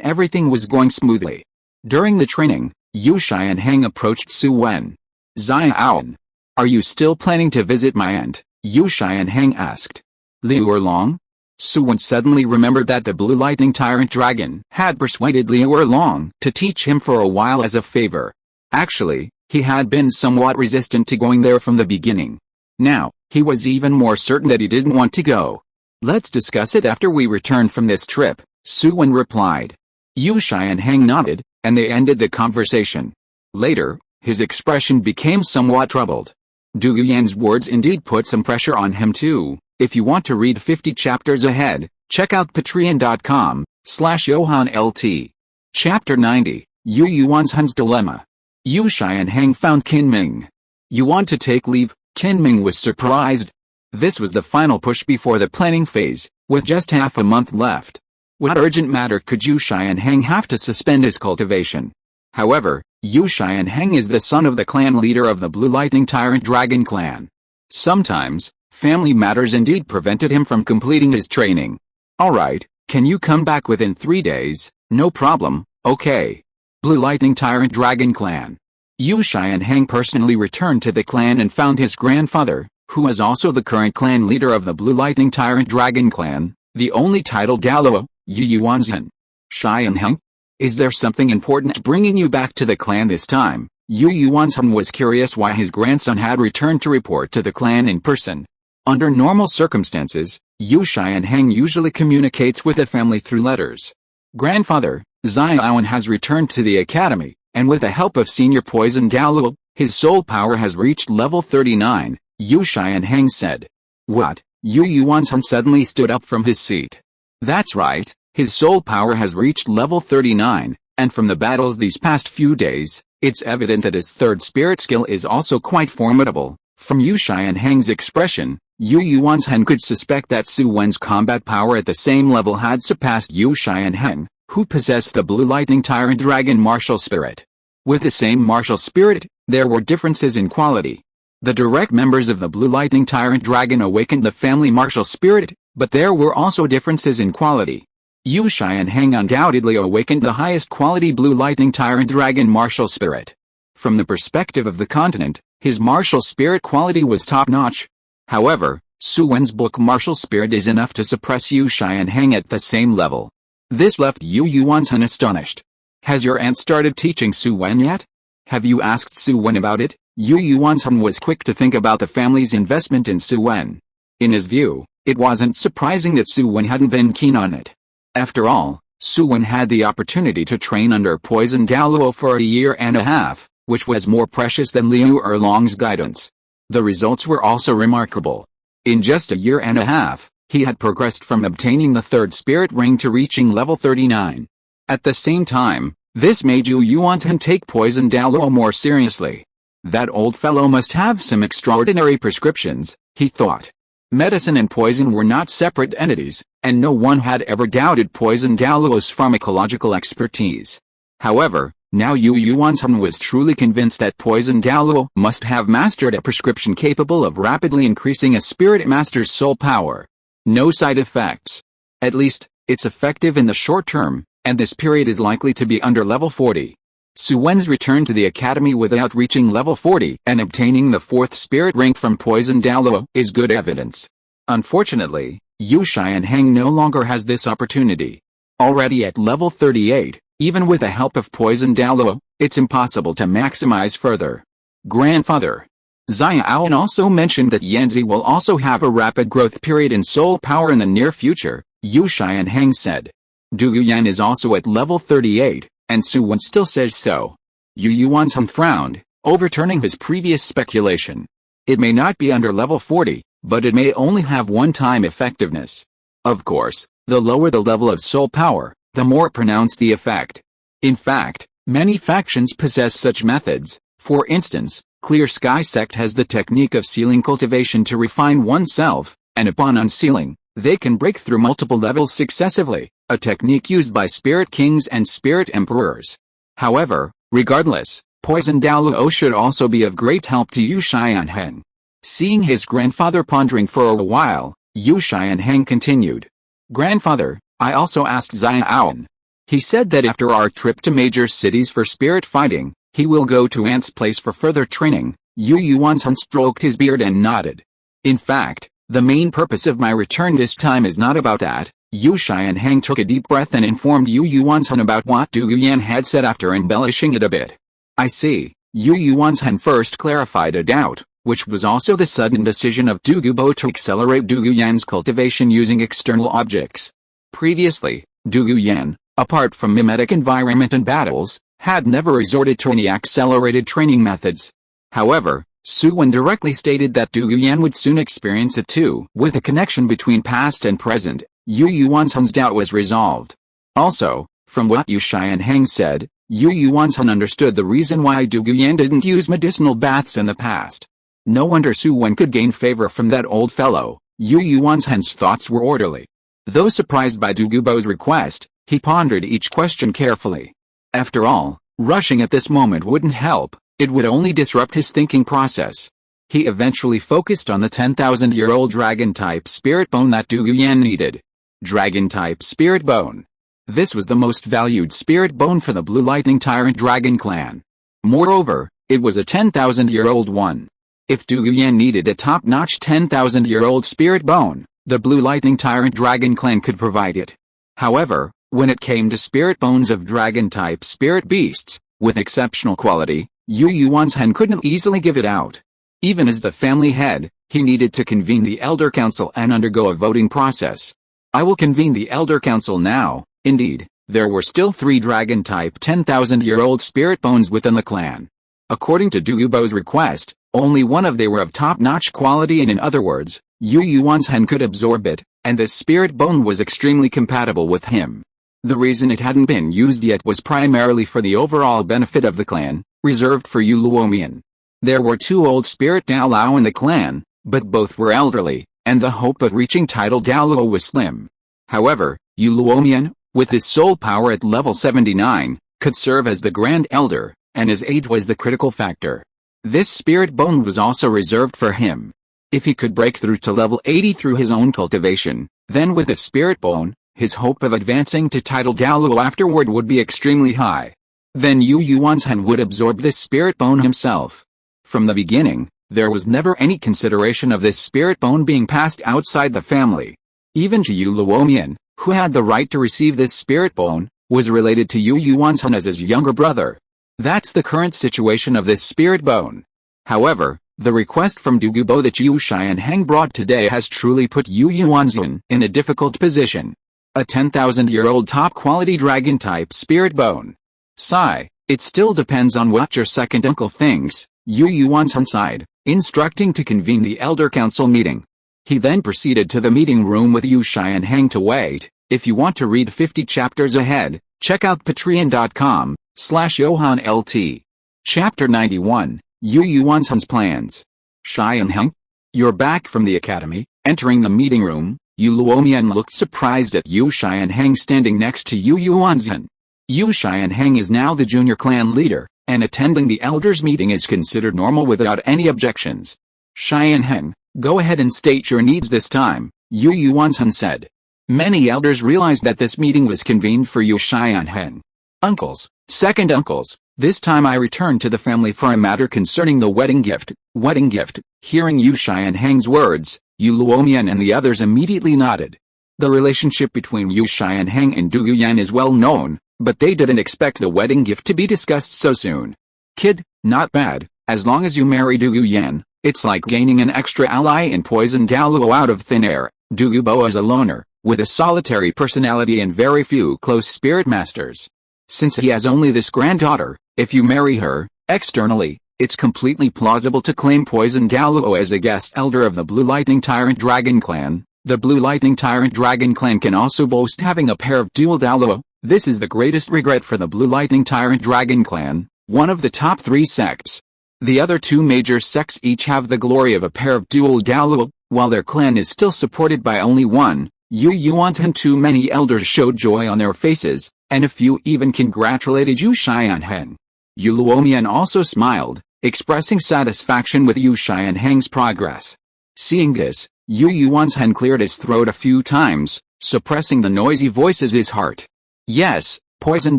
everything was going smoothly. During the training, Yu Shai and Hang approached Su Wen. Xia Aon, are you still planning to visit my aunt? Yu Shai and Hang asked. Liu Erlong? Su Wen suddenly remembered that the Blue Lightning Tyrant Dragon had persuaded Liu Erlong to teach him for a while as a favor. Actually, He had been somewhat resistant to going there from the beginning. Now, he was even more certain that he didn't want to go. Let's discuss it after we return from this trip, Su Wen replied. Yu Shai and Heng nodded, and they ended the conversation. Later, his expression became somewhat troubled. Du Yuan's words indeed put some pressure on him too. If you want to read 50 chapters ahead, check out patreon.com/YohanLT. Chapter 90, Yu Yuan's Hun's Dilemma. Yu Shai and Heng found Qin Ming. You want to take leave? Qin Ming was surprised. This was the final push before the planning phase, with just half a month left. What urgent matter could Yu Shai and Heng have to suspend his cultivation? However, Yu Shai and Heng is the son of the clan leader of the Blue Lightning Tyrant Dragon clan. Sometimes, family matters indeed prevented him from completing his training. Alright, can you come back within 3 days? No problem, okay. Blue Lightning Tyrant Dragon clan. Yu Shai and Heng personally returned to the clan and found his grandfather, who is also the current clan leader of the Blue Lightning Tyrant Dragon clan, the only title Douluo, Yu Yuanzhen. Shai and Heng? Is there something important bringing you back to the clan this time? Yu Yuanzhen was curious why his grandson had returned to report to the clan in person. Under normal circumstances, Yu Shai and Heng usually communicates with the family through letters. Grandfather, Xiaowen has returned to the academy, and with the help of Senior Poison Douluo, his soul power has reached level 39, Yu Shai and Heng said. What? Yu Yuanzhen suddenly stood up from his seat. That's right, his soul power has reached level 39, and from the battles these past few days, it's evident that his third spirit skill is also quite formidable. From Yu Shai and Heng's expression, Yu Yuanzhen could suspect that Su Wen's combat power at the same level had surpassed Yu Shai and Heng, who possessed the Blue Lightning Tyrant Dragon martial spirit. With the same martial spirit, there were differences in quality. The direct members of the Blue Lightning Tyrant Dragon awakened the family martial spirit, but there were also differences in quality. Yu Shai and Heng undoubtedly awakened the highest quality Blue Lightning Tyrant Dragon martial spirit. From the perspective of the continent, his martial spirit quality was top-notch. However, Su Wen's book martial spirit is enough to suppress Yu Shai and Heng at the same level. This left Yu Yuanzhen astonished. Has your aunt started teaching Su Wen yet? Have you asked Su Wen about it? Yu Yuanzhen was quick to think about the family's investment in Su Wen. In his view, it wasn't surprising that Su Wen hadn't been keen on it. After all, Su Wen had the opportunity to train under Poison Douluo for a year and a half, which was more precious than Liu Erlong's guidance. The results were also remarkable. In just a year and a half, he had progressed from obtaining the third spirit ring to reaching level 39. At the same time, this made Yu Yuanzhen take Poison Douluo more seriously. That old fellow must have some extraordinary prescriptions, he thought. Medicine and poison were not separate entities, and no one had ever doubted Poison Douluo's pharmacological expertise. However, now Yu Yuanzhen was truly convinced that Poison Douluo must have mastered a prescription capable of rapidly increasing a spirit master's soul power. No side effects. At least, it's effective in the short term, and this period is likely to be under level 40. Su Wen's return to the academy without reaching level 40 and obtaining the fourth spirit ring from Poison Douluo is good evidence. Unfortunately, Yu Shai and Heng no longer has this opportunity. Already at level 38, even with the help of Poison Douluo, it's impossible to maximize further. Grandfather. Xiaowen also mentioned that Yanzi will also have a rapid growth period in soul power in the near future, Yu Shai and Heng said. Du Yan is also at level 38. And Su Wen still says so. Yu Yuanzhen frowned, overturning his previous speculation. It may not be under level 40, but it may only have one-time effectiveness. Of course, the lower the level of soul power, the more pronounced the effect. In fact, many factions possess such methods. For instance, Clear Sky Sect has the technique of sealing cultivation to refine oneself, and upon unsealing, they can break through multiple levels successively, a technique used by spirit kings and spirit emperors. However, regardless, Poison Douluo should also be of great help to Yu Shai and Heng. Seeing his grandfather pondering for a while, Yu Shai and Heng continued. Grandfather, I also asked Xiaowen. He said that after our trip to major cities for spirit fighting, he will go to Ant's place for further training. Yu Yuanzhen stroked his beard and nodded. In fact, the main purpose of my return this time is not about that. Yu Shai and Heng took a deep breath and informed Yu Yuanzhen about what Du Yan had said after embellishing it a bit. I see. Yu Yuanzhen first clarified a doubt, which was also the sudden decision of Douluo to accelerate Douluo Yan's cultivation using external objects. Previously, Douluo Yan, apart from mimetic environment and battles, had never resorted to any accelerated training methods. However, Su Wen directly stated that Douluo Yan would soon experience it too. With a connection between past and present, Yu Yuanzhen's doubt was resolved. Also, from what Yu Xianheng said, Yu Yuanzhen understood the reason why Douluo Yan didn't use medicinal baths in the past. No wonder Su Wen could gain favor from that old fellow. Yu Yuanzhen's thoughts were orderly. Though surprised by Douluo's request, he pondered each question carefully. After all, rushing at this moment wouldn't help, it would only disrupt his thinking process. He eventually focused on the 10,000-year-old dragon-type spirit bone that Douluo Yan needed. Dragon-type spirit bone. This was the most valued spirit bone for the Blue Lightning Tyrant Dragon clan. Moreover, it was a 10,000-year-old one. If Douluo Yan needed a top-notch 10,000-year-old spirit bone, the Blue Lightning Tyrant Dragon clan could provide it. However, when it came to spirit bones of dragon-type spirit beasts, with exceptional quality, Yu Yuanzhen couldn't easily give it out. Even as the family head, he needed to convene the Elder Council and undergo a voting process. I will convene the Elder Council now. Indeed, there were still 3 dragon-type 10,000-year-old spirit bones within the clan. According to Douluo's request, only one of they were of top-notch quality, and in other words, Yu Yuanzhen could absorb it, and this spirit bone was extremely compatible with him. The reason it hadn't been used yet was primarily for the overall benefit of the clan, reserved for Yu Luomian. There were 2 old spirit Douluo in the clan, but both were elderly, and the hope of reaching title Douluo was slim. However, Yu Luomian, with his soul power at level 79, could serve as the Grand Elder, and his age was the critical factor. This spirit bone was also reserved for him. If he could break through to level 80 through his own cultivation, then with the spirit bone, his hope of advancing to title Douluo afterward would be extremely high. Then Yu Yuanzhen would absorb this spirit bone himself. From the beginning, there was never any consideration of this spirit bone being passed outside the family. Even Yu Luomian, who had the right to receive this spirit bone, was related to Yu Yuanzhen as his younger brother. That's the current situation of this spirit bone. However, the request from Douluo that Yu Xianheng brought today has truly put Yu Yuanzhen in a difficult position. A 10,000-year-old top-quality dragon-type spirit bone. Sigh, it still depends on what your second uncle thinks, Yu Yuanzhen sighed, instructing to convene the Elder Council meeting. He then proceeded to the meeting room with Yu Xianheng to wait. If you want to read 50 chapters ahead, check out patreon.com/YohanLT. Chapter 91, Yu Yuanzhen's plans. Xianheng? You're back from the academy. Entering the meeting room, Yu Luomian looked surprised at Yu Xianheng standing next to Yu Yuanzhen. Yu Xianheng is now the junior clan leader, and attending the elders' meeting is considered normal without any objections. Xianheng, go ahead and state your needs this time, Yu Yuanzhen said. Many elders realized that this meeting was convened for Yu Xianheng. Uncles, second uncles, this time I return to the family for a matter concerning the wedding gift. Wedding gift. Hearing Yu Xianheng's words, Yu Luomian and the others immediately nodded. The relationship between Yu Xianheng and Douluo Yan is well known, but they didn't expect the wedding gift to be discussed so soon. Kid, not bad, as long as you marry Douluo Yan, it's like gaining an extra ally in Poison Douluo out of thin air. Douluo is a loner, with a solitary personality and very few close spirit masters. Since he has only this granddaughter, if you marry her, externally, it's completely plausible to claim Poison Douluo as a guest elder of the Blue Lightning Tyrant Dragon clan. The Blue Lightning Tyrant Dragon clan can also boast having a pair of dual Douluo. This is the greatest regret for the Blue Lightning Tyrant Dragon clan, one of the top 3 sects. The other 2 major sects each have the glory of a pair of dual Douluo, while their clan is still supported by only one. Yu Yuanzhen. Too many elders showed joy on their faces, and a few even congratulated Yu Xianheng. Yu Luomian also smiled, expressing satisfaction with Yu Xianheng's progress. Seeing this, Yu Yuanzhen cleared his throat a few times, suppressing the noisy voices in his heart. Yes, Poison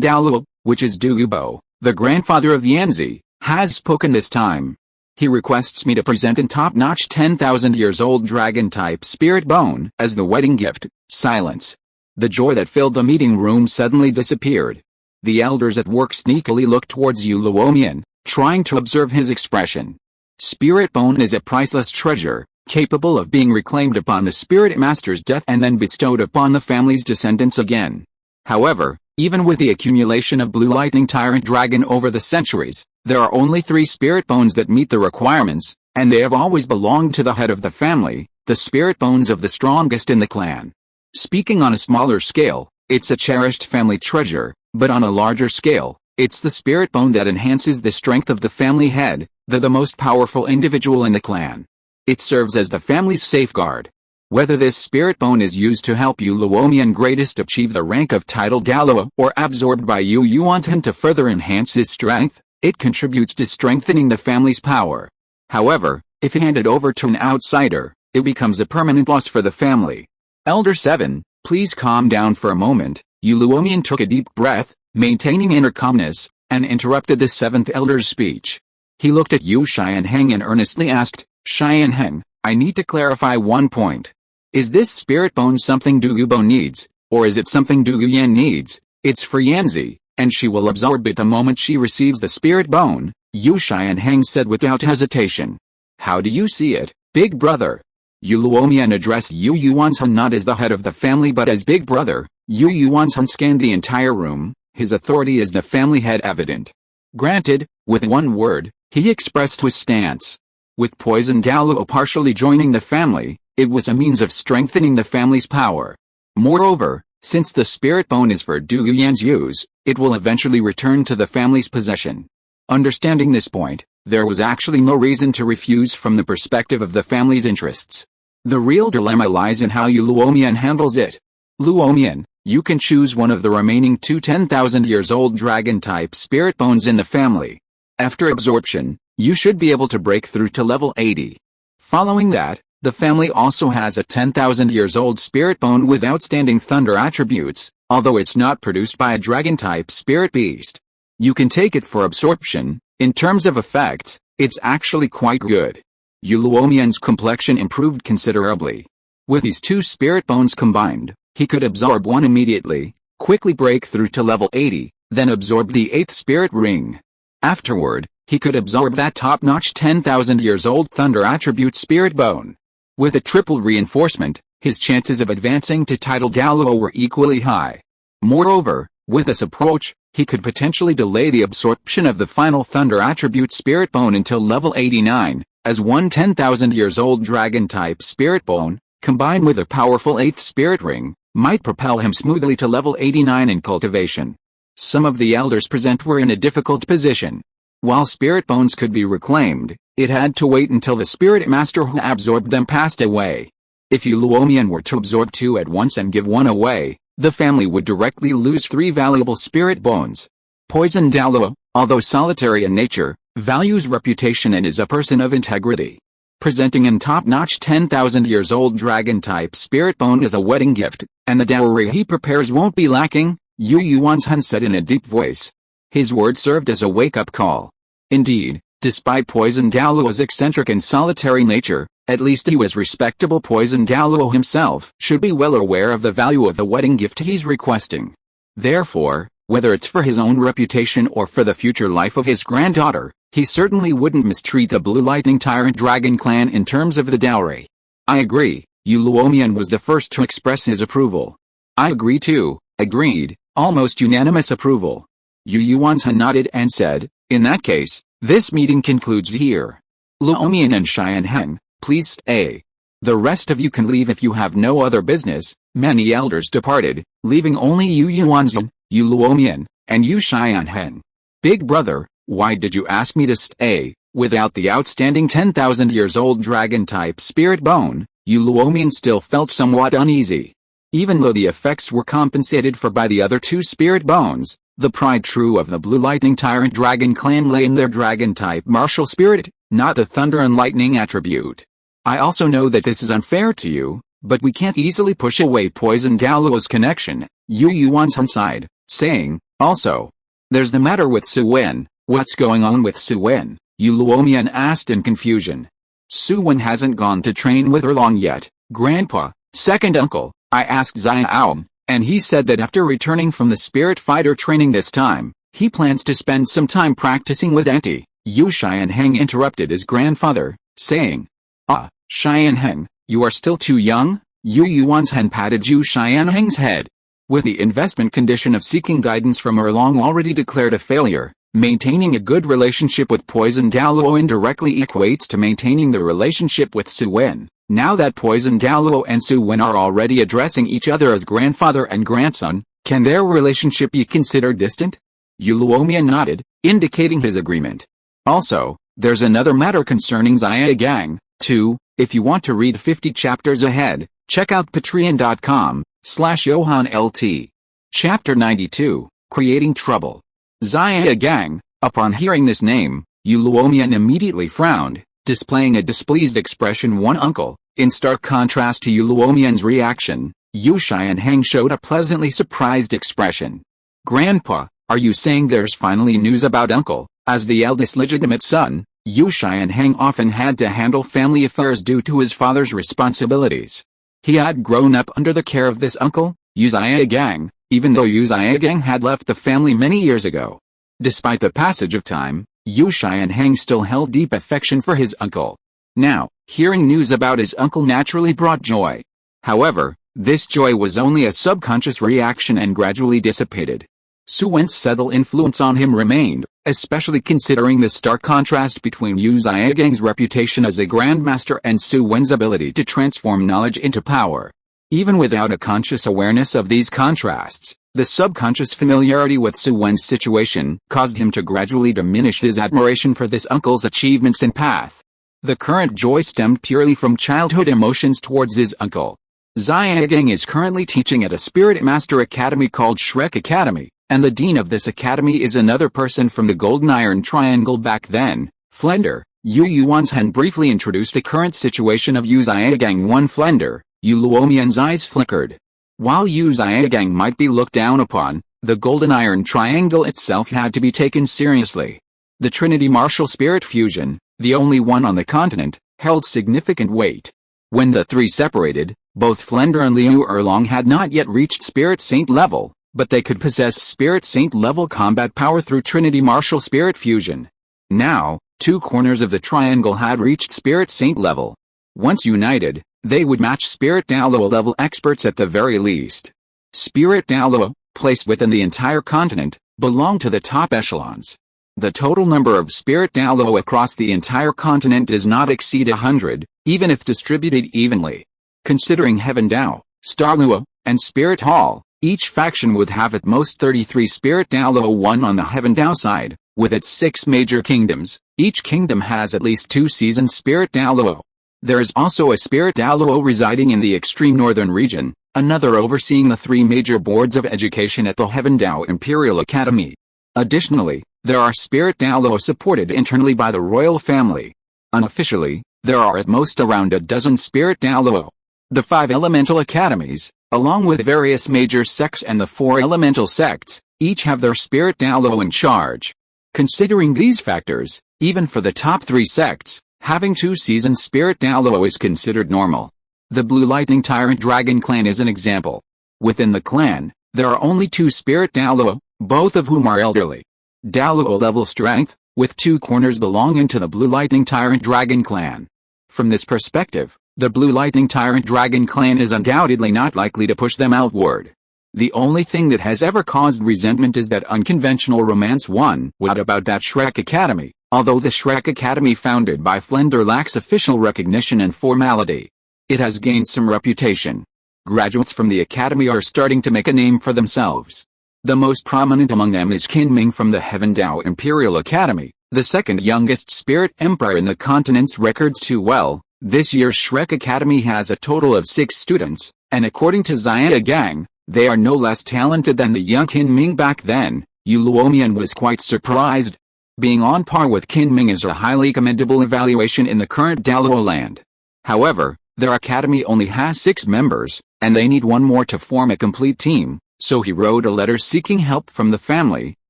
Douluo, which is Douluo, the grandfather of Yanzi, has spoken this time. He requests me to present a top-notch 10,000 years old dragon-type spirit bone as the wedding gift. Silence. The joy that filled the meeting room suddenly disappeared. The elders at work sneakily looked towards Yu Luomian, trying to observe his expression. Spirit bone is a priceless treasure, capable of being reclaimed upon the spirit master's death and then bestowed upon the family's descendants again. However, even with the accumulation of Blue Lightning Tyrant Dragon over the centuries, there are only 3 spirit bones that meet the requirements, and they have always belonged to the head of the family, the spirit bones of the strongest in the clan. Speaking on a smaller scale, it's a cherished family treasure, but on a larger scale, it's the spirit bone that enhances the strength of the family head, the most powerful individual in the clan. It serves as the family's safeguard. Whether this spirit bone is used to help Yu Luomian Greatest achieve the rank of title Douluo or absorbed by Yu Yuanzhen to further enhance his strength, it contributes to strengthening the family's power. However, if handed over to an outsider, it becomes a permanent loss for the family. Elder 7, please calm down for a moment. Yu Luomian took a deep breath, maintaining inner calmness, and interrupted the 7th elder's speech. He looked at Yu Xianheng and earnestly asked, Xianheng, I need to clarify one point. Is this spirit bone something Du Yubo needs, or is it something Du Yuyan needs? It's for Yanzi, and she will absorb it the moment she receives the spirit bone, Yu Xianheng said without hesitation. How do you see it, big brother? Yu Luomian addressed Yu Yuanzhen not as the head of the family but as big brother. Yu Yuanzhen scanned the entire room, his authority as the family head evident. Granted, with one word, he expressed his stance. With Poison Douluo partially joining the family, it was a means of strengthening the family's power. Moreover, since the spirit bone is for Du Yuyan's use, it will eventually return to the family's possession. Understanding this point, there was actually no reason to refuse from the perspective of the family's interests. The real dilemma lies in how Yu Luomian handles it. Luomian, you can choose one of the remaining 2 10,000-years-old dragon-type spirit bones in the family. After absorption, you should be able to break through to level 80. Following that, the family also has a 10,000-years-old spirit bone with outstanding thunder attributes, although it's not produced by a dragon-type spirit beast. You can take it for absorption. In terms of effects, it's actually quite good. Yu Luomian's complexion improved considerably. With these 2 spirit bones combined, he could absorb one immediately, quickly break through to level 80, then absorb the 8th spirit ring. Afterward, he could absorb that top-notch 10,000-years-old thunder attribute spirit bone. With a triple reinforcement, his chances of advancing to title Douluo were equally high. Moreover, with this approach, he could potentially delay the absorption of the final thunder attribute spirit bone until level 89, as one 10,000-years-old dragon-type spirit bone, combined with a powerful 8th spirit ring, might propel him smoothly to level 89 in cultivation. Some of the elders present were in a difficult position. While spirit bones could be reclaimed, it had to wait until the spirit master who absorbed them passed away. If Yu Luomian were to absorb 2 at once and give 1 away, the family would directly lose 3 valuable spirit bones. Poison Douluo, although solitary in nature, values reputation and is a person of integrity. Presenting in top-notch 10,000-years-old dragon-type spirit bone as a wedding gift, and the dowry he prepares won't be lacking, Yu Yuanzhen said in a deep voice. His words served as a wake-up call. Indeed, despite Poison Douluo's eccentric and solitary nature, at least he was respectable. Poison Douluo himself should be well aware of the value of the wedding gift he's requesting. Therefore, whether it's for his own reputation or for the future life of his granddaughter, he certainly wouldn't mistreat the Blue Lightning Tyrant Dragon clan in terms of the dowry. I agree. Yu Luomian was the first to express his approval. I agree too. Agreed. Almost unanimous approval. Yu Yuanzhen nodded and said, in that case, this meeting concludes here. Luomian and Xianheng, please stay. The rest of you can leave if you have no other business. Many elders departed, leaving only Yu Yuanzhen, Yu Luomian, and Yu Xianheng. Big brother, why did you ask me to stay? Without the outstanding 10,000-years-old dragon-type spirit bone, Yu Luomian still felt somewhat uneasy. Even though the effects were compensated for by the other 2 spirit bones, the pride true of the Blue Lightning Tyrant Dragon clan lay in their dragon-type martial spirit, not the thunder and lightning attribute. I also know that this is unfair to you, but we can't easily push away Poison Douluo's connection, Yu Yuanzhen sighed, saying, also, there's the matter with Su Wen. What's going on with Su Wen? Yu Luomian asked in confusion. Su Wen hasn't gone to train with her long yet, Grandpa, second uncle. I asked Xiao, and he said that after returning from the spirit fighter training this time, he plans to spend some time practicing with Auntie. Yu Xianheng interrupted his grandfather, saying, "Ah, Xianheng, you are still too young." Yu Yuanzhen patted Yu Xianheng's head. With the investment condition of seeking guidance from Erlong already declared a failure, maintaining a good relationship with Poison Douluo indirectly equates to maintaining the relationship with Su Wen. Now that Poison Douluo and Su Wen are already addressing each other as grandfather and grandson, can their relationship be considered distant? Yu Luomian nodded, indicating his agreement. Also, there's another matter concerning Xia Gang, too. If you want to read 50 chapters ahead, check out patreon.com/JohanLT. Chapter 92, Creating Trouble. Xia Gang. Upon hearing this name, Yu Luomian immediately frowned, displaying a displeased expression. One uncle. In stark contrast to Yu Luomian's reaction, Yu Xianheng showed a pleasantly surprised expression. "Grandpa, are you saying there's finally news about uncle?" As the eldest legitimate son, Yu Xianheng often had to handle family affairs due to his father's responsibilities. He had grown up under the care of this uncle, Yu Xiagang, even though Yu Xiagang had left the family many years ago. Despite the passage of time, Yu Xianheng still held deep affection for his uncle. Now, hearing news about his uncle naturally brought joy. However, this joy was only a subconscious reaction and gradually dissipated. Su Wen's subtle influence on him remained, especially considering the stark contrast between Yu Xiagang's reputation as a Grandmaster and Su Wen's ability to transform knowledge into power. Even without a conscious awareness of these contrasts, the subconscious familiarity with Su Wen's situation caused him to gradually diminish his admiration for this uncle's achievements and path. The current joy stemmed purely from childhood emotions towards his uncle. Xiagang is currently teaching at a Spirit Master Academy called Shrek Academy, and the dean of this academy is another person from the Golden Iron Triangle back then, Flender. Yu Yuanzhen briefly introduced the current situation of Yu Xiagang. One Flender. Yu Luomian's eyes flickered. While Yu Xiagang might be looked down upon, the Golden Iron Triangle itself had to be taken seriously. The Trinity Martial Spirit Fusion, the only one on the continent, held significant weight. When the three separated, both Flender and Liu Erlong had not yet reached Spirit Saint level, but they could possess Spirit Saint level combat power through Trinity Martial Spirit Fusion. Now, two corners of the triangle had reached Spirit Saint level. Once united, they would match Spirit Douluo level experts at the very least. Spirit Douluo, placed within the entire continent, belonged to the top echelons. The total number of Spirit Douluo across the entire continent does not exceed 100, even if distributed evenly. Considering Heaven Dao, Starluo, and Spirit Hall, each faction would have at most 33 Spirit Douluo. One on the Heaven Dao side, with its 6 major kingdoms, each kingdom has at least 2 seasoned Spirit Douluo. There is also a Spirit Douluo residing in the extreme northern region, another overseeing the 3 major boards of education at the Heaven Dao Imperial Academy. Additionally, there are Spirit Douluo supported internally by the royal family. Unofficially, there are at most around a dozen Spirit Douluo. The 5 elemental academies, along with various major sects and the 4 elemental sects, each have their Spirit Douluo in charge. Considering these factors, even for the top 3 sects, having 2 seasoned Spirit Douluo is considered normal. The Blue Lightning Tyrant Dragon Clan is an example. Within the clan, there are only 2 Spirit Douluo, both of whom are elderly. Douluo level strength, with 2 corners belonging to the Blue Lightning Tyrant Dragon Clan. From this perspective, the Blue Lightning Tyrant Dragon Clan is undoubtedly not likely to push them outward. The only thing that has ever caused resentment is that unconventional romance one. What about that Shrek Academy? Although the Shrek Academy founded by Flender lacks official recognition and formality, it has gained some reputation. Graduates from the academy are starting to make a name for themselves. The most prominent among them is Qin Ming from the Heaven Dao Imperial Academy, the second youngest spirit emperor in the continent's records too. Well, this year's Shrek Academy has a total of 6 students, and according to Xia Gang, they are no less talented than the young Qin Ming back then. Yu Luomian was quite surprised. Being on par with Qin Ming is a highly commendable evaluation in the current Douluo land. However, their academy only has 6 members, and they need 1 more to form a complete team, so he wrote a letter seeking help from the family.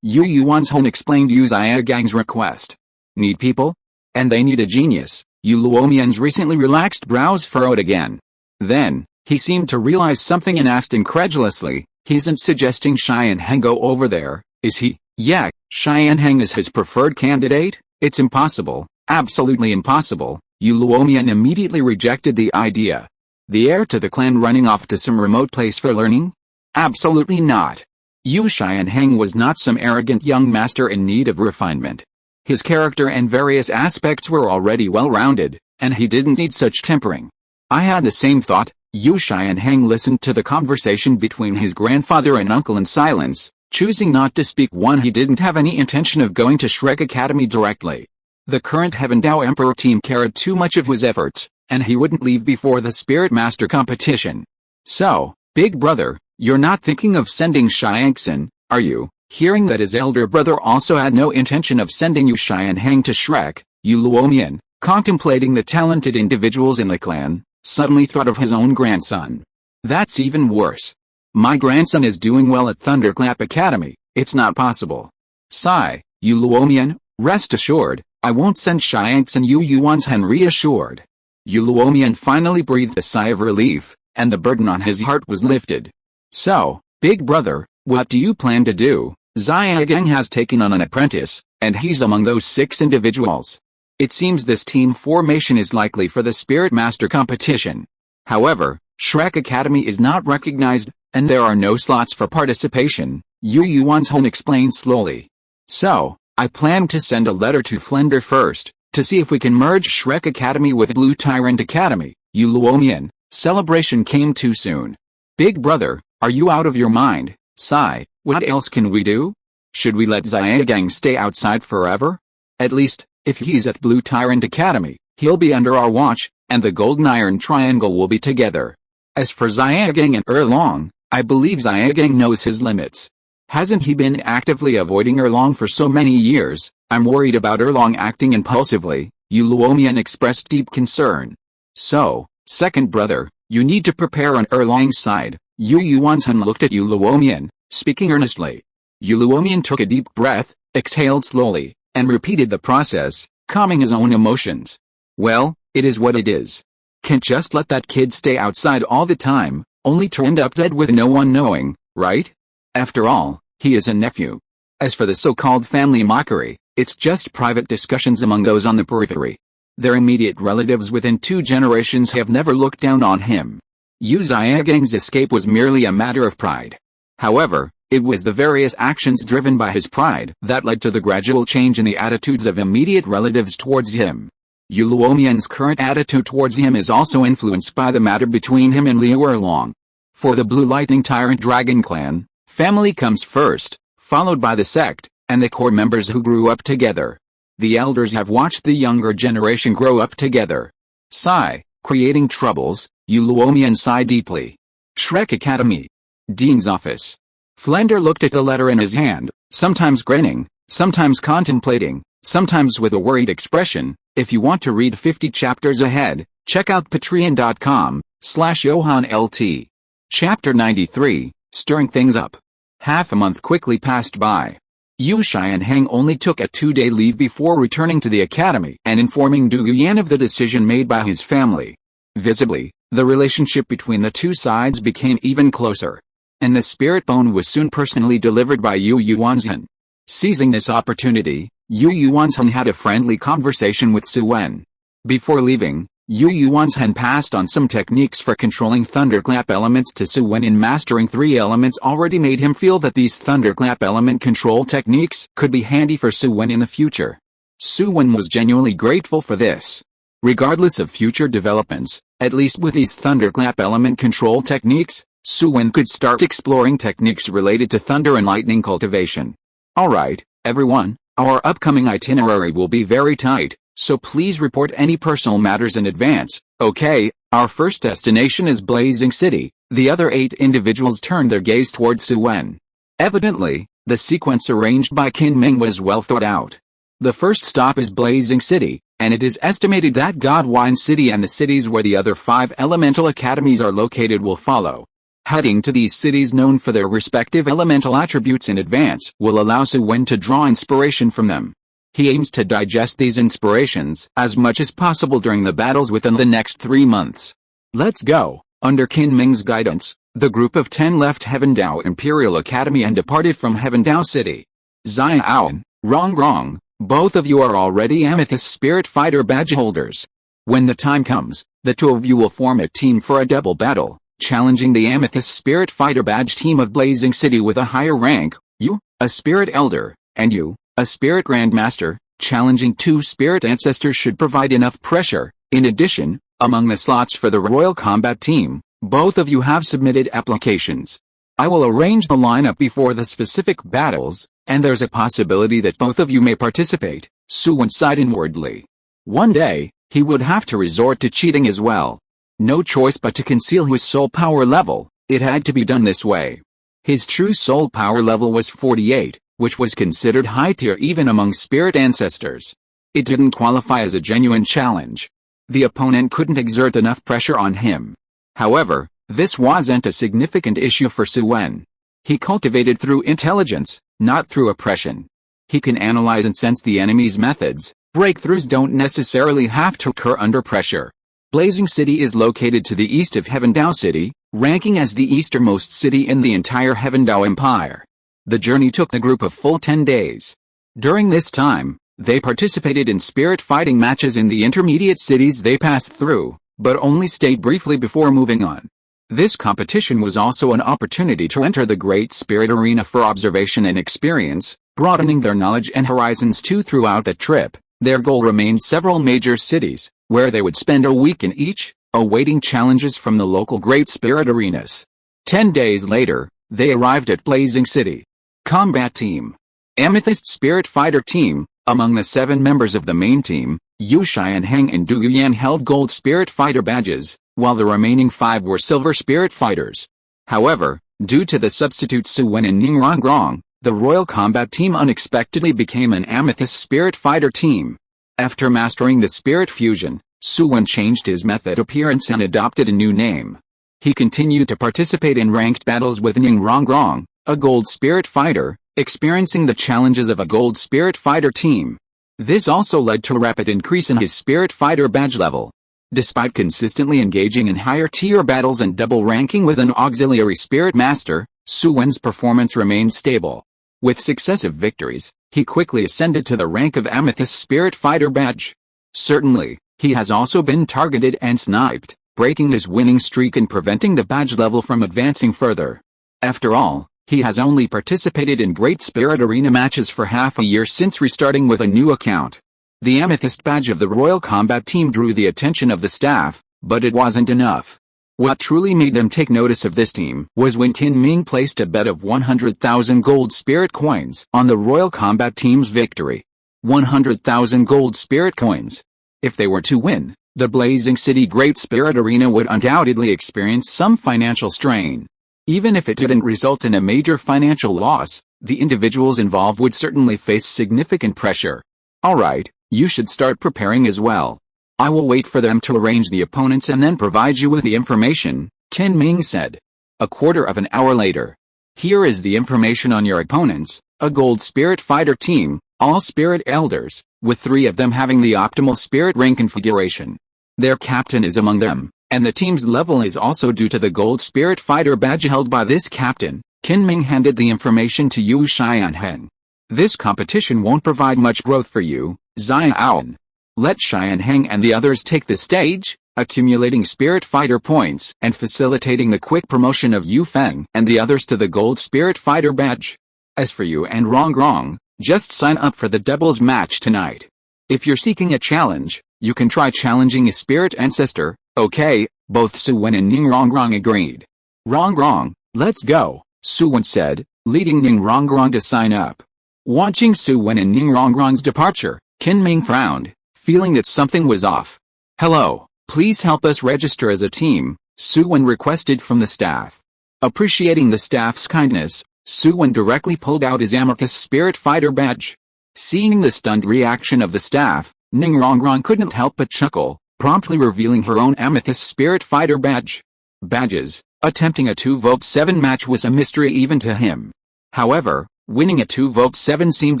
Yu Yuanzhen explained Yu Xiagang's request. Need people? And they need a genius. Yu Luomian's recently relaxed brows furrowed again. Then, he seemed to realize something and asked incredulously, "He isn't suggesting Xianheng go over there, is he?" "Yeah, Xianheng is his preferred candidate, It's impossible, absolutely impossible. Yu Luomian immediately rejected the idea. The heir to the clan running off to some remote place for learning? Absolutely not. Yu Xianheng was not some arrogant young master in need of refinement. His character and various aspects were already well-rounded, and he didn't need such tempering. I had the same thought. Yu Xianheng listened to the conversation between his grandfather and uncle in silence, choosing not to speak. He didn't have any intention of going to Shrek Academy directly. The current Heaven Dao Emperor team cared too much of his efforts, and he wouldn't leave before the Spirit Master competition. So, big brother, you're not thinking of sending Xiangxin, are you? Hearing that his elder brother also had no intention of sending Yu Xianheng to Shrek, Yu Luomian, contemplating the talented individuals in the clan, suddenly thought of his own grandson. That's even worse. My grandson is doing well at Thunderclap Academy. It's not possible. Sigh, Yu Luomian, rest assured, I won't send Xiangxin. Yu Yuanzhen reassured. Yu Luomian finally breathed a sigh of relief, and the burden on his heart was lifted. So, big brother, what do you plan to do? Xiagang has taken on an apprentice, and he's among those 6 individuals. It seems this team formation is likely for the Spirit Master competition. However, Shrek Academy is not recognized, and there are no slots for participation, Yu Yuanzhen explained slowly. So, I plan to send a letter to Flender first, to see if we can merge Shrek Academy with Blue Tyrant Academy. Yu Luomian, celebration came too soon. Big brother, are you out of your mind? Sigh, what else can we do? Should we let Xiagang stay outside forever? At least, if he's at Blue Tyrant Academy, he'll be under our watch, and the Golden Iron Triangle will be together. As for Xiagang and Erlong, I believe Xiagang knows his limits. Hasn't he been actively avoiding Erlong for so many years? I'm worried about Erlong acting impulsively, Yu Luomian expressed deep concern. So, second brother, you need to prepare on Erlong's side. Yu Yuanzhen looked at Yu Luomian, speaking earnestly. Yu Luomian took a deep breath, exhaled slowly, and repeated the process, calming his own emotions. Well, it is what it is. Can't just let that kid stay outside all the time, only to end up dead with no one knowing, right? After all, he is a nephew. As for the so-called family mockery, it's just private discussions among those on the periphery. Their immediate relatives within 2 generations have never looked down on him. Yu Xiagang's escape was merely a matter of pride. However, it was the various actions driven by his pride that led to the gradual change in the attitudes of immediate relatives towards him. Yu Luomian's current attitude towards him is also influenced by the matter between him and Liu Erlong. For the Blue Lightning Tyrant Dragon clan, family comes first, followed by the sect, and the core members who grew up together. The elders have watched the younger generation grow up together. Sigh, creating troubles, Yu Luomian sighed deeply. Shrek Academy. Dean's office. Flender looked at the letter in his hand, sometimes grinning, sometimes contemplating, sometimes with a worried expression. If you want to read 50 chapters ahead, check out patreon.com/JohanLT. Chapter 93, Stirring Things Up. Half a month quickly passed by. Yu Xianheng only took a 2-day leave before returning to the academy and informing Du Guyan of the decision made by his family. Visibly, the relationship between the 2 sides became even closer. And the spirit bone was soon personally delivered by Yu Yuanzhen. Seizing this opportunity, Yu Yuanzhen had a friendly conversation with Su Wen. Before leaving, Yu Yuanzhen passed on some techniques for controlling thunderclap elements to Su Wen. In mastering 3 elements already made him feel that these thunderclap element control techniques could be handy for Su Wen in the future. Su Wen was genuinely grateful for this. Regardless of future developments, at least with these thunderclap element control techniques, Su Wen could start exploring techniques related to thunder and lightning cultivation. Alright, everyone, our upcoming itinerary will be very tight, so please report any personal matters in advance. Okay, our first destination is Blazing City. The other 8 individuals turned their gaze towards Su Wen. Evidently, the sequence arranged by Qin Ming was well thought out. The first stop is Blazing City, and it is estimated that Godwine City and the cities where the other 5 elemental academies are located will follow. Heading to these cities known for their respective elemental attributes in advance will allow Su Wen to draw inspiration from them. He aims to digest these inspirations as much as possible during the battles within the next 3 months. Let's go. Under Qin Ming's guidance, the group of 10 left Heaven Dao Imperial Academy and departed from Heaven Dao City. Xiaoan, wrong, Both of you are already Amethyst Spirit Fighter badge holders. When the time comes, the two of you will form a team for a double battle, challenging the Amethyst Spirit Fighter badge team of Blazing City with a higher rank, you, a Spirit Elder, and you, a Spirit Grandmaster. Challenging two Spirit Ancestors should provide enough pressure. In addition, among the slots for the Royal Combat Team, both of you have submitted applications. I will arrange the lineup before the specific battles, and there's a possibility that both of you may participate. Su Wen sighed inwardly. One day, he would have to resort to cheating as well. No choice but to conceal his soul power level. It had to be done this way. His true soul power level was 48, which was considered high tier even among Spirit Ancestors. It didn't qualify as a genuine challenge. The opponent couldn't exert enough pressure on him. However, this wasn't a significant issue for Su Wen. He cultivated through intelligence, not through oppression. He can analyze and sense the enemy's methods. Breakthroughs don't necessarily have to occur under pressure. Blazing City is located to the east of Heavendao City, ranking as the easternmost city in the entire Heavendao Empire. The journey took the group a full 10 days. During this time, they participated in spirit fighting matches in the intermediate cities they passed through, but only stayed briefly before moving on. This competition was also an opportunity to enter the Great Spirit Arena for observation and experience, broadening their knowledge and horizons too. Throughout the trip, their goal remained several major cities, where they would spend a week in each, awaiting challenges from the local Great Spirit Arenas. 10 days later, they arrived at Blazing City. Combat Team. Amethyst Spirit Fighter Team. Among the 7 members of the main team, Yu Xianheng and Du Yuyan held Gold Spirit Fighter badges, while the remaining 5 were Silver Spirit Fighters. However, due to the substitutes Su Wen and Ning Rongrong, the Royal Combat Team unexpectedly became an Amethyst Spirit Fighter Team. After mastering the Spirit Fusion, Su Wen changed his method appearance and adopted a new name. He continued to participate in ranked battles with Ning Rongrong, a Gold Spirit Fighter, experiencing the challenges of a Gold Spirit Fighter team. This also led to a rapid increase in his Spirit Fighter badge level. Despite consistently engaging in higher tier battles and double ranking with an auxiliary Spirit Master, Su Wen's performance remained stable. With successive victories, he quickly ascended to the rank of Amethyst Spirit Fighter badge. Certainly, he has also been targeted and sniped, breaking his winning streak and preventing the badge level from advancing further. After all, he has only participated in Great Spirit Arena matches for half a year since restarting with a new account. The Amethyst badge of the Royal Combat Team drew the attention of the staff, but it wasn't enough. What truly made them take notice of this team was when Qin Ming placed a bet of 100,000 gold spirit coins on the Royal Combat Team's victory. 100,000 gold spirit coins. If they were to win, the Blazing City Great Spirit Arena would undoubtedly experience some financial strain. Even if it didn't result in a major financial loss, the individuals involved would certainly face significant pressure. Alright, you should start preparing as well. I will wait for them to arrange the opponents and then provide you with the information, Qin Ming said. A quarter of an hour later. Here is the information on your opponents, a Gold Spirit Fighter team, all Spirit Elders, with 3 of them having the optimal Spirit ring configuration. Their captain is among them, and the team's level is also due to the Gold Spirit Fighter badge held by this captain. Qin Ming handed the information to Yu Xianheng. This competition won't provide much growth for you, Xiaoan. Let Xianheng and the others take the stage, accumulating Spirit Fighter points and facilitating the quick promotion of Yu Feng and the others to the Gold Spirit Fighter badge. As for you and Rongrong, just sign up for the doubles match tonight. If you're seeking a challenge, you can try challenging a Spirit Ancestor. Okay, both Su Wen and Ning Rongrong agreed. Rongrong, let's go, Su Wen said, leading Ning Rongrong to sign up. Watching Su Wen and Ning Rongrong's departure, Qin Ming frowned, feeling that something was off. Hello, please help us register as a team, Su Wen requested from the staff. Appreciating the staff's kindness, Su Wen directly pulled out his Amethyst Spirit Fighter badge. Seeing the stunned reaction of the staff, Ning Rongrong couldn't help but chuckle, promptly revealing her own Amethyst Spirit Fighter badge. Badges. Attempting a 2v7 match was a mystery even to him. However, winning a 2v7 seemed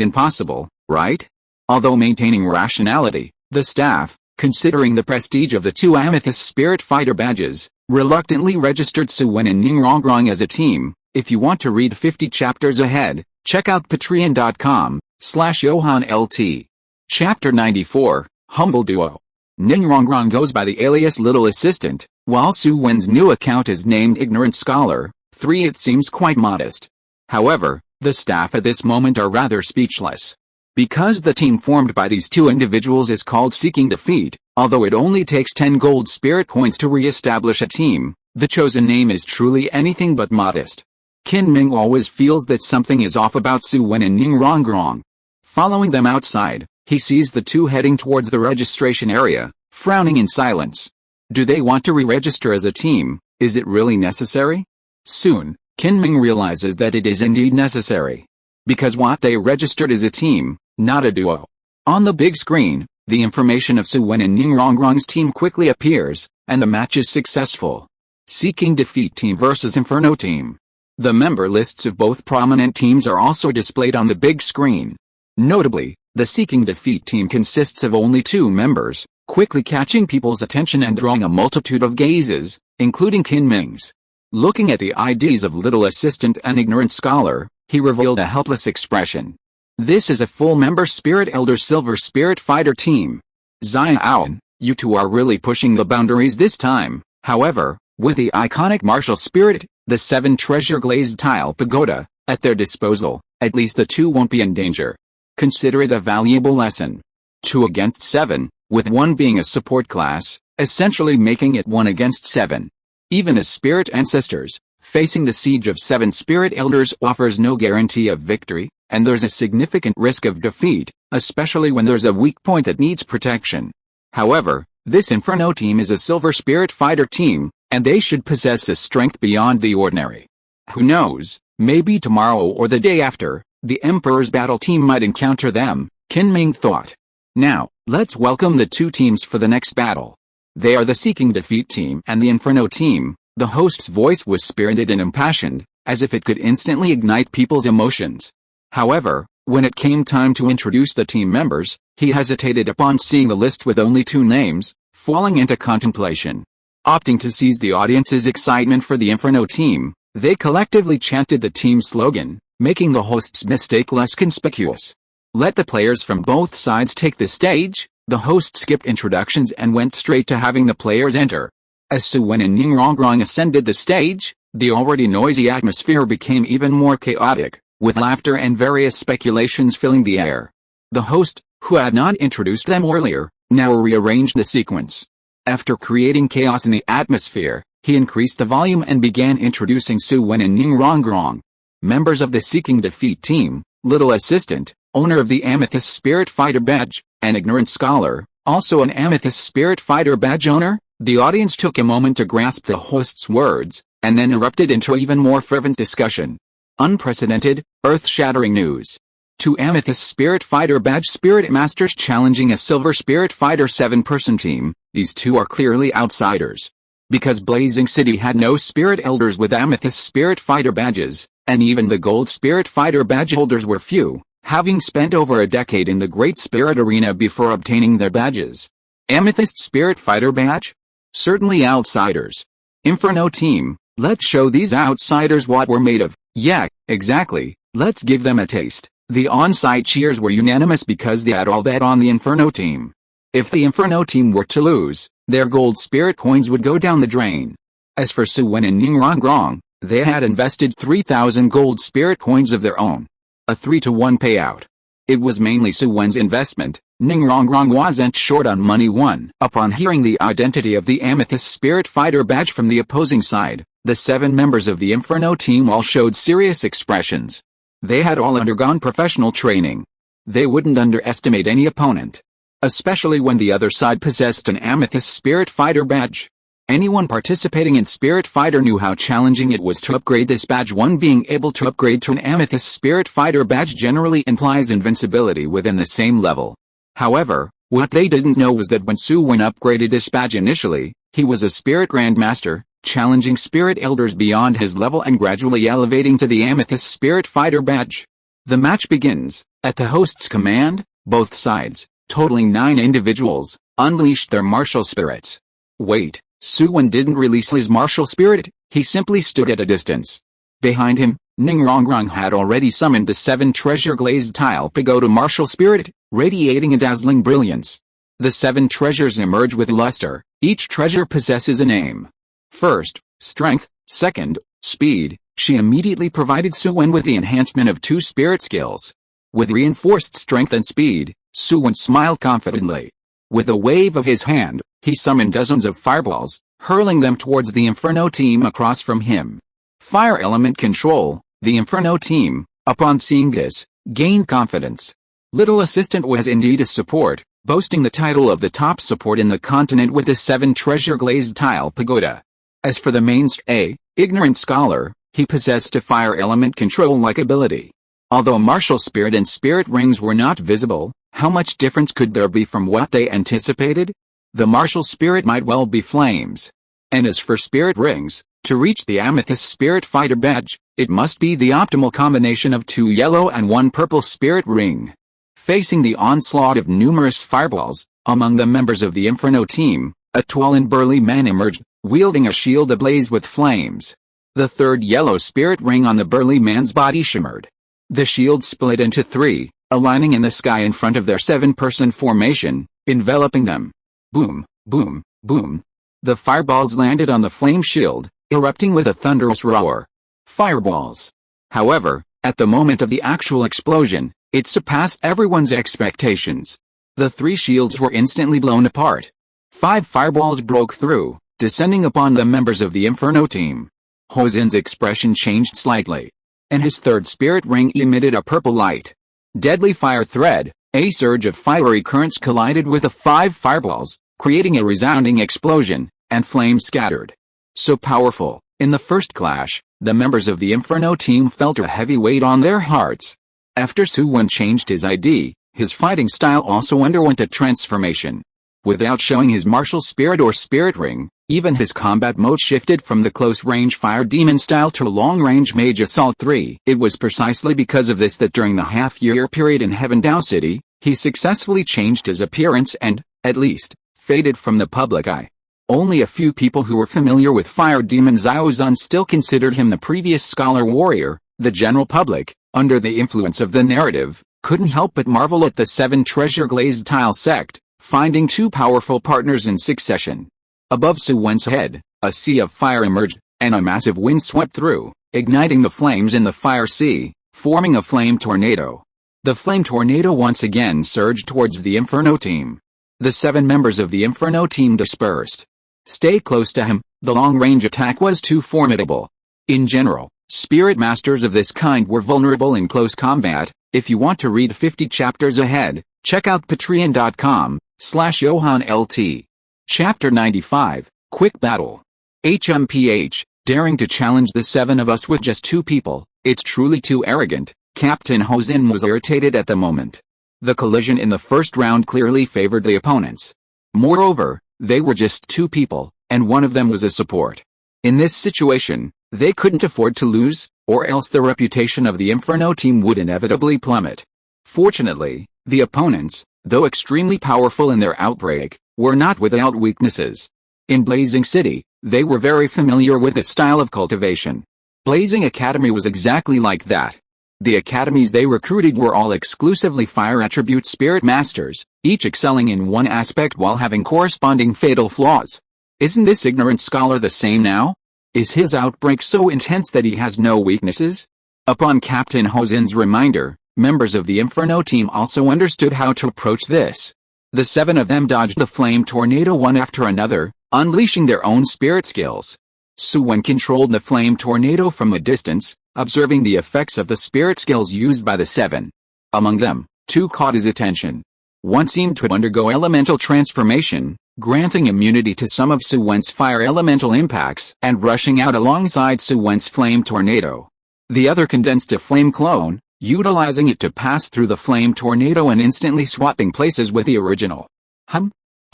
impossible, right? Although maintaining rationality, the staff, considering the prestige of the 2 Amethyst Spirit Fighter badges, reluctantly registered Su Wen and Ning Rongrong as a team. If you want to read 50 chapters ahead, check out patreon.com/YohanLT. Chapter 94, Humble Duo. Ningrongrong goes by the alias Little Assistant, while Su Wen's new account is named Ignorant Scholar. 3. It seems quite modest. However, the staff at this moment are rather speechless. Because the team formed by these two individuals is called Seeking Defeat, although it only takes 10 gold spirit coins to re-establish a team, the chosen name is truly anything but modest. Qin Ming always feels that something is off about Su Wen and Ningrongrong. Following them outside, he sees the two heading towards the registration area, frowning in silence. Do they want to re-register as a team? Is it really necessary? Soon, Qin Ming realizes that it is indeed necessary. Because what they registered is a team, not a duo. On the big screen, the information of Su Wen and Ningrongrong's team quickly appears, and the match is successful. Seeking Defeat Team versus Inferno Team. The member lists of both prominent teams are also displayed on the big screen. Notably, the Seeking Defeat Team consists of only 2 members, quickly catching people's attention and drawing a multitude of gazes, including Qin Ming's. Looking at the IDs of Little Assistant and Ignorant Scholar, he revealed a helpless expression. This is a full-member Spirit Elder Silver Spirit Fighter team. Xiaoan, you two are really pushing the boundaries this time. However, with the iconic martial spirit, the 7 treasure glazed tile pagoda, at their disposal, at least the 2 won't be in danger. Consider it a valuable lesson. 2 against 7, with 1 being a support class, essentially making it 1 against 7. Even as spirit ancestors, facing the siege of 7 spirit elders offers no guarantee of victory, and there's a significant risk of defeat, especially when there's a weak point that needs protection. However, this Inferno team is a Silver Spirit Fighter team, and they should possess a strength beyond the ordinary. Who knows, maybe tomorrow or the day after, the Emperor's battle team might encounter them, Qin Ming thought. Now, let's welcome the 2 teams for the next battle. They are the Seeking Defeat team and the Inferno team. The host's voice was spirited and impassioned, as if it could instantly ignite people's emotions. However, when it came time to introduce the team members, he hesitated upon seeing the list with only 2 names, falling into contemplation. Opting to seize the audience's excitement for the Inferno team, they collectively chanted the team slogan, making the host's mistake less conspicuous. Let the players from both sides take the stage. The host skipped introductions and went straight to having the players enter. As Su Wen and Ningrongrong ascended the stage, the already noisy atmosphere became even more chaotic, with laughter and various speculations filling the air. The host, who had not introduced them earlier, now rearranged the sequence. After creating chaos in the atmosphere, he increased the volume and began introducing Su Wen and Ningrongrong. Members of the Seeking Defeat team, Little Assistant, owner of the Amethyst Spirit Fighter badge, and Ignorant Scholar, also an Amethyst Spirit Fighter badge owner. The audience took a moment to grasp the host's words, and then erupted into even more fervent discussion. Unprecedented, earth-shattering news. 2 Amethyst Spirit Fighter badge Spirit Masters challenging a Silver Spirit Fighter 7-person team. These 2 are clearly outsiders. Because Blazing City had no Spirit Elders with Amethyst Spirit Fighter badges, and even the Gold Spirit Fighter badge holders were few, having spent over a decade in the Great Spirit Arena before obtaining their badges. Amethyst Spirit Fighter badge? Certainly outsiders. Inferno team, let's show these outsiders what we're made of. Yeah, exactly, let's give them a taste. The on-site cheers were unanimous because they had all bet on the Inferno team. If the Inferno team were to lose, their gold spirit coins would go down the drain. As for Su Wen and Ningrongrong, they had invested 3,000 gold spirit coins of their own. A 3-to-1 payout. It was mainly Su Wen's investment. Ningrongrong wasn't short on money won. Upon hearing the identity of the Amethyst Spirit Fighter badge from the opposing side, the 7 members of the Inferno team all showed serious expressions. They had all undergone professional training. They wouldn't underestimate any opponent, especially when the other side possessed an Amethyst Spirit Fighter badge. Anyone participating in Spirit Fighter knew how challenging it was to upgrade this badge. One being able to upgrade to an Amethyst Spirit Fighter badge generally implies invincibility within the same level. However, what they didn't know was that when Su Wen upgraded this badge initially, he was a Spirit Grandmaster, challenging Spirit Elders beyond his level and gradually elevating to the Amethyst Spirit Fighter badge. The match begins. At the host's command, both sides, totaling 9 individuals, unleashed their martial spirits. Wait, Su Wen didn't release his martial spirit, he simply stood at a distance. Behind him, Ningrongrong had already summoned the 7 treasure glazed tile pagoda martial spirit, radiating a dazzling brilliance. The 7 treasures emerge with luster. Each treasure possesses a name. First, strength. Second, speed. She immediately provided Su Wen with the enhancement of 2 spirit skills. With reinforced strength and speed, Su Wen smiled confidently. With a wave of his hand, he summoned dozens of fireballs, hurling them towards the Inferno team across from him. Fire element control. The Inferno team, upon seeing this, gained confidence. Little Assistant was indeed a support, boasting the title of the top support in the continent with the 7 treasure glazed tile pagoda. As for the mainstay, ignorant scholar, he possessed a fire element control-like ability. Although martial spirit and spirit rings were not visible, how much difference could there be from what they anticipated? The martial spirit might well be flames. And as for spirit rings, to reach the amethyst spirit fighter badge, it must be the optimal combination of 2 yellow and 1 purple spirit ring. Facing the onslaught of numerous fireballs, among the members of the Inferno team, a tall and burly man emerged, wielding a shield ablaze with flames. The 3rd yellow spirit ring on the burly man's body shimmered. The shield split into 3, aligning in the sky in front of their 7-person formation, enveloping them. Boom, boom, boom. The fireballs landed on the flame shield, erupting with a thunderous roar. Fireballs. However, at the moment of the actual explosion, it surpassed everyone's expectations. The 3 shields were instantly blown apart. 5 fireballs broke through, descending upon the members of the Inferno team. Hozin's expression changed slightly, and his 3rd spirit ring emitted a purple light. Deadly fire thread. A surge of fiery currents collided with the 5 fireballs, creating a resounding explosion, and flames scattered. So powerful, in the first clash, the members of the Inferno team felt a heavy weight on their hearts. After Su Wen changed his ID, his fighting style also underwent a transformation. Without showing his martial spirit or spirit ring, even his combat mode shifted from the close-range fire demon style to long-range mage assault 3. It was precisely because of this that during the half-year period in Heaven Dao City, he successfully changed his appearance and, at least, faded from the public eye. Only a few people who were familiar with fire demon Xiaozun still considered him the previous scholar warrior. The general public, under the influence of the narrative, couldn't help but marvel at the 7 treasure glazed tile sect, finding 2 powerful partners in succession. Above Su Wen's head, a sea of fire emerged, and a massive wind swept through, igniting the flames in the fire sea, forming a flame tornado. The flame tornado once again surged towards the Inferno team. The 7 members of the Inferno team dispersed. Stay close to him. The long-range attack was too formidable. In general, spirit masters of this kind were vulnerable in close combat. If you want to read 50 chapters ahead, check out patreon.com/JohanLT. Chapter 95, Quick Battle. HMPH, daring to challenge the 7 of us with just 2 people, it's truly too arrogant. Captain Hozin was irritated at the moment. The collision in the first round clearly favored the opponents. Moreover, they were just 2 people, and one of them was a support. In this situation, they couldn't afford to lose, or else the reputation of the Inferno team would inevitably plummet. Fortunately, the opponents, though extremely powerful in their outbreak, were not without weaknesses. In Blazing City, they were very familiar with the style of cultivation. Blazing Academy was exactly like that. The academies they recruited were all exclusively fire attribute spirit masters, each excelling in one aspect while having corresponding fatal flaws. Isn't this ignorant scholar the same now? Is his outbreak so intense that he has no weaknesses? Upon Captain Hozin's reminder, members of the Inferno team also understood how to approach this. The 7 of them dodged the flame tornado one after another, unleashing their own spirit skills. Su Wen controlled the flame tornado from a distance, observing the effects of the spirit skills used by the 7. Among them, 2 caught his attention. One seemed to undergo elemental transformation, granting immunity to some of Su Wen's fire elemental impacts and rushing out alongside Su Wen's flame tornado. The other condensed a flame clone, utilizing it to pass through the flame tornado and instantly swapping places with the original.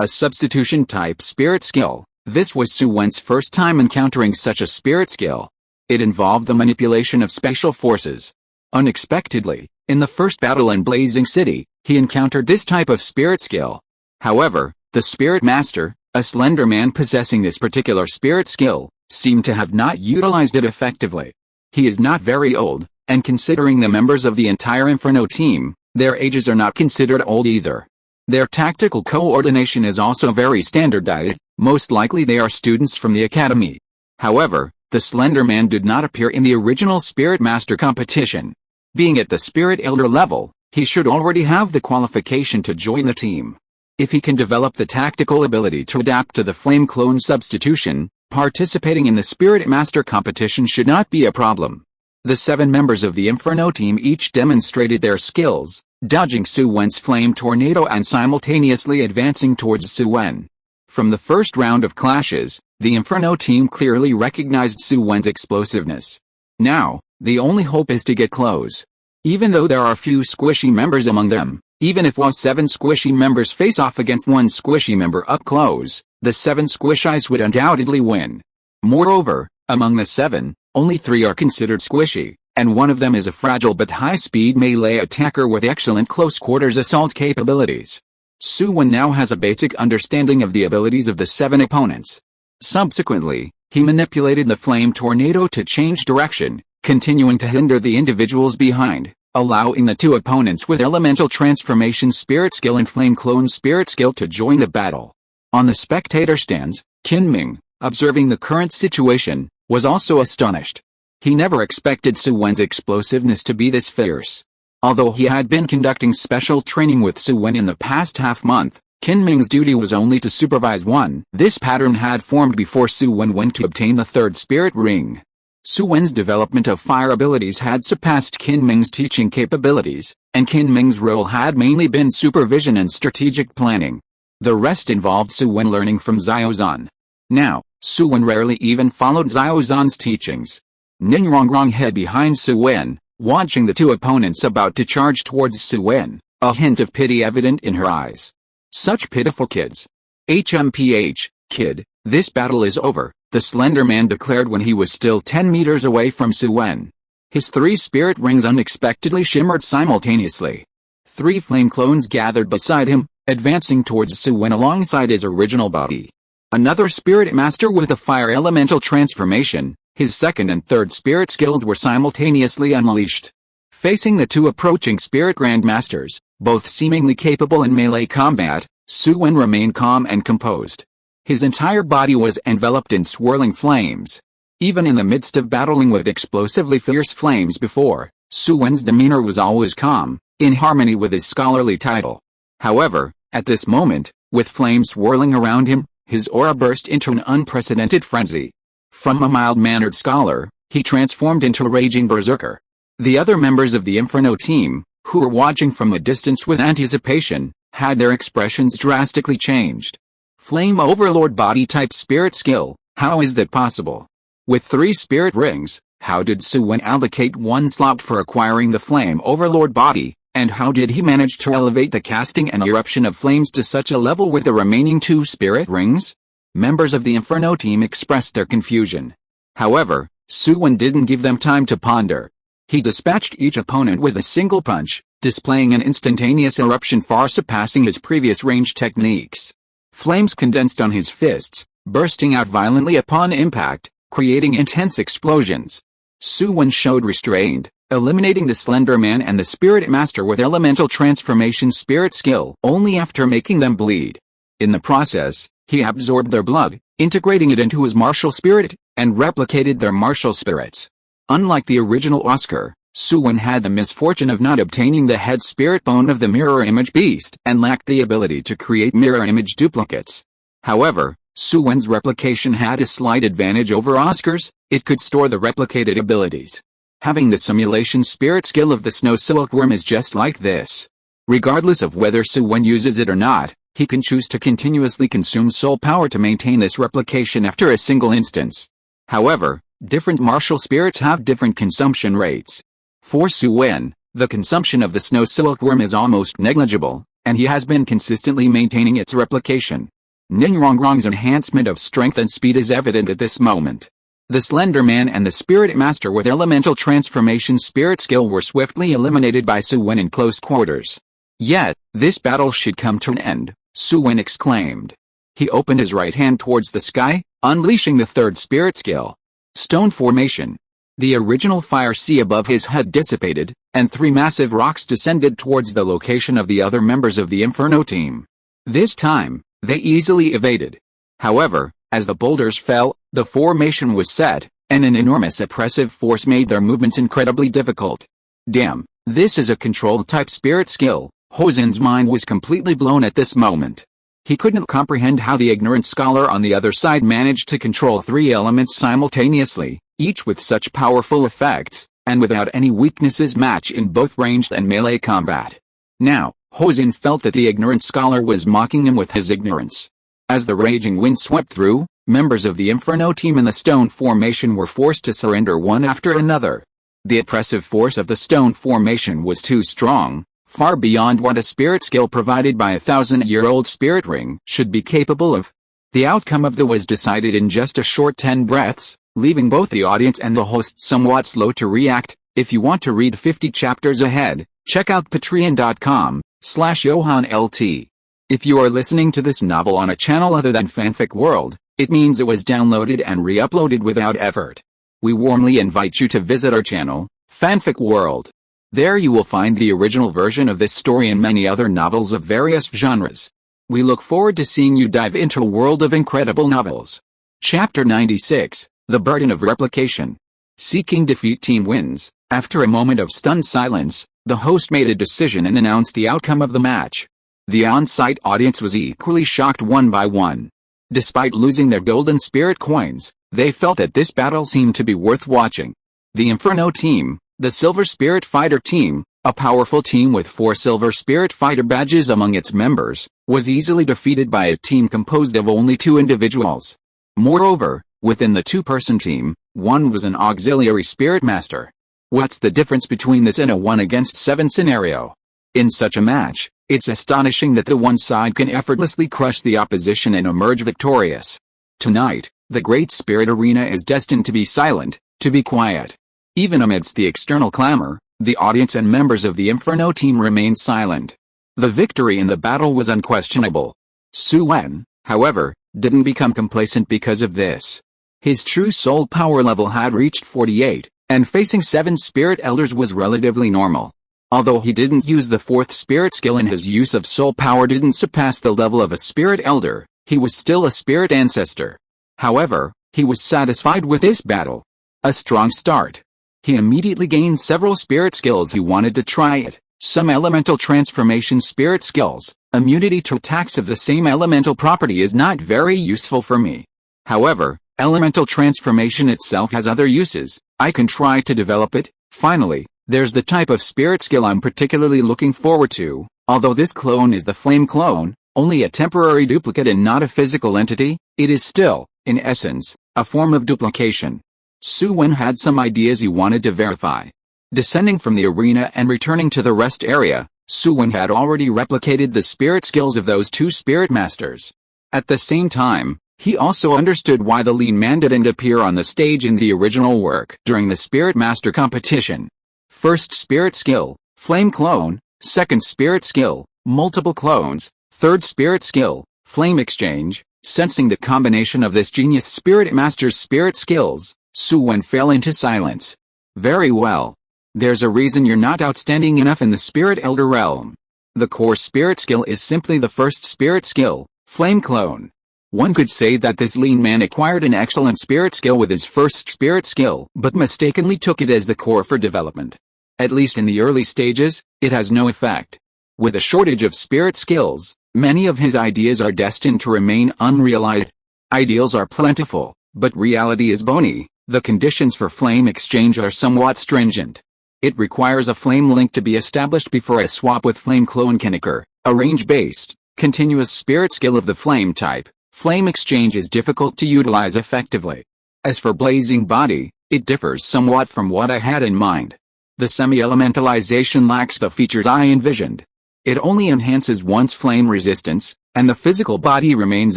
A substitution-type spirit skill. This was Su Wen's first time encountering such a spirit skill. It involved the manipulation of special forces. Unexpectedly, in the first battle in Blazing City, he encountered this type of spirit skill. However, the spirit master, a slender man possessing this particular spirit skill, seemed to have not utilized it effectively. He is not very old, and considering the members of the entire Inferno team, their ages are not considered old either. Their tactical coordination is also very standardized, most likely they are students from the academy. However, the Slender Man did not appear in the original Spirit Master competition. Being at the Spirit Elder level, he should already have the qualification to join the team. If he can develop the tactical ability to adapt to the Flame Clone substitution, participating in the Spirit Master competition should not be a problem. The 7 members of the Inferno team each demonstrated their skills, dodging Su Wen's flame tornado and simultaneously advancing towards Su Wen. From the first round of clashes, the Inferno team clearly recognized Su Wen's explosiveness. Now, the only hope is to get close. Even though there are few squishy members among them, even if all 7 squishy members face off against one squishy member up close, the 7 squishies would undoubtedly win. Moreover, among the 7, only 3 are considered squishy, and one of them is a fragile but high-speed melee attacker with excellent close-quarters assault capabilities. Su Wen now has a basic understanding of the abilities of the 7 opponents. Subsequently, he manipulated the flame tornado to change direction, continuing to hinder the individuals behind, allowing the 2 opponents with elemental transformation spirit skill and flame clone spirit skill to join the battle. On the spectator stands, Qin Ming, observing the current situation, was also astonished. He never expected Su Wen's explosiveness to be this fierce. Although he had been conducting special training with Su Wen in the past half-month, Qin Ming's duty was only to supervise one. This pattern had formed before Su Wen went to obtain the 3rd spirit ring. Su Wen's development of fire abilities had surpassed Qin Ming's teaching capabilities, and Qin Ming's role had mainly been supervision and strategic planning. The rest involved Su Wen learning from Xiaozan. Now, Su Wen rarely even followed Xiaozan's teachings. Ningrongrong hid behind Su Wen, watching the 2 opponents about to charge towards Su Wen, a hint of pity evident in her eyes. Such pitiful kids. HMPH, kid, this battle is over, the Slender Man declared when he was still 10 meters away from Su Wen. His 3 spirit rings unexpectedly shimmered simultaneously. 3 flame clones gathered beside him, advancing towards Su Wen alongside his original body. Another Spirit Master with a fire elemental transformation, his 2nd and 3rd spirit skills were simultaneously unleashed. Facing the 2 approaching Spirit Grandmasters, both seemingly capable in melee combat, Su Wen remained calm and composed. His entire body was enveloped in swirling flames. Even in the midst of battling with explosively fierce flames before, Su Wen's demeanor was always calm, in harmony with his scholarly title. However, at this moment, with flames swirling around him, his aura burst into an unprecedented frenzy. From a mild-mannered scholar, he transformed into a raging berserker. The other members of the Inferno team, who were watching from a distance with anticipation, had their expressions drastically changed. Flame Overlord body-type spirit skill, how is that possible? With 3 spirit rings, how did Su Wen allocate 1 slot for acquiring the Flame Overlord body, and how did he manage to elevate the casting and eruption of flames to such a level with the remaining 2 spirit rings? Members of the Inferno team expressed their confusion. However, Su Wen didn't give them time to ponder. He dispatched each opponent with a single punch, displaying an instantaneous eruption far surpassing his previous range techniques. Flames condensed on his fists, bursting out violently upon impact, creating intense explosions. Su Wen showed restraint, eliminating the Slender Man and the Spirit Master with elemental transformation spirit skill only after making them bleed. In the process, he absorbed their blood, integrating it into his martial spirit, and replicated their martial spirits. Unlike the original Oscar, Su Wen had the misfortune of not obtaining the head spirit bone of the mirror image beast and lacked the ability to create mirror image duplicates. However, Su Wen's replication had a slight advantage over Oscar's, it could store the replicated abilities. Having the simulation spirit skill of the snow silkworm is just like this. Regardless of whether Su Wen uses it or not, he can choose to continuously consume soul power to maintain this replication after a single instance. However, different martial spirits have different consumption rates. For Su Wen, the consumption of the snow silkworm is almost negligible, and he has been consistently maintaining its replication. Ningrongrong's enhancement of strength and speed is evident at this moment. The Slender Man and the Spirit Master with elemental transformation spirit skill were swiftly eliminated by Su Wen in close quarters. Yet, this battle should come to an end, Su Wen exclaimed. He opened his right hand towards the sky, unleashing the 3rd spirit skill. Stone formation. The original fire sea above his head dissipated, and 3 massive rocks descended towards the location of the other members of the Inferno team. This time, they easily evaded. However, as the boulders fell, the formation was set, and an enormous oppressive force made their movements incredibly difficult. Damn, this is a controlled-type spirit skill. Hosen's mind was completely blown at this moment. He couldn't comprehend how the ignorant scholar on the other side managed to control 3 elements simultaneously, each with such powerful effects, and without any weaknesses match in both ranged and melee combat. Now, Hosen felt that the ignorant scholar was mocking him with his ignorance. As the raging wind swept through, members of the Inferno team in the stone formation were forced to surrender one after another. The oppressive force of the stone formation was too strong, far beyond what a spirit skill provided by a 1,000-year-old spirit ring should be capable of. The outcome of the was decided in just a short 10 breaths, leaving both the audience and the host somewhat slow to react. If you want to read 50 chapters ahead, check out patreon.com/JohanLT. If you are listening to this novel on a channel other than Fanfic World, it means it was downloaded and re-uploaded without effort. We warmly invite you to visit our channel, Fanfic World. There you will find the original version of this story and many other novels of various genres. We look forward to seeing you dive into a world of incredible novels. Chapter 96, The Burden of Replication. Seeking defeat team wins. After a moment of stunned silence, the host made a decision and announced the outcome of the match. The on-site audience was equally shocked one by one. Despite losing their golden spirit coins, they felt that this battle seemed to be worth watching. The Inferno team, the Silver Spirit Fighter team, a powerful team with 4 Silver Spirit Fighter badges among its members, was easily defeated by a team composed of only 2 individuals. Moreover, within the 2-person team, one was an auxiliary Spirit Master. What's the difference between this and a 1-against-7 scenario? In such a match, it's astonishing that the one side can effortlessly crush the opposition and emerge victorious. Tonight, the Great Spirit Arena is destined to be silent, to be quiet. Even amidst the external clamor, the audience and members of the Inferno team remained silent. The victory in the battle was unquestionable. Su Wen, however, didn't become complacent because of this. His true soul power level had reached 48, and facing 7 spirit elders was relatively normal. Although he didn't use the 4th spirit skill and his use of soul power didn't surpass the level of a spirit elder, he was still a spirit ancestor. However, he was satisfied with this battle. A strong start. He immediately gained several spirit skills he wanted to try it. Some elemental transformation spirit skills. Immunity to attacks of the same elemental property is not very useful for me. However, elemental transformation itself has other uses. I can try to develop it. Finally, there's the type of spirit skill I'm particularly looking forward to. Although this clone is the flame clone, only a temporary duplicate and not a physical entity, it is still, in essence, a form of duplication. Su Wen had some ideas he wanted to verify. Descending from the arena and returning to the rest area, Su Wen had already replicated the spirit skills of those 2 spirit masters. At the same time, he also understood why the lean man didn't appear on the stage in the original work during the spirit master competition. First spirit skill, flame clone. Second spirit skill, multiple clones. Third spirit skill, flame exchange. Sensing the combination of this genius spirit master's spirit skills, Su Wen fell into silence. Very well. There's a reason you're not outstanding enough in the spirit elder realm. The core spirit skill is simply the first spirit skill, flame clone. One could say that this lean man acquired an excellent spirit skill with his first spirit skill, but mistakenly took it as the core for development. At least in the early stages, it has no effect. With a shortage of spirit skills, many of his ideas are destined to remain unrealized. Ideals are plentiful, but reality is bony. The conditions for flame exchange are somewhat stringent. It requires a flame link to be established before a swap with flame clone can occur. A range-based, continuous spirit skill of the flame type, flame exchange is difficult to utilize effectively. As for blazing body, it differs somewhat from what I had in mind. The semi-elementalization lacks the features I envisioned. It only enhances one's flame resistance, and the physical body remains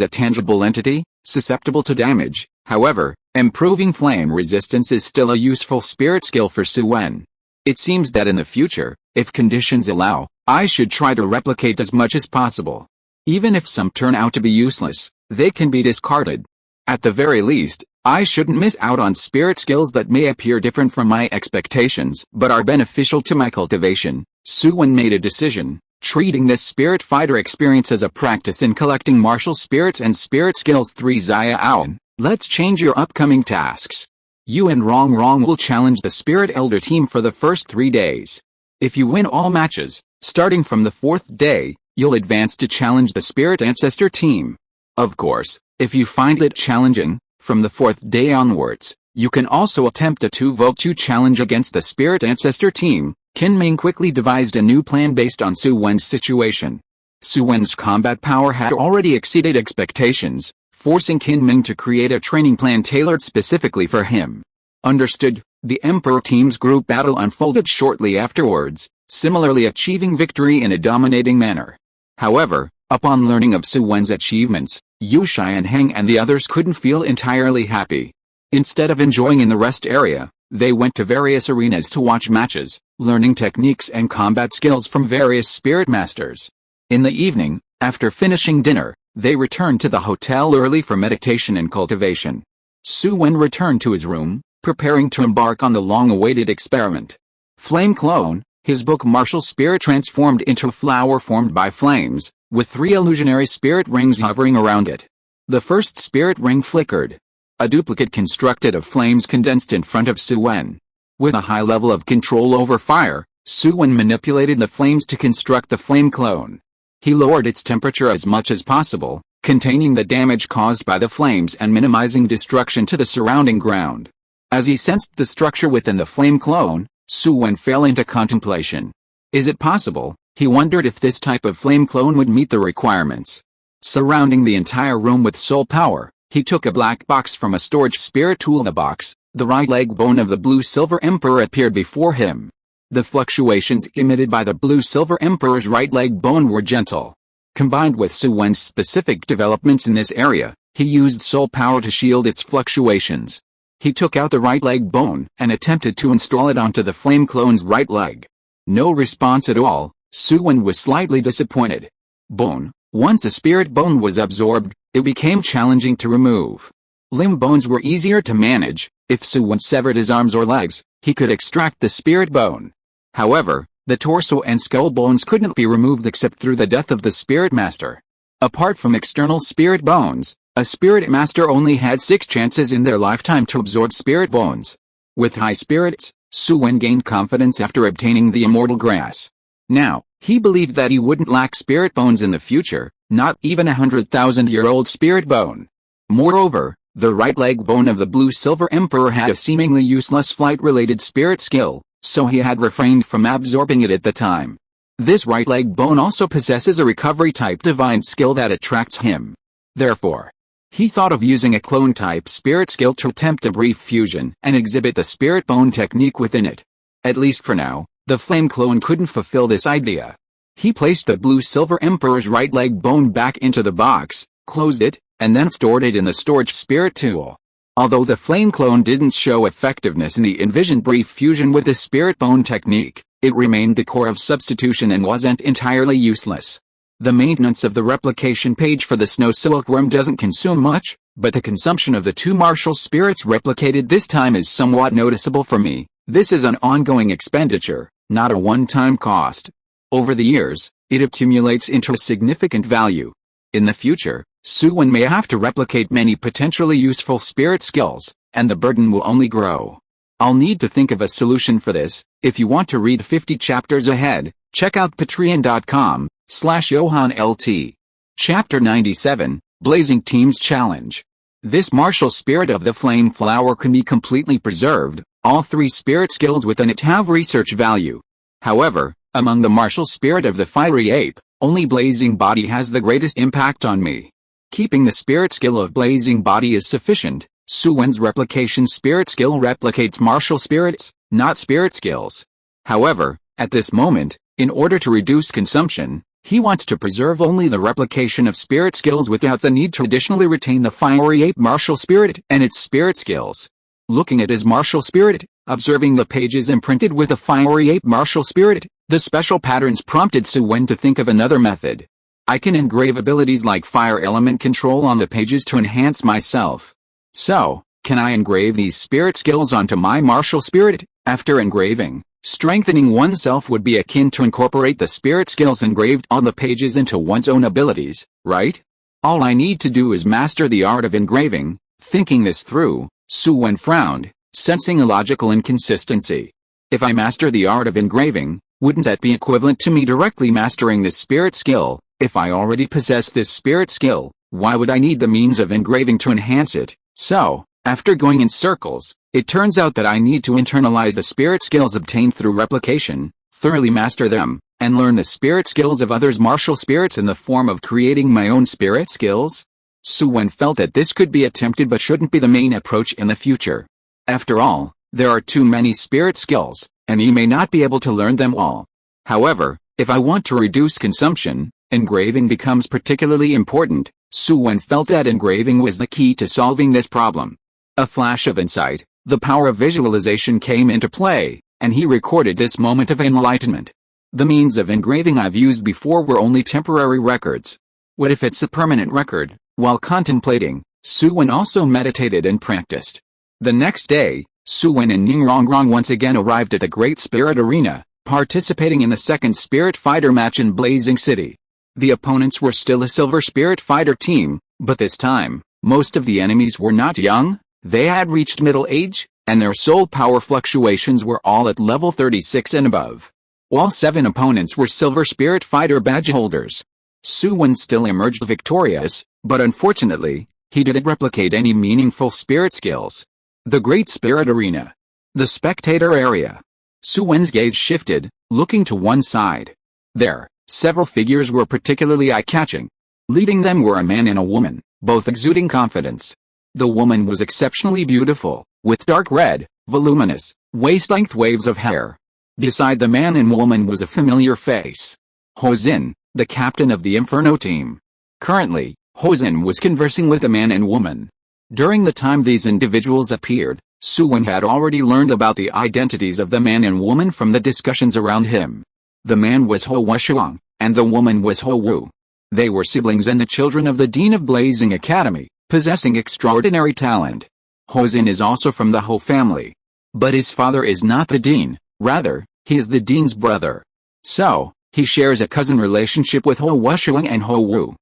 a tangible entity, susceptible to damage. However, improving flame resistance is still a useful spirit skill for Su Wen. It seems that in the future, if conditions allow, I should try to replicate as much as possible. Even if some turn out to be useless, they can be discarded. At the very least, I shouldn't miss out on spirit skills that may appear different from my expectations but are beneficial to my cultivation. Su Wen made a decision, treating this spirit fighter experience as a practice in collecting martial spirits and spirit skills. 3 Zaya Aowen, let's change your upcoming tasks. You and Rong Rong will challenge the Spirit Elder team for the first 3 days. If you win all matches, starting from the 4th day, you'll advance to challenge the Spirit Ancestor team. Of course, if you find it challenging, from the 4th day onwards, you can also attempt a 2v2 challenge against the Spirit Ancestor team. Qin Ming quickly devised a new plan based on Su Wen's situation. Su Wen's combat power had already exceeded expectations, forcing Qin Ming to create a training plan tailored specifically for him. Understood, the Emperor team's group battle unfolded shortly afterwards, similarly achieving victory in a dominating manner. However, upon learning of Su Wen's achievements, Yu Xianheng and the others couldn't feel entirely happy. Instead of enjoying in the rest area, they went to various arenas to watch matches, learning techniques and combat skills from various spirit masters. In the evening, after finishing dinner, they returned to the hotel early for meditation and cultivation. Su Wen returned to his room, preparing to embark on the long-awaited experiment. Flame Clone, his book Martial Spirit transformed into a flower formed by flames, with 3 illusionary spirit rings hovering around it. The first spirit ring flickered. A duplicate constructed of flames condensed in front of Su Wen. With a high level of control over fire, Su Wen manipulated the flames to construct the flame clone. He lowered its temperature as much as possible, containing the damage caused by the flames and minimizing destruction to the surrounding ground. As he sensed the structure within the flame clone, Su Wen fell into contemplation. Is it possible? He wondered if this type of flame clone would meet the requirements. Surrounding the entire room with soul power, he took a black box from a storage spirit tool. The box, the right leg bone of the blue-silver emperor appeared before him. The fluctuations emitted by the blue-silver emperor's right leg bone were gentle. Combined with Su Wen's specific developments in this area, he used soul power to shield its fluctuations. He took out the right leg bone and attempted to install it onto the flame clone's right leg. No response at all. Su Wen was slightly disappointed. Bone. Once a spirit bone was absorbed, it became challenging to remove. Limb bones were easier to manage. If Su Wen severed his arms or legs, he could extract the spirit bone. However, the torso and skull bones couldn't be removed except through the death of the spirit master. Apart from external spirit bones, a spirit master only had 6 chances in their lifetime to absorb spirit bones. With high spirits, Su Wen gained confidence after obtaining the immortal grass. Now, he believed that he wouldn't lack spirit bones in the future, not even 100,000-year-old spirit bone. Moreover, the right leg bone of the blue-silver emperor had a seemingly useless flight-related spirit skill, so he had refrained from absorbing it at the time. This right leg bone also possesses a recovery-type divine skill that attracts him. Therefore, he thought of using a clone-type spirit skill to attempt a brief fusion and exhibit the spirit bone technique within it. At least for now, the flame clone couldn't fulfill this idea. He placed the blue-silver emperor's right leg bone back into the box, closed it, and then stored it in the storage spirit tool. Although the flame clone didn't show effectiveness in the envisioned brief fusion with the spirit bone technique, it remained the core of substitution and wasn't entirely useless. The maintenance of the replication page for the snow silkworm doesn't consume much, but the consumption of the 2 martial spirits replicated this time is somewhat noticeable for me. This is an ongoing expenditure, not a one-time cost. Over the years, it accumulates into a significant value. In the future, Su Wen may have to replicate many potentially useful spirit skills, and the burden will only grow. I'll need to think of a solution for this. If you want to read 50 chapters ahead, check out patreon.com/JohanLT. Chapter 97, Blazing Teams Challenge. This martial spirit of the flame flower can be completely preserved. All 3 spirit skills within it have research value. However, among the martial spirit of the fiery ape, only Blazing Body has the greatest impact on me. Keeping the spirit skill of Blazing Body is sufficient. Su Wen's replication spirit skill replicates martial spirits, not spirit skills. However, at this moment, in order to reduce consumption, he wants to preserve only the replication of spirit skills without the need to additionally retain the fiery ape martial spirit and its spirit skills. Looking at his martial spirit, observing the pages imprinted with a fiery ape martial spirit, the special patterns prompted Su Wen to think of another method. I can engrave abilities like fire element control on the pages to enhance myself. So, Can I engrave these spirit skills onto my martial spirit? After engraving, strengthening oneself would be akin to incorporate the spirit skills engraved on the pages into one's own abilities, right? All I need to do is master the art of engraving. Thinking this through, Su Wen frowned, sensing a logical inconsistency. If I master the art of engraving, wouldn't that be equivalent to me directly mastering this spirit skill? If I already possess this spirit skill, why would I need the means of engraving to enhance it? So, after going in circles, it turns out that I need to internalize the spirit skills obtained through replication, thoroughly master them, and learn the spirit skills of others' martial spirits in the form of creating my own spirit skills? Su Wen felt that this could be attempted but shouldn't be the main approach in the future. After all, there are too many spirit skills, and he may not be able to learn them all. However, if I want to reduce consumption, engraving becomes particularly important. Su Wen felt that engraving was the key to solving this problem. A flash of insight, the power of visualization came into play, and he recorded this moment of enlightenment. The means of engraving I've used before were only temporary records. What if it's a permanent record? While contemplating, Su Wen also meditated and practiced. The next day, Su Wen and Ningrongrong once again arrived at the Great Spirit Arena, participating in the second Spirit Fighter match in Blazing City. The opponents were still a Silver Spirit Fighter team, but this time, most of the enemies were not young, they had reached middle age, and their soul power fluctuations were all at level 36 and above. All 7 opponents were Silver Spirit Fighter badge holders. Su Wen still emerged victorious, but unfortunately, he didn't replicate any meaningful spirit skills. The Great Spirit Arena. The spectator area. Su Wen's gaze shifted, looking to one side. There, several figures were particularly eye-catching. Leading them were a man and a woman, both exuding confidence. The woman was exceptionally beautiful, with dark red, voluminous, waist-length waves of hair. Beside the man and woman was a familiar face. Hozin, the captain of the Inferno team. Currently, Hozin was conversing with the man and woman. During the time these individuals appeared, Su Wen had already learned about the identities of the man and woman from the discussions around him. The man was Ho Wuxiang, and the woman was Ho Wu. They were siblings and the children of the Dean of Blazing Academy, possessing extraordinary talent. Hozin is also from the Ho family. But his father is not the Dean, rather, he is the Dean's brother. So, he shares a cousin relationship with Ho Wuxiang and Ho Wu.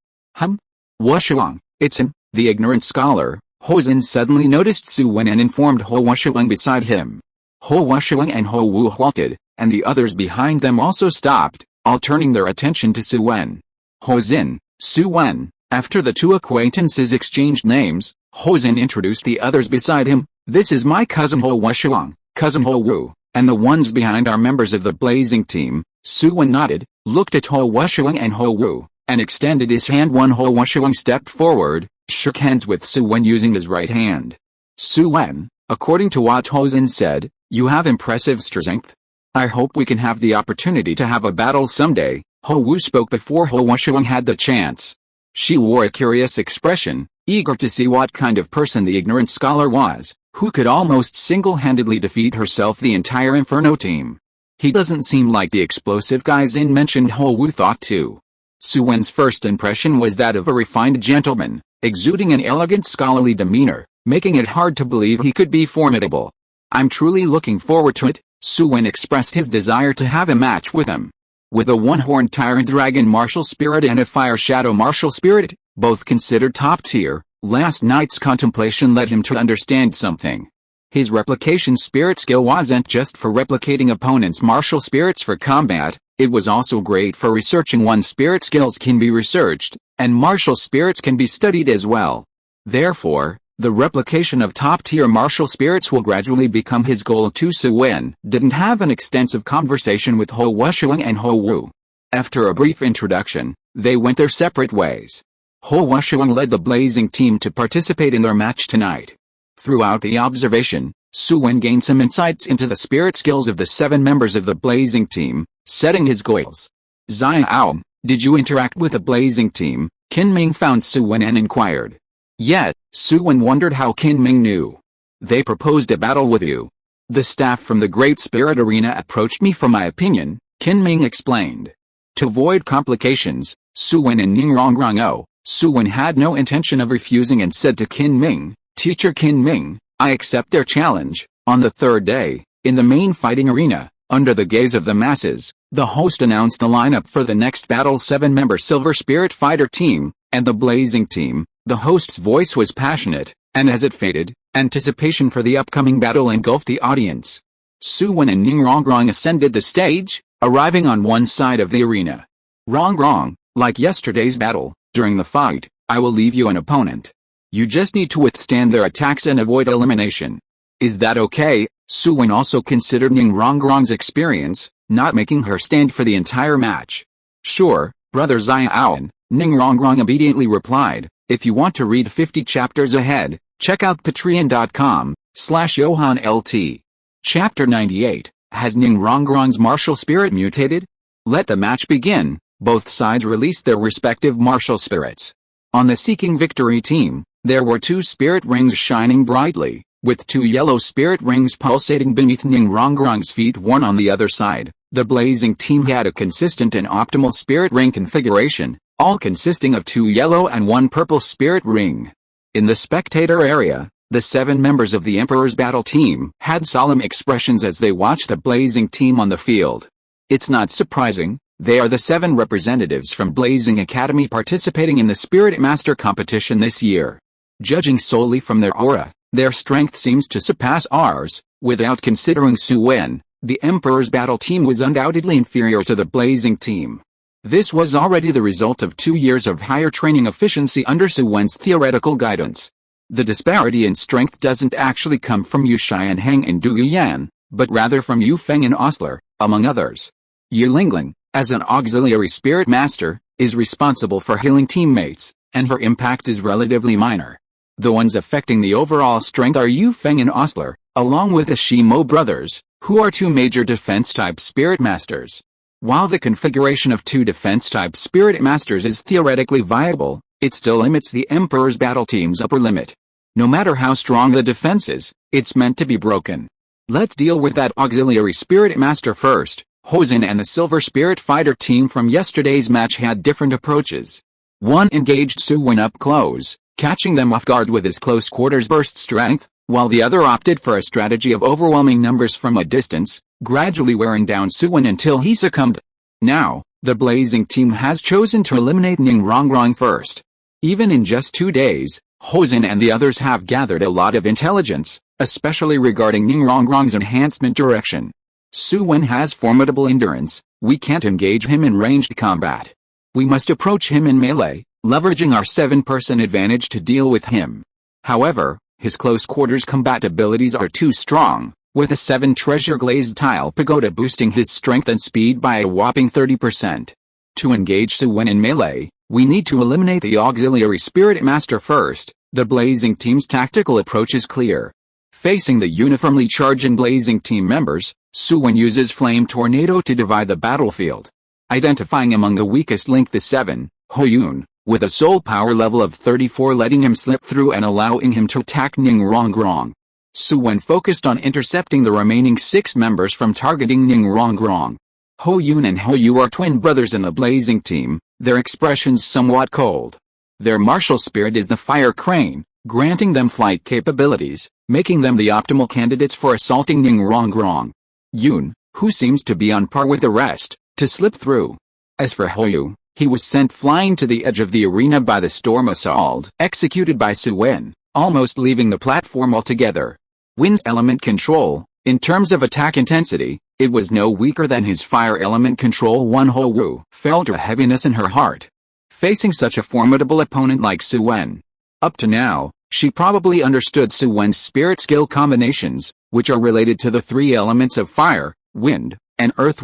Wuxiang, it's him, the ignorant scholar. Hozin suddenly noticed Su Wen and informed Ho Wuxiang beside him. Ho Wuxiang and Ho Wu halted, and the others behind them also stopped, all turning their attention to Su Wen. Hozin, Su Wen. After the two acquaintances exchanged names, Hozin introduced the others beside him. This is my cousin Ho Wuxiang, cousin Ho Wu, and the ones behind are members of the Blazing team. Su Wen nodded, looked at Ho Wuxiang and Ho Wu, and extended his hand. Ho Wuxiang stepped forward, shook hands with Su Wen using his right hand. Su Wen, according to what Hozin said, you have impressive strength. I hope we can have the opportunity to have a battle someday. Ho Wu spoke before Ho Wuxiang had the chance. She wore a curious expression, eager to see what kind of person the ignorant scholar was, who could almost single-handedly defeat herself the entire Inferno team. He doesn't seem like the explosive guy Xin mentioned, Ho Wu thought too. Su Wen's first impression was that of a refined gentleman, exuding an elegant scholarly demeanor, making it hard to believe he could be formidable. I'm truly looking forward to it. Su Wen expressed his desire to have a match with him. With a one-horned tyrant dragon martial spirit and a fire shadow martial spirit, both considered top tier, last night's contemplation led him to understand something. His replication spirit skill wasn't just for replicating opponents' martial spirits for combat, it was also great for researching. One's spirit skills can be researched, and martial spirits can be studied as well. Therefore, the replication of top-tier martial spirits will gradually become his goal too. Su Wen didn't have an extensive conversation with Ho Wuxiang and Ho Wu. After a brief introduction, they went their separate ways. Ho Wuxiang led the Blazing team to participate in their match tonight. Throughout the observation, Su Wen gained some insights into the spirit skills of the 7 members of the Blazing team, setting his goals. Xiao, did you interact with the Blazing team? Qin Ming found Su Wen and inquired. Yet, Su Wen wondered how Qin Ming knew. They proposed a battle with you. The staff from the Great Spirit Arena approached me for my opinion, Qin Ming explained. To avoid complications, Su Wen and Ningrongrong Su Wen had no intention of refusing and said to Qin Ming, Teacher Qin Ming, I accept their challenge. On the third day, in the main fighting arena, under the gaze of the masses, the host announced the lineup for the next battle: 7-member Silver Spirit Fighter Team, and the Blazing Team. The host's voice was passionate, and as it faded, anticipation for the upcoming battle engulfed the audience. Su Wen and Ning Rongrong ascended the stage, arriving on one side of the arena. Rongrong, like yesterday's battle, during the fight, I will leave you an opponent. You just need to withstand their attacks and avoid elimination. Is that okay? Su Wen also considered Ning Rongrong's experience, not making her stand for the entire match. Sure, Brother Xiaoan, Ning Rongrong obediently replied. If you want to read 50 chapters ahead, check out patreon.com/JohanLT. Chapter 98, Has Ning Rongrong's martial spirit mutated? Let the match begin. Both sides released their respective martial spirits. On the Seeking Victory team, there were 2 spirit rings shining brightly, with 2 yellow spirit rings pulsating beneath Ning Rongrong's feet, one on the other side. The Blazing team had a consistent and optimal spirit ring configuration, all consisting of 2 yellow and 1 purple spirit ring. In the spectator area, the 7 members of the Emperor's battle team had solemn expressions as they watched the Blazing team on the field. It's not surprising, they are the 7 representatives from Nuoding Academy participating in the Spirit Master competition this year. Judging solely from their aura, their strength seems to surpass ours. Without considering Su Wen, the Emperor's battle team was undoubtedly inferior to the Blazing team. This was already the result of 2 years of higher training efficiency under Su Wen's theoretical guidance. The disparity in strength doesn't actually come from Yu Xianheng and Du Yuyan, but rather from Yu Feng and Osler, among others. Yu Lingling, as an auxiliary spirit master, is responsible for healing teammates, and her impact is relatively minor. The ones affecting the overall strength are Yu Feng and Osler, along with the Shimo brothers, who are 2 major defense-type spirit masters. While the configuration of 2 defense-type spirit masters is theoretically viable, it still limits the Emperor's battle team's upper limit. No matter how strong the defense is, it's meant to be broken. Let's deal with that auxiliary spirit master first. Hozin and the Silver Spirit Fighter team from yesterday's match had different approaches. One engaged Su Wen up close, catching them off guard with his close quarters burst strength, while the other opted for a strategy of overwhelming numbers from a distance, gradually wearing down Su Wen until he succumbed. Now, the Blazing team has chosen to eliminate Ning Rongrong first. Even in just 2 days, Hozin and the others have gathered a lot of intelligence, especially regarding Ning Rongrong's enhancement direction. Su Wen has formidable endurance, we can't engage him in ranged combat. We must approach him in melee, leveraging our 7-person advantage to deal with him. However, his close quarters combat abilities are too strong, with a 7 treasure glazed tile pagoda boosting his strength and speed by a whopping 30%. To engage Su Wen in melee, we need to eliminate the auxiliary spirit master first. The Blazing team's tactical approach is clear. Facing the uniformly charging Blazing team members, Su Wen uses Flame Tornado to divide the battlefield. Identifying among the weakest link the 7, Hoyun, with a soul power level of 34, letting him slip through and allowing him to attack Ning Rongrong. Su Wen focused on intercepting the remaining 6 members from targeting Ning Rongrong. Hoyun and Hoyu are twin brothers in the Blazing team, their expressions somewhat cold. Their martial spirit is the Fire Crane, granting them flight capabilities, making them the optimal candidates for assaulting Ning Rongrong. Yun, who seems to be on par with the rest, to slip through. As for Hoyu, he was sent flying to the edge of the arena by the storm assault executed by Su Wen, almost leaving the platform altogether. Wind element control, in terms of attack intensity, it was no weaker than his fire element control. One Howu felt a heaviness in her heart. Facing such a formidable opponent like Su Wen. Up to now, she probably understood Su Wen's spirit skill combinations, which are related to the 3 elements of fire, wind, and earth.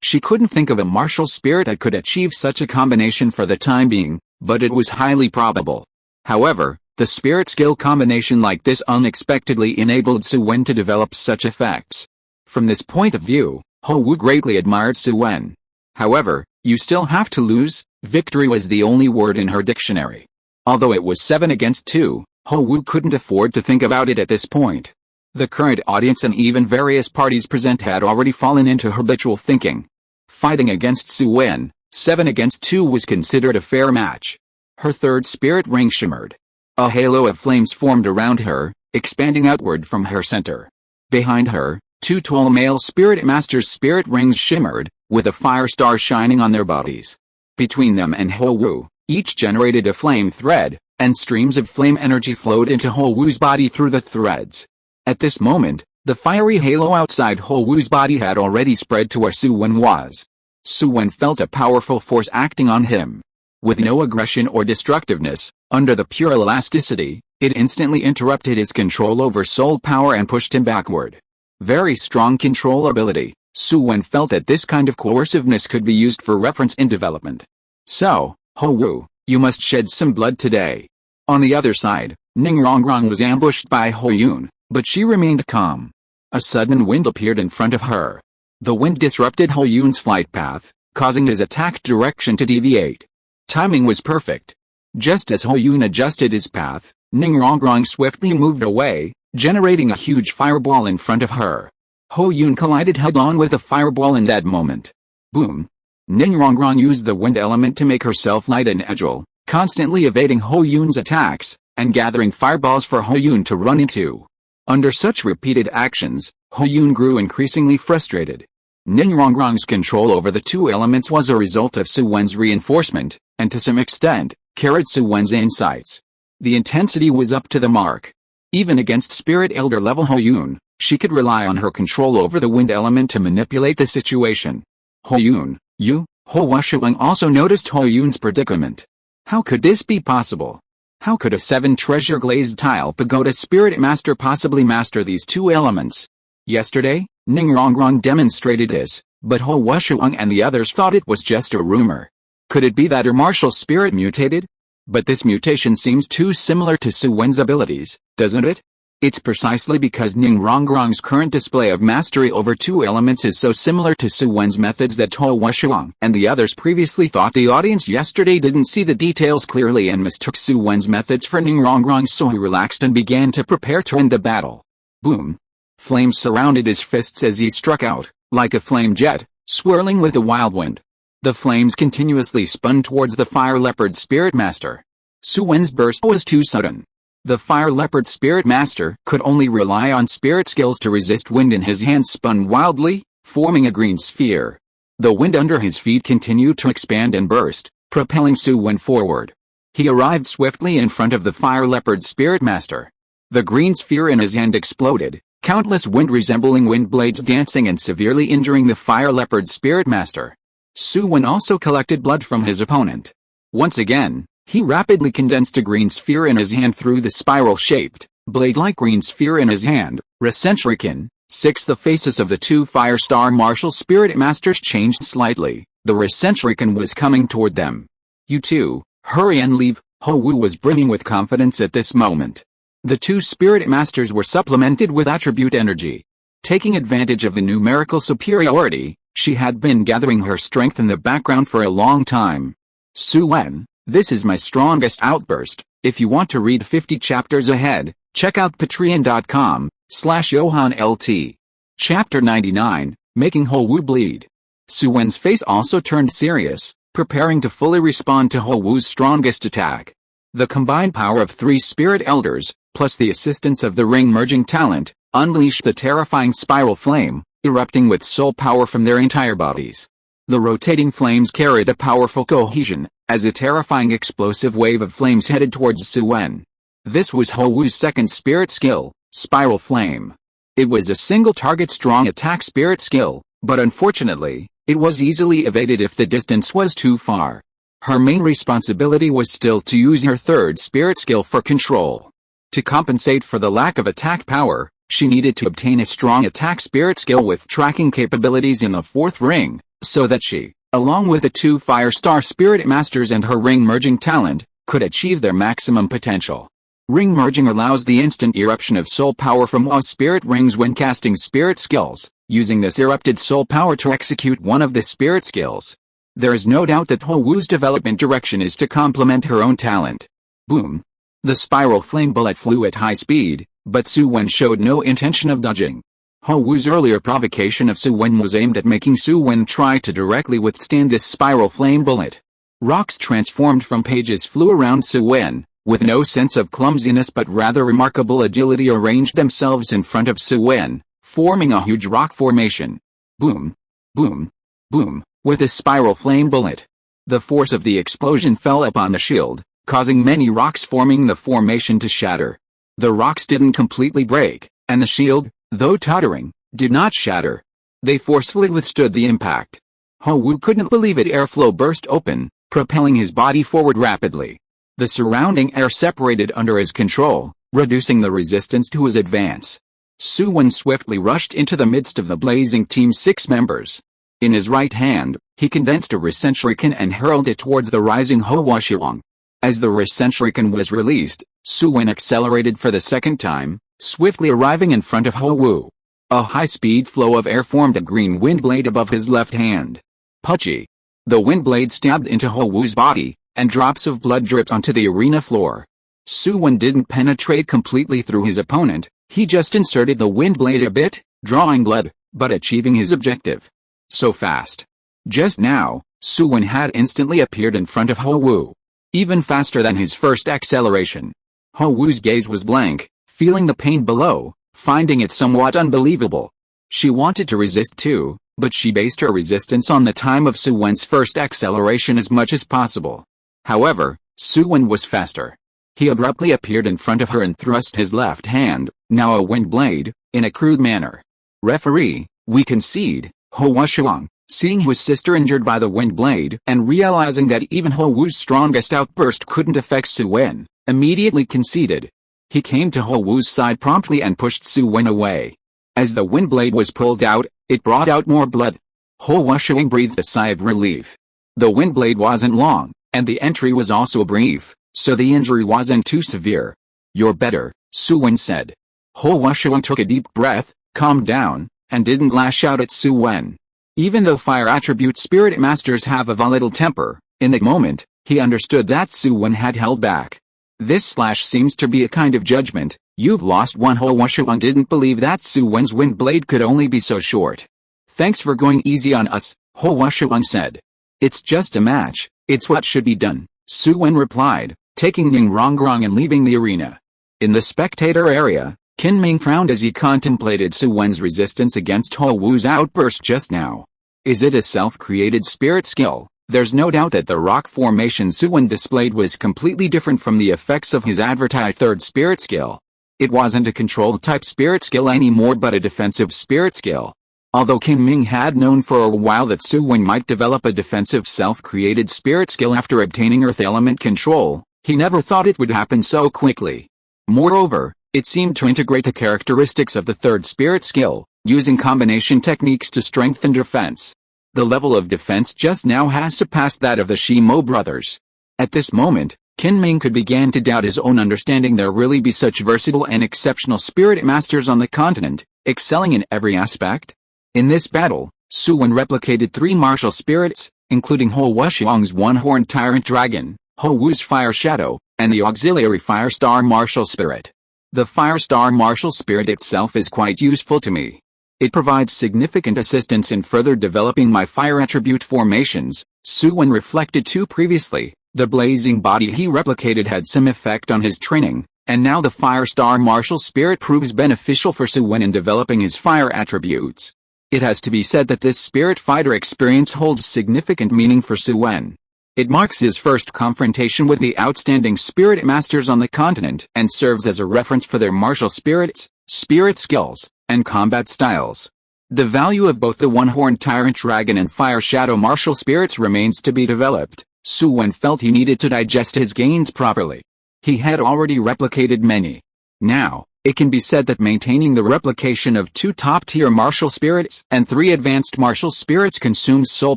She couldn't think of a martial spirit that could achieve such a combination for the time being, but it was highly probable. However, the spirit skill combination like this unexpectedly enabled Su Wen to develop such effects. From this point of view, Howu greatly admired Su Wen. However, you still have to lose. Victory was the only word in her dictionary. Although it was 7 against 2, Howu couldn't afford to think about it at this point. The current audience and even various parties present had already fallen into habitual thinking. Fighting against Su Wen, 7 against 2 was considered a fair match. Her 3rd spirit ring shimmered. A halo of flames formed around her, expanding outward from her center. Behind her, two tall male spirit masters' spirit rings shimmered, with a fire star shining on their bodies. Between them and Ho Wu, each generated a flame thread, and streams of flame energy flowed into Ho Wu's body through the threads. At this moment, the fiery halo outside Ho Wu's body had already spread to where Su Wen was. Su Wen felt a powerful force acting on him. With no aggression or destructiveness, under the pure elasticity, it instantly interrupted his control over soul power and pushed him backward. Very strong control ability. Su Wen felt that this kind of coerciveness could be used for reference in development. So, Ho Wu, you must shed some blood today. On the other side, Ning Rongrong was ambushed by Ho Yun, but she remained calm. A sudden wind appeared in front of her. The wind disrupted Ho Yun's flight path, causing his attack direction to deviate. Timing was perfect. Just as Ho Yun adjusted his path, Ning Rongrong swiftly moved away, generating a huge fireball in front of her. Ho Yun collided head-on with a fireball in that moment. Boom! Ning Rongrong used the wind element to make herself light and agile, constantly evading Ho Yun's attacks, and gathering fireballs for Ho Yun to run into. Under such repeated actions, Ho Yun grew increasingly frustrated. Ning Rongrong's control over the two elements was a result of Su Wen's reinforcement, and to some extent, carried Su Wen's insights. The intensity was up to the mark. Even against Spirit Elder level Ho Yun, she could rely on her control over the wind element to manipulate the situation. Ho Yun, Ho Wusheng also noticed Ho Yun's predicament. How could this be possible? How could a 7-treasure glazed tile pagoda spirit master possibly master these two elements? Yesterday, Ning Rongrong demonstrated this, but Ho Wusheng and the others thought it was just a rumor. Could it be that her martial spirit mutated? But this mutation seems too similar to Su Wen's abilities, doesn't it? It's precisely because Ning Rongrong's current display of mastery over two elements is so similar to Su Wen's methods that Ho Wusheng and the others previously thought the audience yesterday didn't see the details clearly and mistook Su Wen's methods for Ning Rongrong's, so he relaxed and began to prepare to end the battle. Boom! Flames surrounded his fists as he struck out, like a flame jet, swirling with a wild wind. The flames continuously spun towards the Fire Leopard Spirit Master. Su Wen's burst was too sudden. The Fire Leopard Spirit Master could only rely on spirit skills to resist wind, and his hands spun wildly, forming a green sphere. The wind under his feet continued to expand and burst, propelling Su Wen forward. He arrived swiftly in front of the Fire Leopard Spirit Master. The green sphere in his hand exploded, countless wind-resembling wind blades dancing and severely injuring the Fire Leopard Spirit Master. Su Wen also collected blood from his opponent. Once again, he rapidly condensed a green sphere in his hand through the spiral-shaped, blade-like green sphere in his hand. Recentrican. 6. The faces of the two Fire Star Martial Spirit Masters changed slightly. The Recentrican was coming toward them. You two, hurry and leave. Ho Wu was brimming with confidence at this moment. The two Spirit Masters were supplemented with attribute energy. Taking advantage of the numerical superiority, she had been gathering her strength in the background for a long time. Su Wen, this is my strongest outburst. If you want to read 50 chapters ahead, check out patreon.com/JohanLT. Chapter 99, Making Ho Wu Bleed. Su Wen's face also turned serious, preparing to fully respond to Ho Wu's strongest attack. The combined power of 3 Spirit Elders, plus the assistance of the ring-merging talent, unleashed the terrifying spiral flame, erupting with soul power from their entire bodies. The rotating flames carried a powerful cohesion, as a terrifying explosive wave of flames headed towards Su Wen. This was Ho Wu's second spirit skill, Spiral Flame. It was a single-target strong attack spirit skill, but unfortunately, it was easily evaded if the distance was too far. Her main responsibility was still to use her third spirit skill for control. To compensate for the lack of attack power, she needed to obtain a strong attack spirit skill with tracking capabilities in the fourth ring, so that she, along with the two Fire Star Spirit Masters and her ring-merging talent, could achieve their maximum potential. Ring merging allows the instant eruption of soul power from all spirit rings when casting spirit skills, using this erupted soul power to execute one of the spirit skills. There is no doubt that Ho Wu's development direction is to complement her own talent. Boom! The spiral flame bullet flew at high speed, but Su Wen showed no intention of dodging. Ho Wu's earlier provocation of Su Wen was aimed at making Su Wen try to directly withstand this spiral flame bullet. Rocks transformed from pages flew around Su Wen, with no sense of clumsiness but rather remarkable agility, arranged themselves in front of Su Wen, forming a huge rock formation. Boom, boom, boom, with a spiral flame bullet. The force of the explosion fell upon the shield, causing many rocks forming the formation to shatter. The rocks didn't completely break, and the shield, though tottering, did not shatter. They forcefully withstood the impact. Ho Wu couldn't believe it. Airflow burst open, propelling his body forward rapidly. The surrounding air separated under his control, reducing the resistance to his advance. Su Wen swiftly rushed into the midst of the blazing team's 6 members. In his right hand, he condensed a Rasenshuriken and hurled it towards the rising Ho Wuxiang. As the Rasenshuriken was released, Su Wen accelerated for the second time, swiftly arriving in front of Ho Wu. A high-speed flow of air formed a green wind blade above his left hand. Puchy. The wind blade stabbed into Ho Wu's body, and drops of blood dripped onto the arena floor. Su Wen didn't penetrate completely through his opponent, he just inserted the wind blade a bit, drawing blood, but achieving his objective. So fast. Just now, Su Wen had instantly appeared in front of Ho Wu. Even faster than his first acceleration. Ho Wu's gaze was blank, feeling the pain below, finding it somewhat unbelievable. She wanted to resist too, but she based her resistance on the time of Su Wen's first acceleration as much as possible. However, Su Wen was faster. He abruptly appeared in front of her and thrust his left hand, now a wind blade, in a crude manner. Referee, we concede. Ho Wuxiang, seeing his sister injured by the wind blade and realizing that even Ho Wu's strongest outburst couldn't affect Su Wen, immediately conceded. He came to Ho Wu's side promptly and pushed Su Wen away. As the wind blade was pulled out, it brought out more blood. Ho Wuxiang breathed a sigh of relief. The wind blade wasn't long, and the entry was also brief, so the injury wasn't too severe. You're better, Su Wen said. Ho Wuxiang took a deep breath, calmed down, and didn't lash out at Su Wen. Even though fire attribute spirit masters have a volatile temper, in that moment, he understood that Su Wen had held back. This slash seems to be a kind of judgment. You've lost one. Ho Wuxiang didn't believe that Su Wen's wind blade could only be so short. Thanks for going easy on us, Ho Wuxiang said. It's just a match, it's what should be done, Su Wen replied, taking Ning Rongrong and leaving the arena. In the spectator area, Qin Ming frowned as he contemplated Su Wen's resistance against Ho Wu's outburst just now. Is it a self-created spirit skill? There's no doubt that the rock formation Su Wen displayed was completely different from the effects of his advertised third spirit skill. It wasn't a controlled type spirit skill anymore but a defensive spirit skill. Although Qin Ming had known for a while that Su Wen might develop a defensive self-created spirit skill after obtaining earth element control, he never thought it would happen so quickly. Moreover, it seemed to integrate the characteristics of the third spirit skill, using combination techniques to strengthen defense. The level of defense just now has surpassed that of the Shimo brothers. At this moment, Qin Ming could begin to doubt his own understanding. There really be such versatile and exceptional spirit masters on the continent, excelling in every aspect? In this battle, Su Wen replicated 3 martial spirits, including Ho Wuxiang's one-horned tyrant dragon, Ho Wu's fire shadow, and the auxiliary fire star martial spirit. The fire star martial spirit itself is quite useful to me. It provides significant assistance in further developing my fire attribute formations, Su Wen reflected too. Previously, the blazing body he replicated had some effect on his training, and now the fire star martial spirit proves beneficial for Su Wen in developing his fire attributes. It has to be said that this spirit fighter experience holds significant meaning for Su Wen. It marks his first confrontation with the outstanding spirit masters on the continent and serves as a reference for their martial spirits, spirit skills, and combat styles. The value of both the one-horned tyrant dragon and fire shadow martial spirits remains to be developed. Su Wen felt he needed to digest his gains properly. He had already replicated many. Now, it can be said that maintaining the replication of 2 top-tier martial spirits and 3 advanced martial spirits consumes soul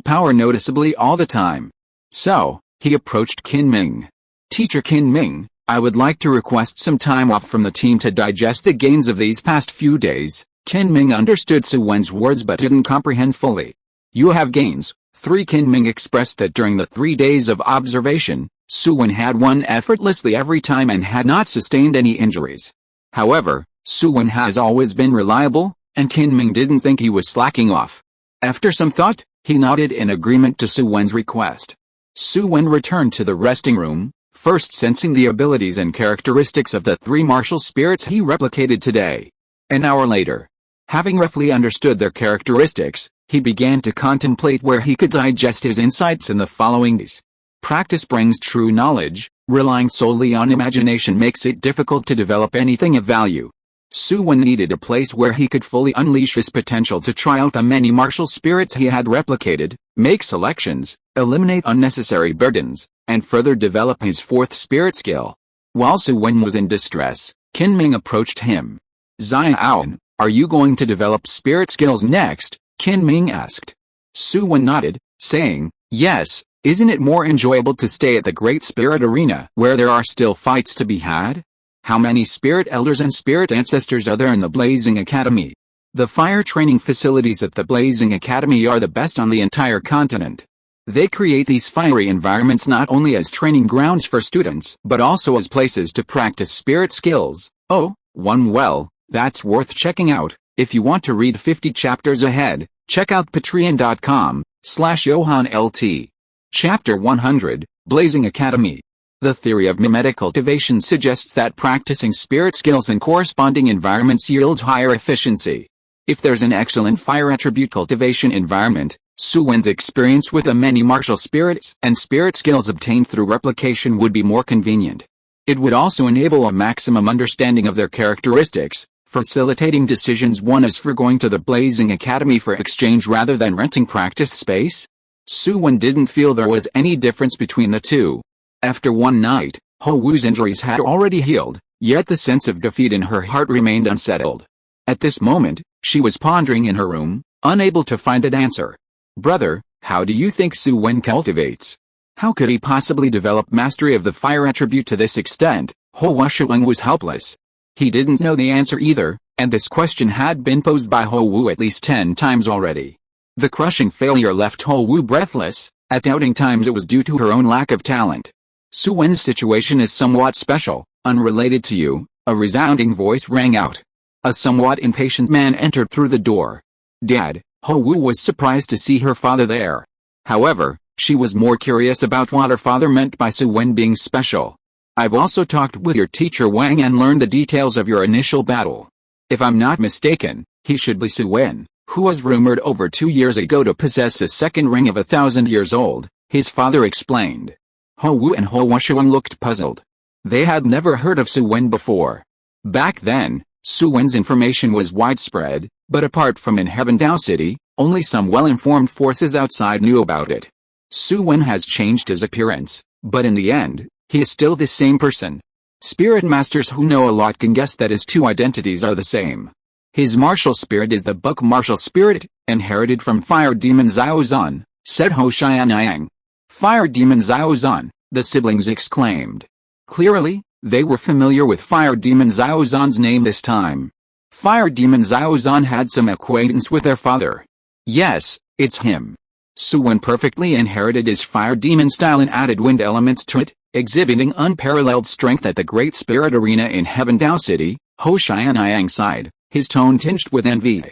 power noticeably all the time. So, he approached Qin Ming. Teacher Qin Ming, I would like to request some time off from the team to digest the gains of these past few days. Qin Ming understood Su Wen's words but didn't comprehend fully. You have gains. 3. Qin Ming expressed that during the 3 days of observation, Su Wen had won effortlessly every time and had not sustained any injuries. However, Su Wen has always been reliable, and Qin Ming didn't think he was slacking off. After some thought, he nodded in agreement to Su Wen's request. Su Wen returned to the resting room, first sensing the abilities and characteristics of the three martial spirits he replicated today. An hour later, having roughly understood their characteristics, he began to contemplate where he could digest his insights in the following days. Practice brings true knowledge. Relying solely on imagination makes it difficult to develop anything of value. Su Wen needed a place where he could fully unleash his potential to try out the many martial spirits he had replicated, make selections, eliminate unnecessary burdens, and further develop his fourth spirit skill. While Su Wen was in distress, Qin Ming approached him. "Xiao, are you going to develop spirit skills next?" Qin Ming asked. Su Wen nodded, saying, "Yes, isn't it more enjoyable to stay at the Great Spirit Arena where there are still fights to be had? How many spirit elders and spirit ancestors are there in the Blazing Academy? The fire training facilities at the Blazing Academy are the best on the entire continent. They create these fiery environments not only as training grounds for students, but also as places to practice spirit skills. Oh, well, that's worth checking out. If you want to read 50 chapters ahead, check out patreon.com/JohanLT. Chapter 100, Blazing Academy. The theory of mimetic cultivation suggests that practicing spirit skills in corresponding environments yields higher efficiency. If there's an excellent fire attribute cultivation environment, Su Wen's experience with the many martial spirits and spirit skills obtained through replication would be more convenient. It would also enable a maximum understanding of their characteristics, facilitating decisions one as for going to the Blazing Academy for exchange rather than renting practice space. Su Wen didn't feel there was any difference between the two. After one night, Ho Wu's injuries had already healed, yet the sense of defeat in her heart remained unsettled. At this moment, she was pondering in her room, unable to find an answer. "Brother, how do you think Su Wen cultivates? How could he possibly develop mastery of the fire attribute to this extent?" Ho Wusheng was helpless. He didn't know the answer either, and this question had been posed by Ho Wu at least 10 times already. The crushing failure left Ho Wu breathless. At doubting times it was due to her own lack of talent. "Su Wen's situation is somewhat special, unrelated to you," a resounding voice rang out. A somewhat impatient man entered through the door. "Dad," Ho Wu was surprised to see her father there. However, she was more curious about what her father meant by Su Wen being special. "I've also talked with your teacher Wang and learned the details of your initial battle. If I'm not mistaken, he should be Su Wen, who was rumored over 2 years ago to possess a second ring of 1,000 years old," his father explained. Ho Wu and Ho Wusheng looked puzzled. They had never heard of Su Wen before. Back then, Su Wen's information was widespread, but apart from in Heavendao City, only some well-informed forces outside knew about it. Su Wen has changed his appearance, but in the end, he is still the same person. Spirit masters who know a lot can guess that his two identities are the same. His martial spirit is the Buck martial spirit, inherited from fire demon Xiao Zan, said Ho Xianyang. "Fire demon Xiao Zan," the siblings exclaimed. Clearly, they were familiar with Fire Demon Xiao Zan's name this time. Fire Demon Xiao Zan had some acquaintance with their father. "Yes, it's him." Su Wen perfectly inherited his Fire Demon style and added wind elements to it, exhibiting unparalleled strength at the Great Spirit Arena in Heavendao City. Ho Xianyang sighed, his tone tinged with envy.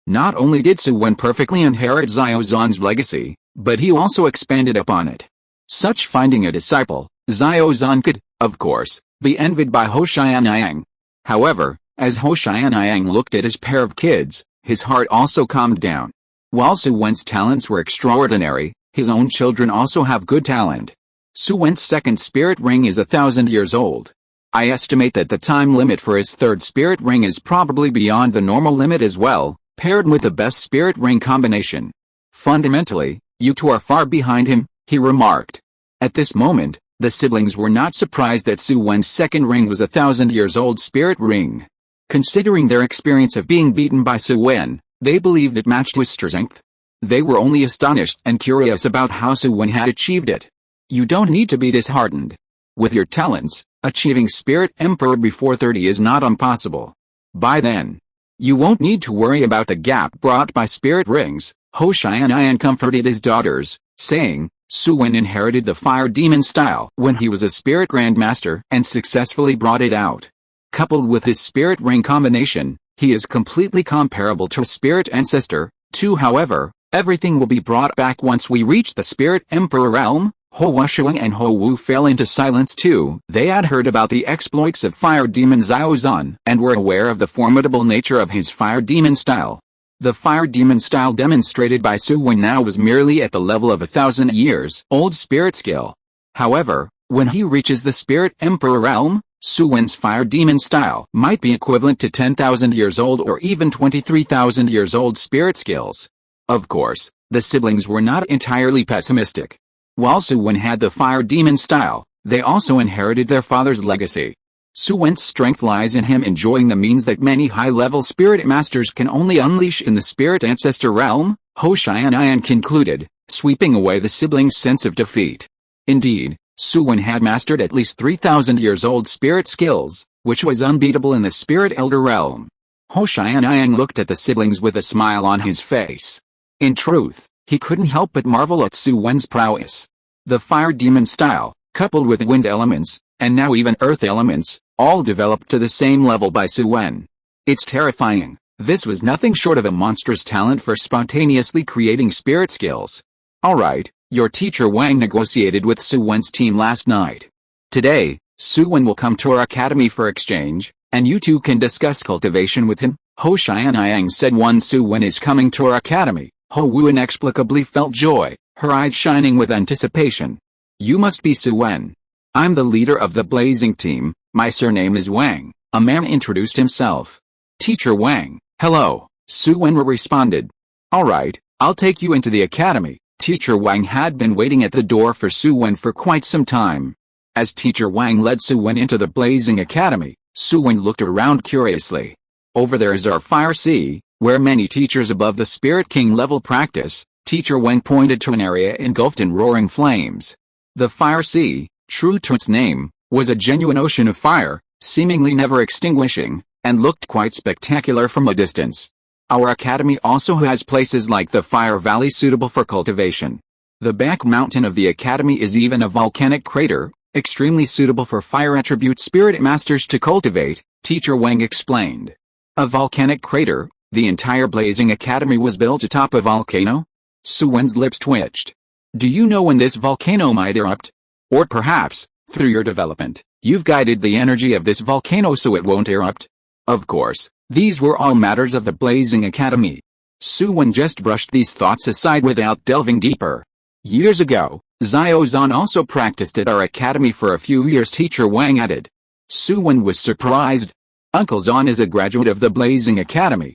Not only did Su Wen perfectly inherit Xiao Zan's legacy, but he also expanded upon it. Such finding a disciple, Xiao Zan could, of course, be envied by Ho Xianyang. However, as Ho Xianyang looked at his pair of kids, his heart also calmed down. While Su Wen's talents were extraordinary, his own children also have good talent. Su Wen's second spirit ring is 1,000 years old. I estimate that the time limit for his third spirit ring is probably beyond the normal limit as well, paired with the best spirit ring combination. Fundamentally, you two are far behind him, he remarked. At this moment, the siblings were not surprised that Su Wen's second ring was 1,000 years old spirit ring. Considering their experience of being beaten by Su Wen, they believed it matched his strength. They were only astonished and curious about how Su Wen had achieved it. You don't need to be disheartened. With your talents, achieving Spirit Emperor before 30 is not impossible. By then, you won't need to worry about the gap brought by spirit rings. Ho Xianyang comforted his daughters, saying, Su Wen inherited the fire demon style when he was a spirit grandmaster and successfully brought it out. Coupled with his spirit ring combination, he is completely comparable to a spirit ancestor, too. However, everything will be brought back once we reach the Spirit Emperor realm, Su Wen and Wu fell into silence too. They had heard about the exploits of fire demon Xiaozan and were aware of the formidable nature of his fire demon style. The fire demon style demonstrated by Su Wen now was merely at the level of 1,000 years old spirit skill. However, when he reaches the Spirit Emperor realm, Su Wen's fire demon style might be equivalent to 10,000 years old or even 23,000 years old spirit skills. Of course, the siblings were not entirely pessimistic. While Su Wen had the fire demon style, they also inherited their father's legacy. Su Wen's strength lies in him enjoying the means that many high-level spirit masters can only unleash in the spirit ancestor realm, Hou Xiannian concluded, sweeping away the siblings' sense of defeat. Indeed, Su Wen had mastered at least 3,000 years old spirit skills, which was unbeatable in the spirit elder realm. Hou Xiannian looked at the siblings with a smile on his face. In truth, he couldn't help but marvel at Su Wen's prowess. The fire demon style, coupled with wind elements, and now even earth elements, all developed to the same level by Su Wen. It's terrifying. This was nothing short of a monstrous talent for spontaneously creating spirit skills. Alright, your teacher Wang negotiated with Su Wen's team last night. Today, Su Wen will come to our academy for exchange, and you two can discuss cultivation with him, Hou Xiannian said. Once Su Wen is coming to our academy, Wu inexplicably felt joy, her eyes shining with anticipation. You must be Su Wen. I'm the leader of the blazing team, my surname is Wang, a man introduced himself. Teacher Wang, hello, Su Wen responded. Alright, I'll take you into the academy. Teacher Wang had been waiting at the door for Su Wen for quite some time. As Teacher Wang led Su Wen into the blazing academy, Su Wen looked around curiously. Over there is our fire sea, where many teachers above the Spirit King level practice. Teacher Wang pointed to an area engulfed in roaring flames. The fire sea, true to its name, was a genuine ocean of fire, seemingly never extinguishing, and looked quite spectacular from a distance. Our academy also has places like the Fire Valley suitable for cultivation. The back mountain of the academy is even a volcanic crater, extremely suitable for fire attribute spirit masters to cultivate, Teacher Wang explained. A volcanic crater? The entire blazing academy was built atop a volcano? Su Wen's lips twitched. Do you know when this volcano might erupt? Or perhaps, through your development, you've guided the energy of this volcano so it won't erupt? Of course, these were all matters of the blazing academy. Su Wen just brushed these thoughts aside without delving deeper. Years ago, Xiaozan also practiced at our academy for a few years, Teacher Wang added. Su Wen was surprised. Uncle Zan is a graduate of the blazing academy.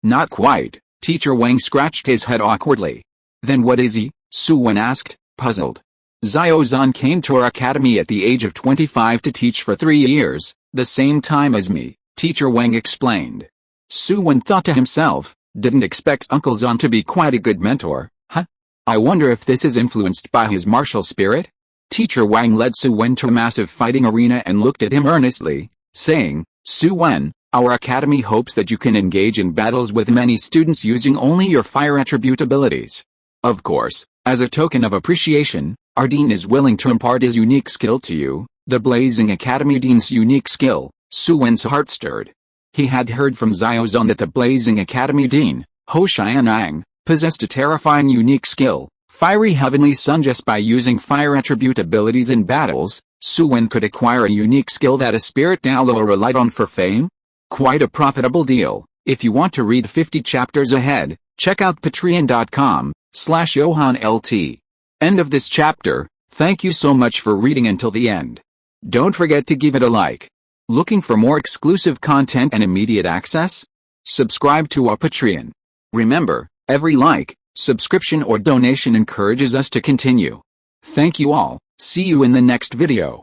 Not quite. Teacher Wang scratched his head awkwardly. Then what is he? Su Wen asked, puzzled. Xiaozan came to our academy at the age of 25 to teach for 3 years, the same time as me, Teacher Wang explained. Su Wen thought to himself, didn't expect Uncle Zan to be quite a good mentor, huh? I wonder if this is influenced by his martial spirit? Teacher Wang led Su Wen to a massive fighting arena and looked at him earnestly, saying, Su Wen, our academy hopes that you can engage in battles with many students using only your fire attribute abilities. Of course, as a token of appreciation, our dean is willing to impart his unique skill to you. The Blazing Academy dean's unique skill. Su Wen's heart stirred. He had heard from Xiaozan that the Blazing Academy dean, Hou Xiannian, possessed a terrifying unique skill, Fiery Heavenly Sun. Just by using fire attribute abilities in battles, Su Wen could acquire a unique skill that a spirit Douluo relied on for fame. Quite a profitable deal. If you want to read 50 chapters ahead, check out patreon.com/JohanLT. End of this chapter. Thank you so much for reading until the end. Don't forget to give it a like. Looking for more exclusive content and immediate access? Subscribe to our Patreon. Remember, every like, subscription or donation encourages us to continue. Thank you all. See you in the next video.